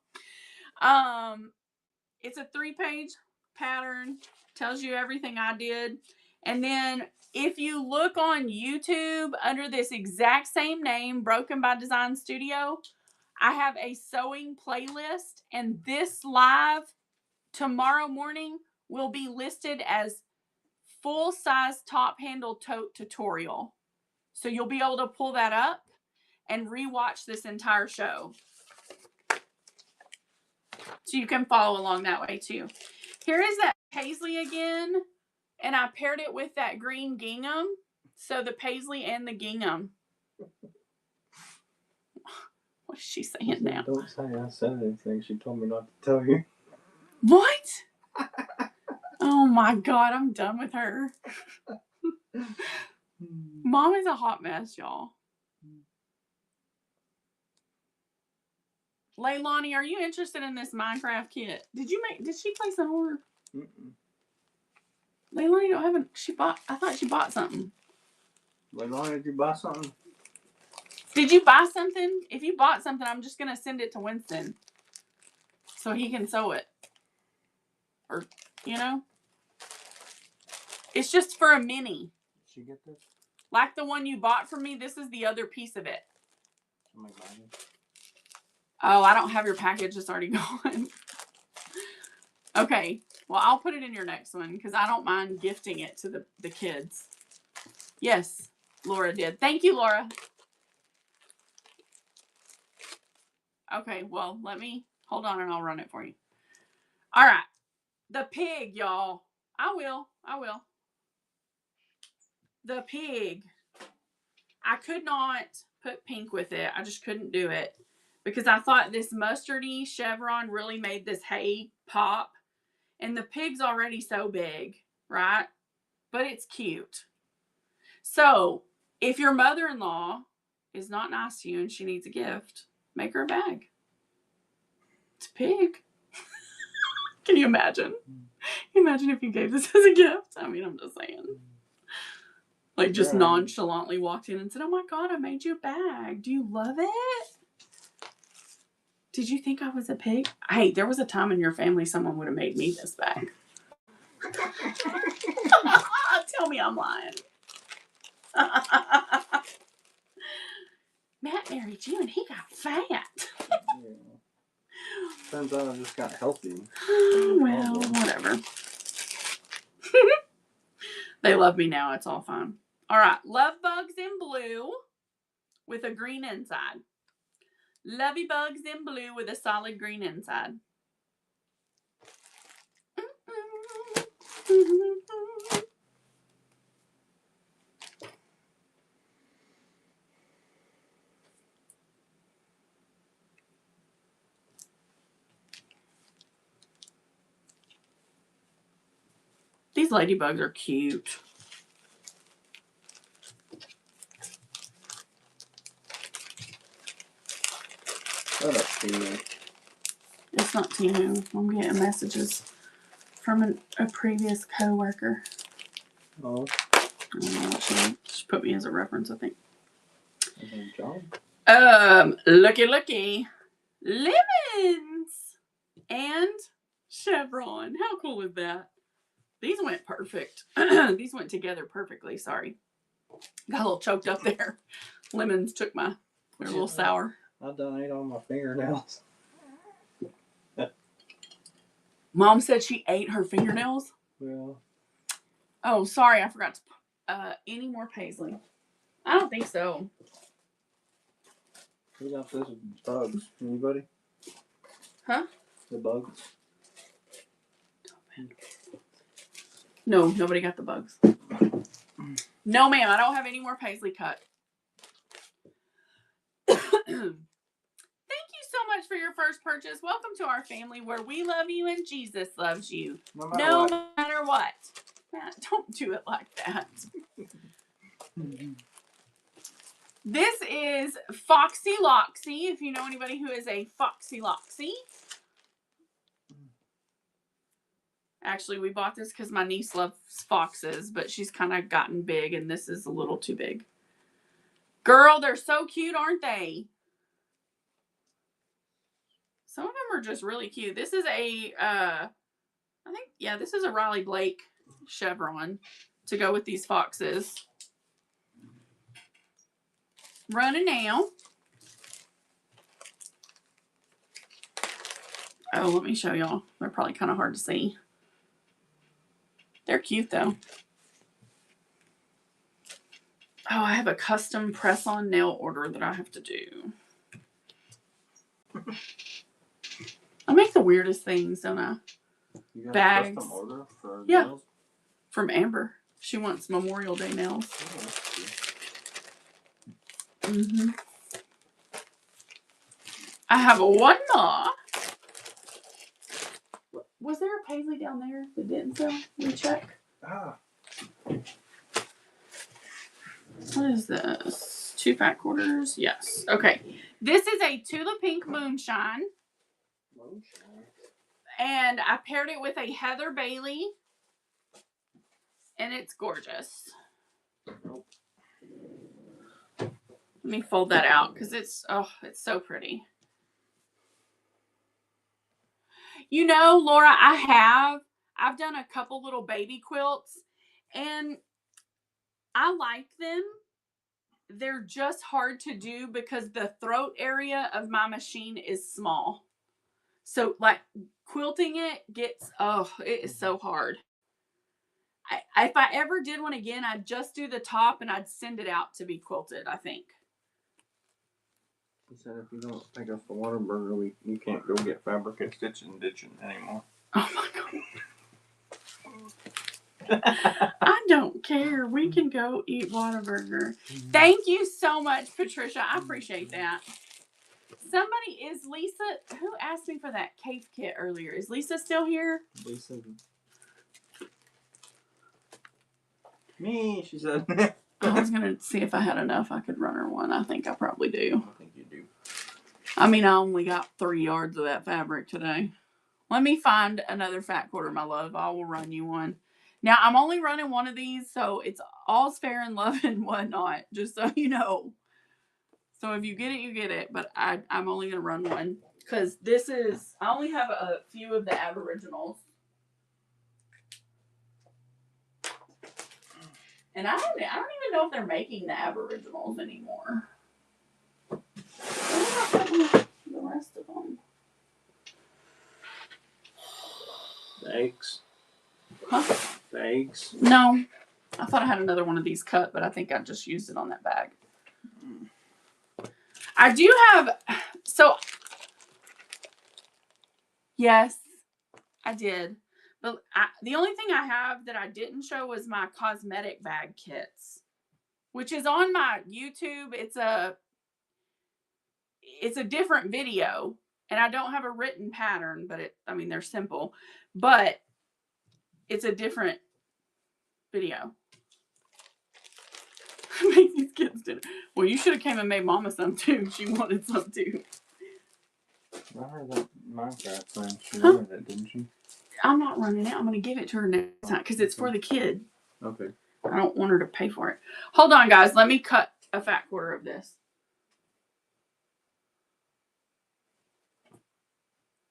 It's a 3-page pattern. Tells you everything I did. And then if you look on YouTube under this exact same name, Broken by Design Studio, I have a sewing playlist, and this live tomorrow morning will be listed as full-size top handle tote tutorial. So you'll be able to pull that up and rewatch this entire show. So you can follow along that way too. Here is that paisley again, and I paired it with that green gingham. So the paisley and the gingham. What is she saying now? Don't say I said anything. She told me not to tell you. What? Oh my God, I'm done with her. Mom is a hot mess, y'all. Leilani, are you interested in this Minecraft kit? Did she place an order? Leilani don't have I thought she bought something. Leilani, did you buy something? Did you buy something? If you bought something, I'm just going to send it to Winston so he can sew it. Or, you know? It's just for a mini. Did she get this? Like the one you bought from me, this is the other piece of it. Oh, I don't have your package. It's already gone. Okay. Well, I'll put it in your next one because I don't mind gifting it to the kids. Yes, Laura did. Thank you, Laura. Okay, well, let me hold on and I'll run it for you. All right. The pig, y'all. I will. The pig. I could not put pink with it. I just couldn't do it because I thought this mustardy chevron really made this hay pop. And the pig's already so big, right? But it's cute. So if your mother-in-law is not nice to you and she needs a gift, make her a bag. It's a pig. Can you imagine? Can you imagine if you gave this as a gift? I mean, I'm just saying. Like, just nonchalantly walked in and said, oh my God, I made you a bag. Do you love it? Did you think I was a pig? Hey, there was a time in your family someone would have made me this bag. Tell me I'm lying. Matt married you and he got fat. Yeah. Turns out I just got healthy. Well, whatever. They love me now. It's all fine. All right. Love bugs in blue with a green inside. Lovey bugs in blue with a solid green inside. These ladybugs are cute. Temu. It's not Temu. I'm getting messages from a previous coworker. Oh, I don't know what she put me as a reference, I think. good job. Looky. Lemons and chevron. How cool is that? These went perfect. These went together perfectly. Sorry. Got a little choked up there. Lemons took they're a little sour. I done ate all my fingernails. Mom said she ate her fingernails. Well. Oh, sorry. I forgot to any more paisley. I don't think so. Who got this bugs? Anybody? Huh? The bugs? No, nobody got the bugs. No, ma'am. I don't have any more paisley cut. Thank you so much for your first purchase. Welcome to our family where we love you and Jesus loves you. No matter what. Matt, don't do it like that. This is Foxy Loxy, if you know anybody who is a Foxy Loxy. Actually, we bought this because my niece loves foxes, but she's kind of gotten big, and this is a little too big. Girl, they're so cute, aren't they? Some of them are just really cute. This is this is a Riley Blake chevron to go with these foxes. Running now. Oh, let me show y'all. They're probably kind of hard to see. They're cute, though. Oh, I have a custom press-on nail order that I have to do. I make the weirdest things, don't I? You got Bags. a custom order for nails? From Amber. She wants Memorial Day nails. Mm-hmm. I have one more. Was there a paisley down there that didn't sell? Let me check. What is this? 2 fat quarters? Yes. Okay. This is a Tula Pink Moonshine. And I paired it with a Heather Bailey. And it's gorgeous. Let me fold that out because it's so pretty. You know, Laura, I've done a couple little baby quilts and I like them. They're just hard to do because the throat area of my machine is small. So like quilting it it is so hard. If I ever did one again, I'd just do the top and I'd send it out to be quilted, I think. He said if you don't take us to Whataburger, you can't go get fabric at Stitch and Ditching anymore. Oh my God. I don't care. We can go eat Whataburger. Thank you so much, Patricia. I appreciate that. Somebody, is Lisa, who asked me for that cake kit earlier? Is Lisa still here? Lisa. Me, she said. I was going to see if I had enough. I could run her one. I think I probably do. I think you do. I mean, I only got 3 yards of that fabric today. Let me find another fat quarter, my love. I will run you one. Now, I'm only running one of these, so it's all's fair in love and whatnot, just so you know. So if you get it, you get it. But I'm only going to run one. Because I only have a few of the Aboriginals. And I don't even know if they're making the Aboriginals anymore. What about the rest of them? The eggs. Huh? The eggs. No. I thought I had another one of these cut, but I think I just used it on that bag. I do have, yes, I did. But the only thing I have that I didn't show was my cosmetic bag kits, which is on my YouTube. It's a different video, and I don't have a written pattern, but they're simple, but it's a different video. Make these kids dinner. Well, you should have came and made Mama some too. She wanted some too. I heard that Minecraft thing. She Huh? wanted it, didn't she? I'm not running it. I'm going to give it to her next time because it's for the kid. Okay. I don't want her to pay for it. Hold on, guys. Let me cut a fat quarter of this.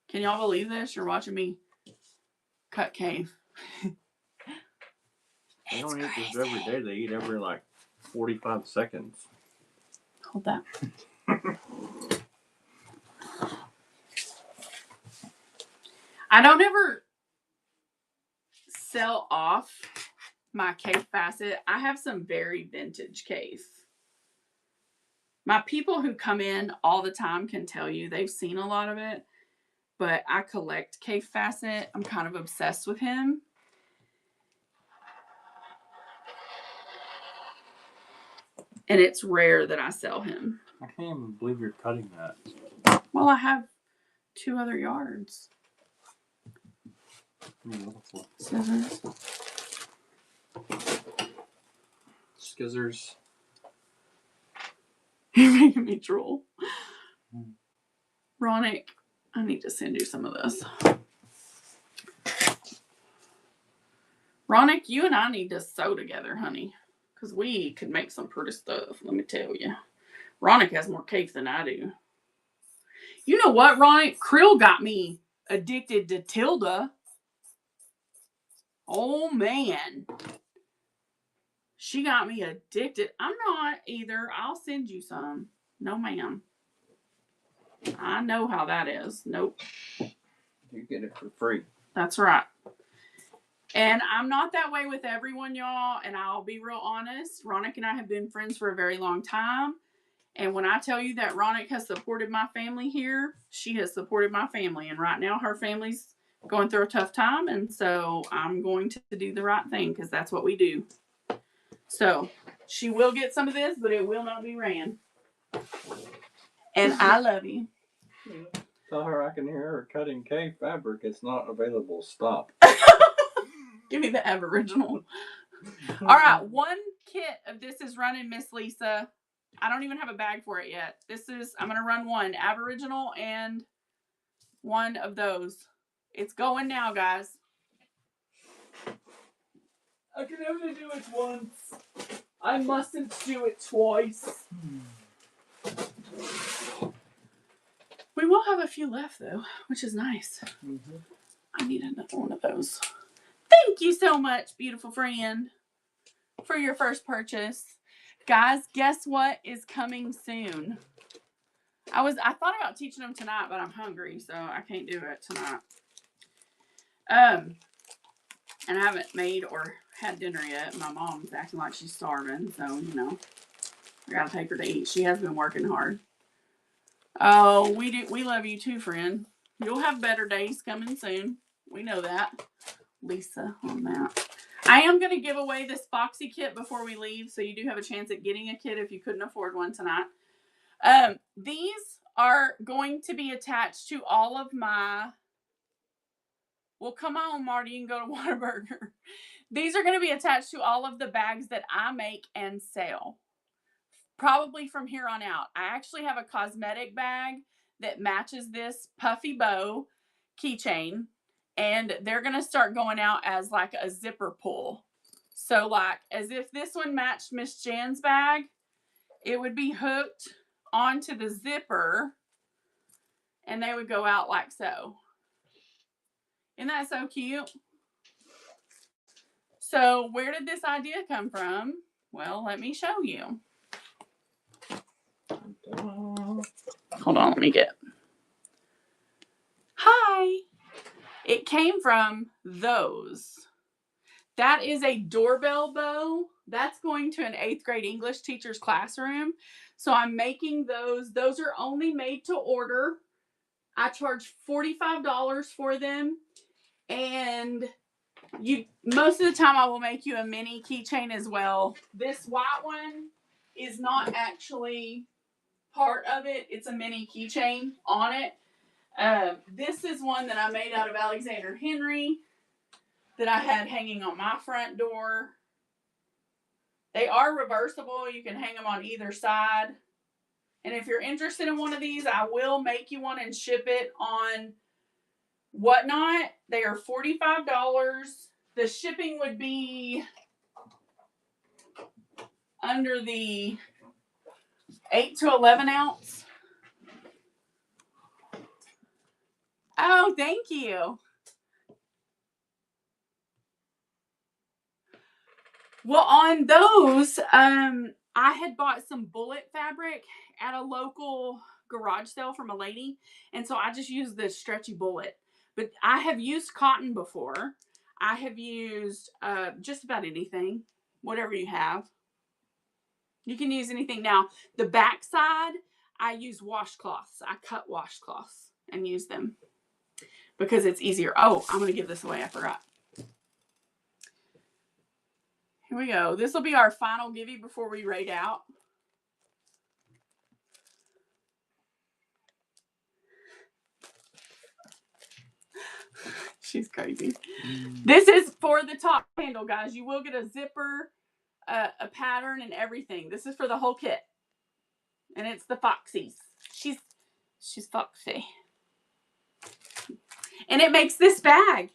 Can y'all believe this? You're watching me cut cave. They don't eat this every day. They eat every, 45 seconds. Hold that. I don't ever sell off my cave facet. I have some very vintage cave. My people who come in all the time can tell you they've seen a lot of it, but I collect cave facet. I'm kind of obsessed with him. And it's rare that I sell him. I can't even believe you're cutting that. Well, I have 2 other yards. Scissors. Skizzers. You're making me drool. Ronick, I need to send you some of this. Ronick, you and I need to sew together, honey. Because we could make some pretty stuff, let me tell you. Ronick has more cake than I do. You know what, Ronick? Krill got me addicted to Tilda. Oh, man. She got me addicted. I'm not either. I'll send you some. No, ma'am. I know how that is. Nope. You get it for free. That's right. And I'm not that way with everyone, y'all. And I'll be real honest. Ronick and I have been friends for a very long time. And when I tell you that Ronick has supported my family here, she has supported my family. And right now her family's going through a tough time. And so I'm going to do the right thing because that's what we do. So she will get some of this, but it will not be ran. And I love you. Tell her I can hear her cutting cave fabric. It's not available. Stop. Give me the Aboriginal. All right, 1 kit of this is running, Miss Lisa. I don't even have a bag for it yet. I'm going to run 1 Aboriginal and 1 of those. It's going now, guys. I can only do it once. I mustn't do it twice. We will have a few left, though, which is nice. Mm-hmm. I need another one of those. Thank you so much, beautiful friend, for your first purchase. Guys, guess what is coming soon? I thought about teaching them tonight, but I'm hungry, so I can't do it tonight. And I haven't made or had dinner yet. My mom's acting like she's starving, so, I gotta take her to eat. She has been working hard. Oh, we love you too, friend. You'll have better days coming soon. We know that. Lisa on that. I am going to give away this Foxy kit before we leave, so you do have a chance at getting a kit if you couldn't afford one tonight. These are going to be attached to all of my... Well, come on, Marty, you can go to Whataburger. These are going to be attached to all of the bags that I make and sell. Probably from here on out. I actually have a cosmetic bag that matches this puffy bow keychain. And they're going to start going out as like a zipper pull. So like as if this one matched Miss Jan's bag, it would be hooked onto the zipper and they would go out like so. Isn't that so cute? So where did this idea come from? Well, let me show you. Hold on, let me get. Hi. It came from those. That is a doorbell bow. That's going to an 8th grade English teacher's classroom. So I'm making those. Those are only made to order. I charge $45 for them. And most of the time I will make you a mini keychain as well. This white one is not actually part of it. It's a mini keychain on it. This is one that I made out of Alexander Henry that I had hanging on my front door. They are reversible. You can hang them on either side. And if you're interested in one of these, I will make you one and ship it on Whatnot. They are $45. The shipping would be under the 8 to 11 ounce. Oh, thank you. Well, on those, I had bought some bullet fabric at a local garage sale from a lady, and so I just used this stretchy bullet. But I have used cotton before. I have used just about anything, whatever you have. You can use anything. Now, the back side, I use washcloths. I cut washcloths and use them because it's easier. Oh, I'm going to give this away. I forgot. Here we go. This will be our final givey before we raid out. She's crazy. This is for the top handle, guys. You will get a zipper, a pattern, and everything. This is for the whole kit. And it's the Foxies. She's foxy. And it makes this bag.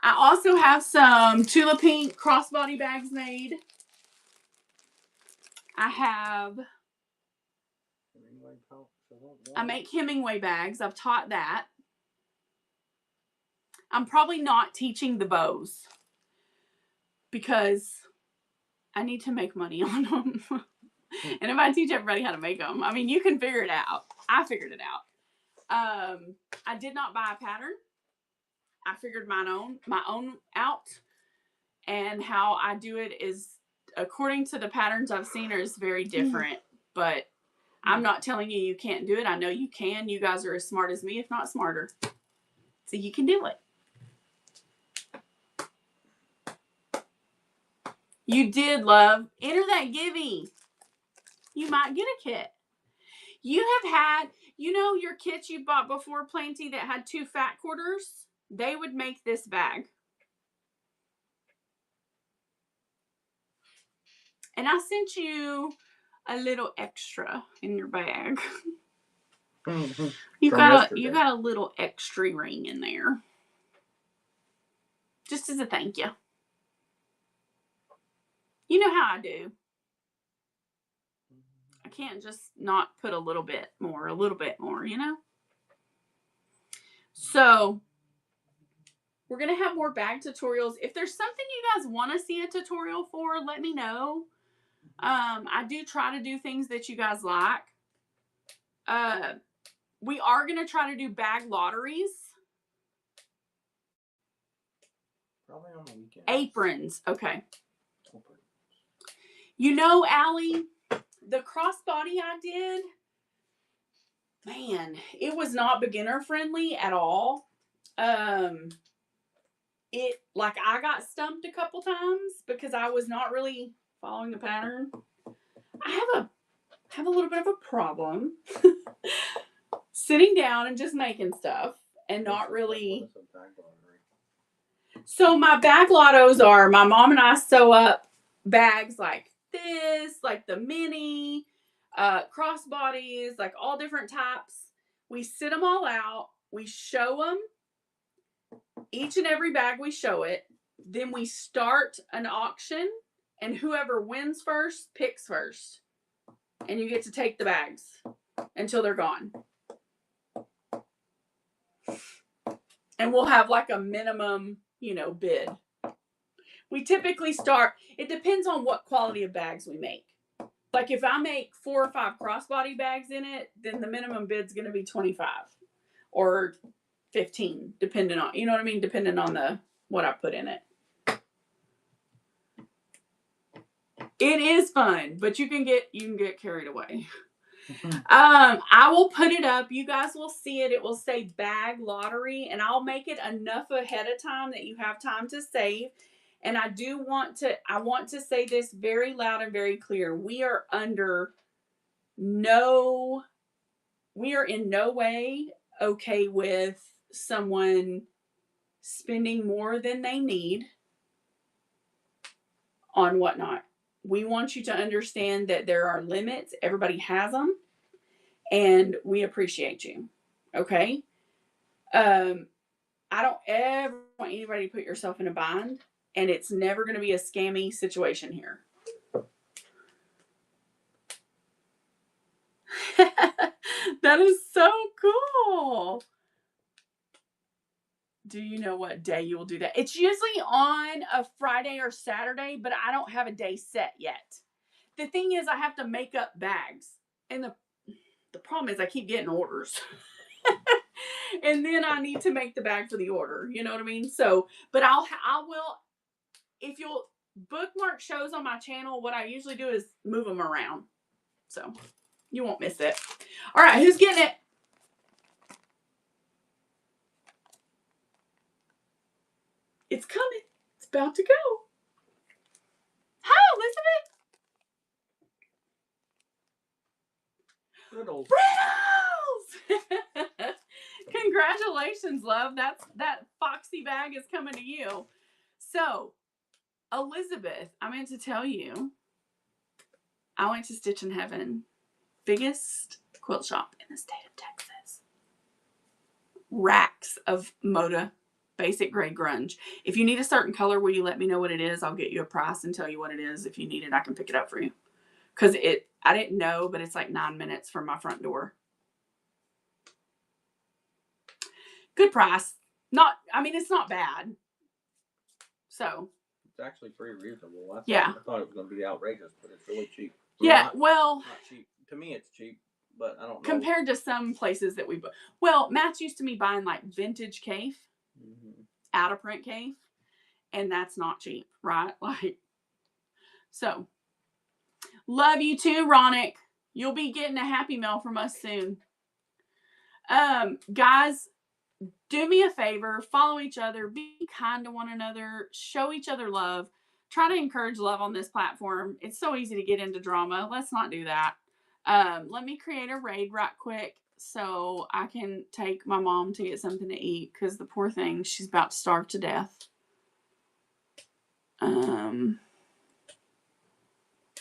I also have some Tula Pink crossbody bags made. I make Hemingway bags. I've taught that. I'm probably not teaching the bows because I need to make money on them. And if I teach everybody how to make them, I mean, you can figure it out. I figured it out. I did not buy a pattern. I figured my own out. And how I do it is according to the patterns I've seen is very different. But I'm not telling you you can't do it. I know you can. You guys are as smart as me, if not smarter. So you can do it. You did, love. Enter that giving. You might get a kit. You have had, you know, your kits you bought before, Planty, that had 2 fat quarters? They would make this bag. And I sent you a little extra in your bag. You got a little extra ring in there. Just as a thank you. You know how I do. I can't just not put a little bit more, you know? So, we're going to have more bag tutorials. If there's something you guys want to see a tutorial for, let me know. I do try to do things that you guys like. We are going to try to do bag lotteries. Probably on the weekend. Aprons. Okay. You know, Allie, the crossbody I did, man, it was not beginner friendly at all. I got stumped a couple times because I was not really following the pattern. I have a little bit of a problem sitting down and just making stuff and not really. So my bag lottos are my mom and I sew up bags like this, like the mini, crossbodies, like all different types. We sit them all out. We show them. Each and every bag we show it. Then we start an auction, and whoever wins first picks first. And you get to take the bags until they're gone. And we'll have like a minimum, bid. We typically start, it depends on what quality of bags we make. Like if I make 4 or 5 crossbody bags in it, then the minimum bid's going to be 25 or 15, depending on, you know what I mean? Depending on what I put in it. It is fun, but you can get carried away. I will put it up. You guys will see it. It will say bag lottery, and I'll make it enough ahead of time that you have time to save. And I want to say this very loud and very clear. We are in no way okay with someone spending more than they need on Whatnot. we want you to understand that there are limits. Everybody has them, and we appreciate you. Okay? I don't ever want anybody to put yourself in a bind, and it's never going to be a scammy situation here. That is so cool. Do you know what day you will do that? It's usually on a Friday or Saturday, but I don't have a day set yet. The thing is, I have to make up bags, and the problem is I keep getting orders. And then I need to make the bag for the order. You know what I mean? So, but I will, if you'll bookmark shows on my channel, what I usually do is move them around. So you won't miss it. All right, who's getting it? It's coming. It's about to go. Hi, Elizabeth. Riddles! Congratulations, love. That Foxy bag is coming to you. So, Elizabeth, I meant to tell you, I went to Stitch in Heaven, biggest quilt shop in the state of Texas. Racks of Moda basic gray grunge. If you need a certain color, will you let me know what it is? I'll get you a price and tell you what it is. If you need it, I can pick it up for you. Because I didn't know, but it's like 9 minutes from my front door. Good price. It's not bad. So. It's actually pretty reasonable. I thought it was going to be outrageous, but it's really cheap. Not cheap. To me, it's cheap, but I don't know. Compared to some places that we... Well, Matt's used to me buying like vintage Cafe, out of print Cafe, and that's not cheap, right? So, love you too, Ronick. You'll be getting a Happy Mail from us soon. Guys, do me a favor, follow each other, be kind to one another, show each other love, try to encourage love on this platform. It's so easy to get into drama. Let's not do that. Let me create a raid right quick so I can take my mom to get something to eat, because the poor thing, she's about to starve to death. I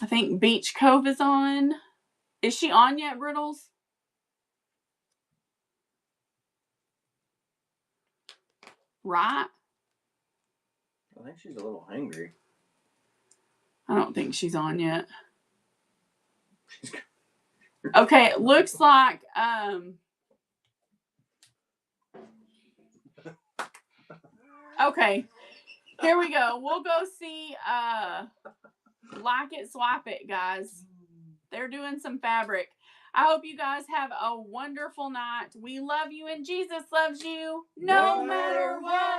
think Beach Cove is on. Is she on yet, Brittles? Right? I think she's a little hangry. I don't think she's on yet. Okay, it looks like okay. Here we go. We'll go see Like It Swap It, guys. They're doing some fabric. I hope you guys have a wonderful night. We love you and Jesus loves you no matter what.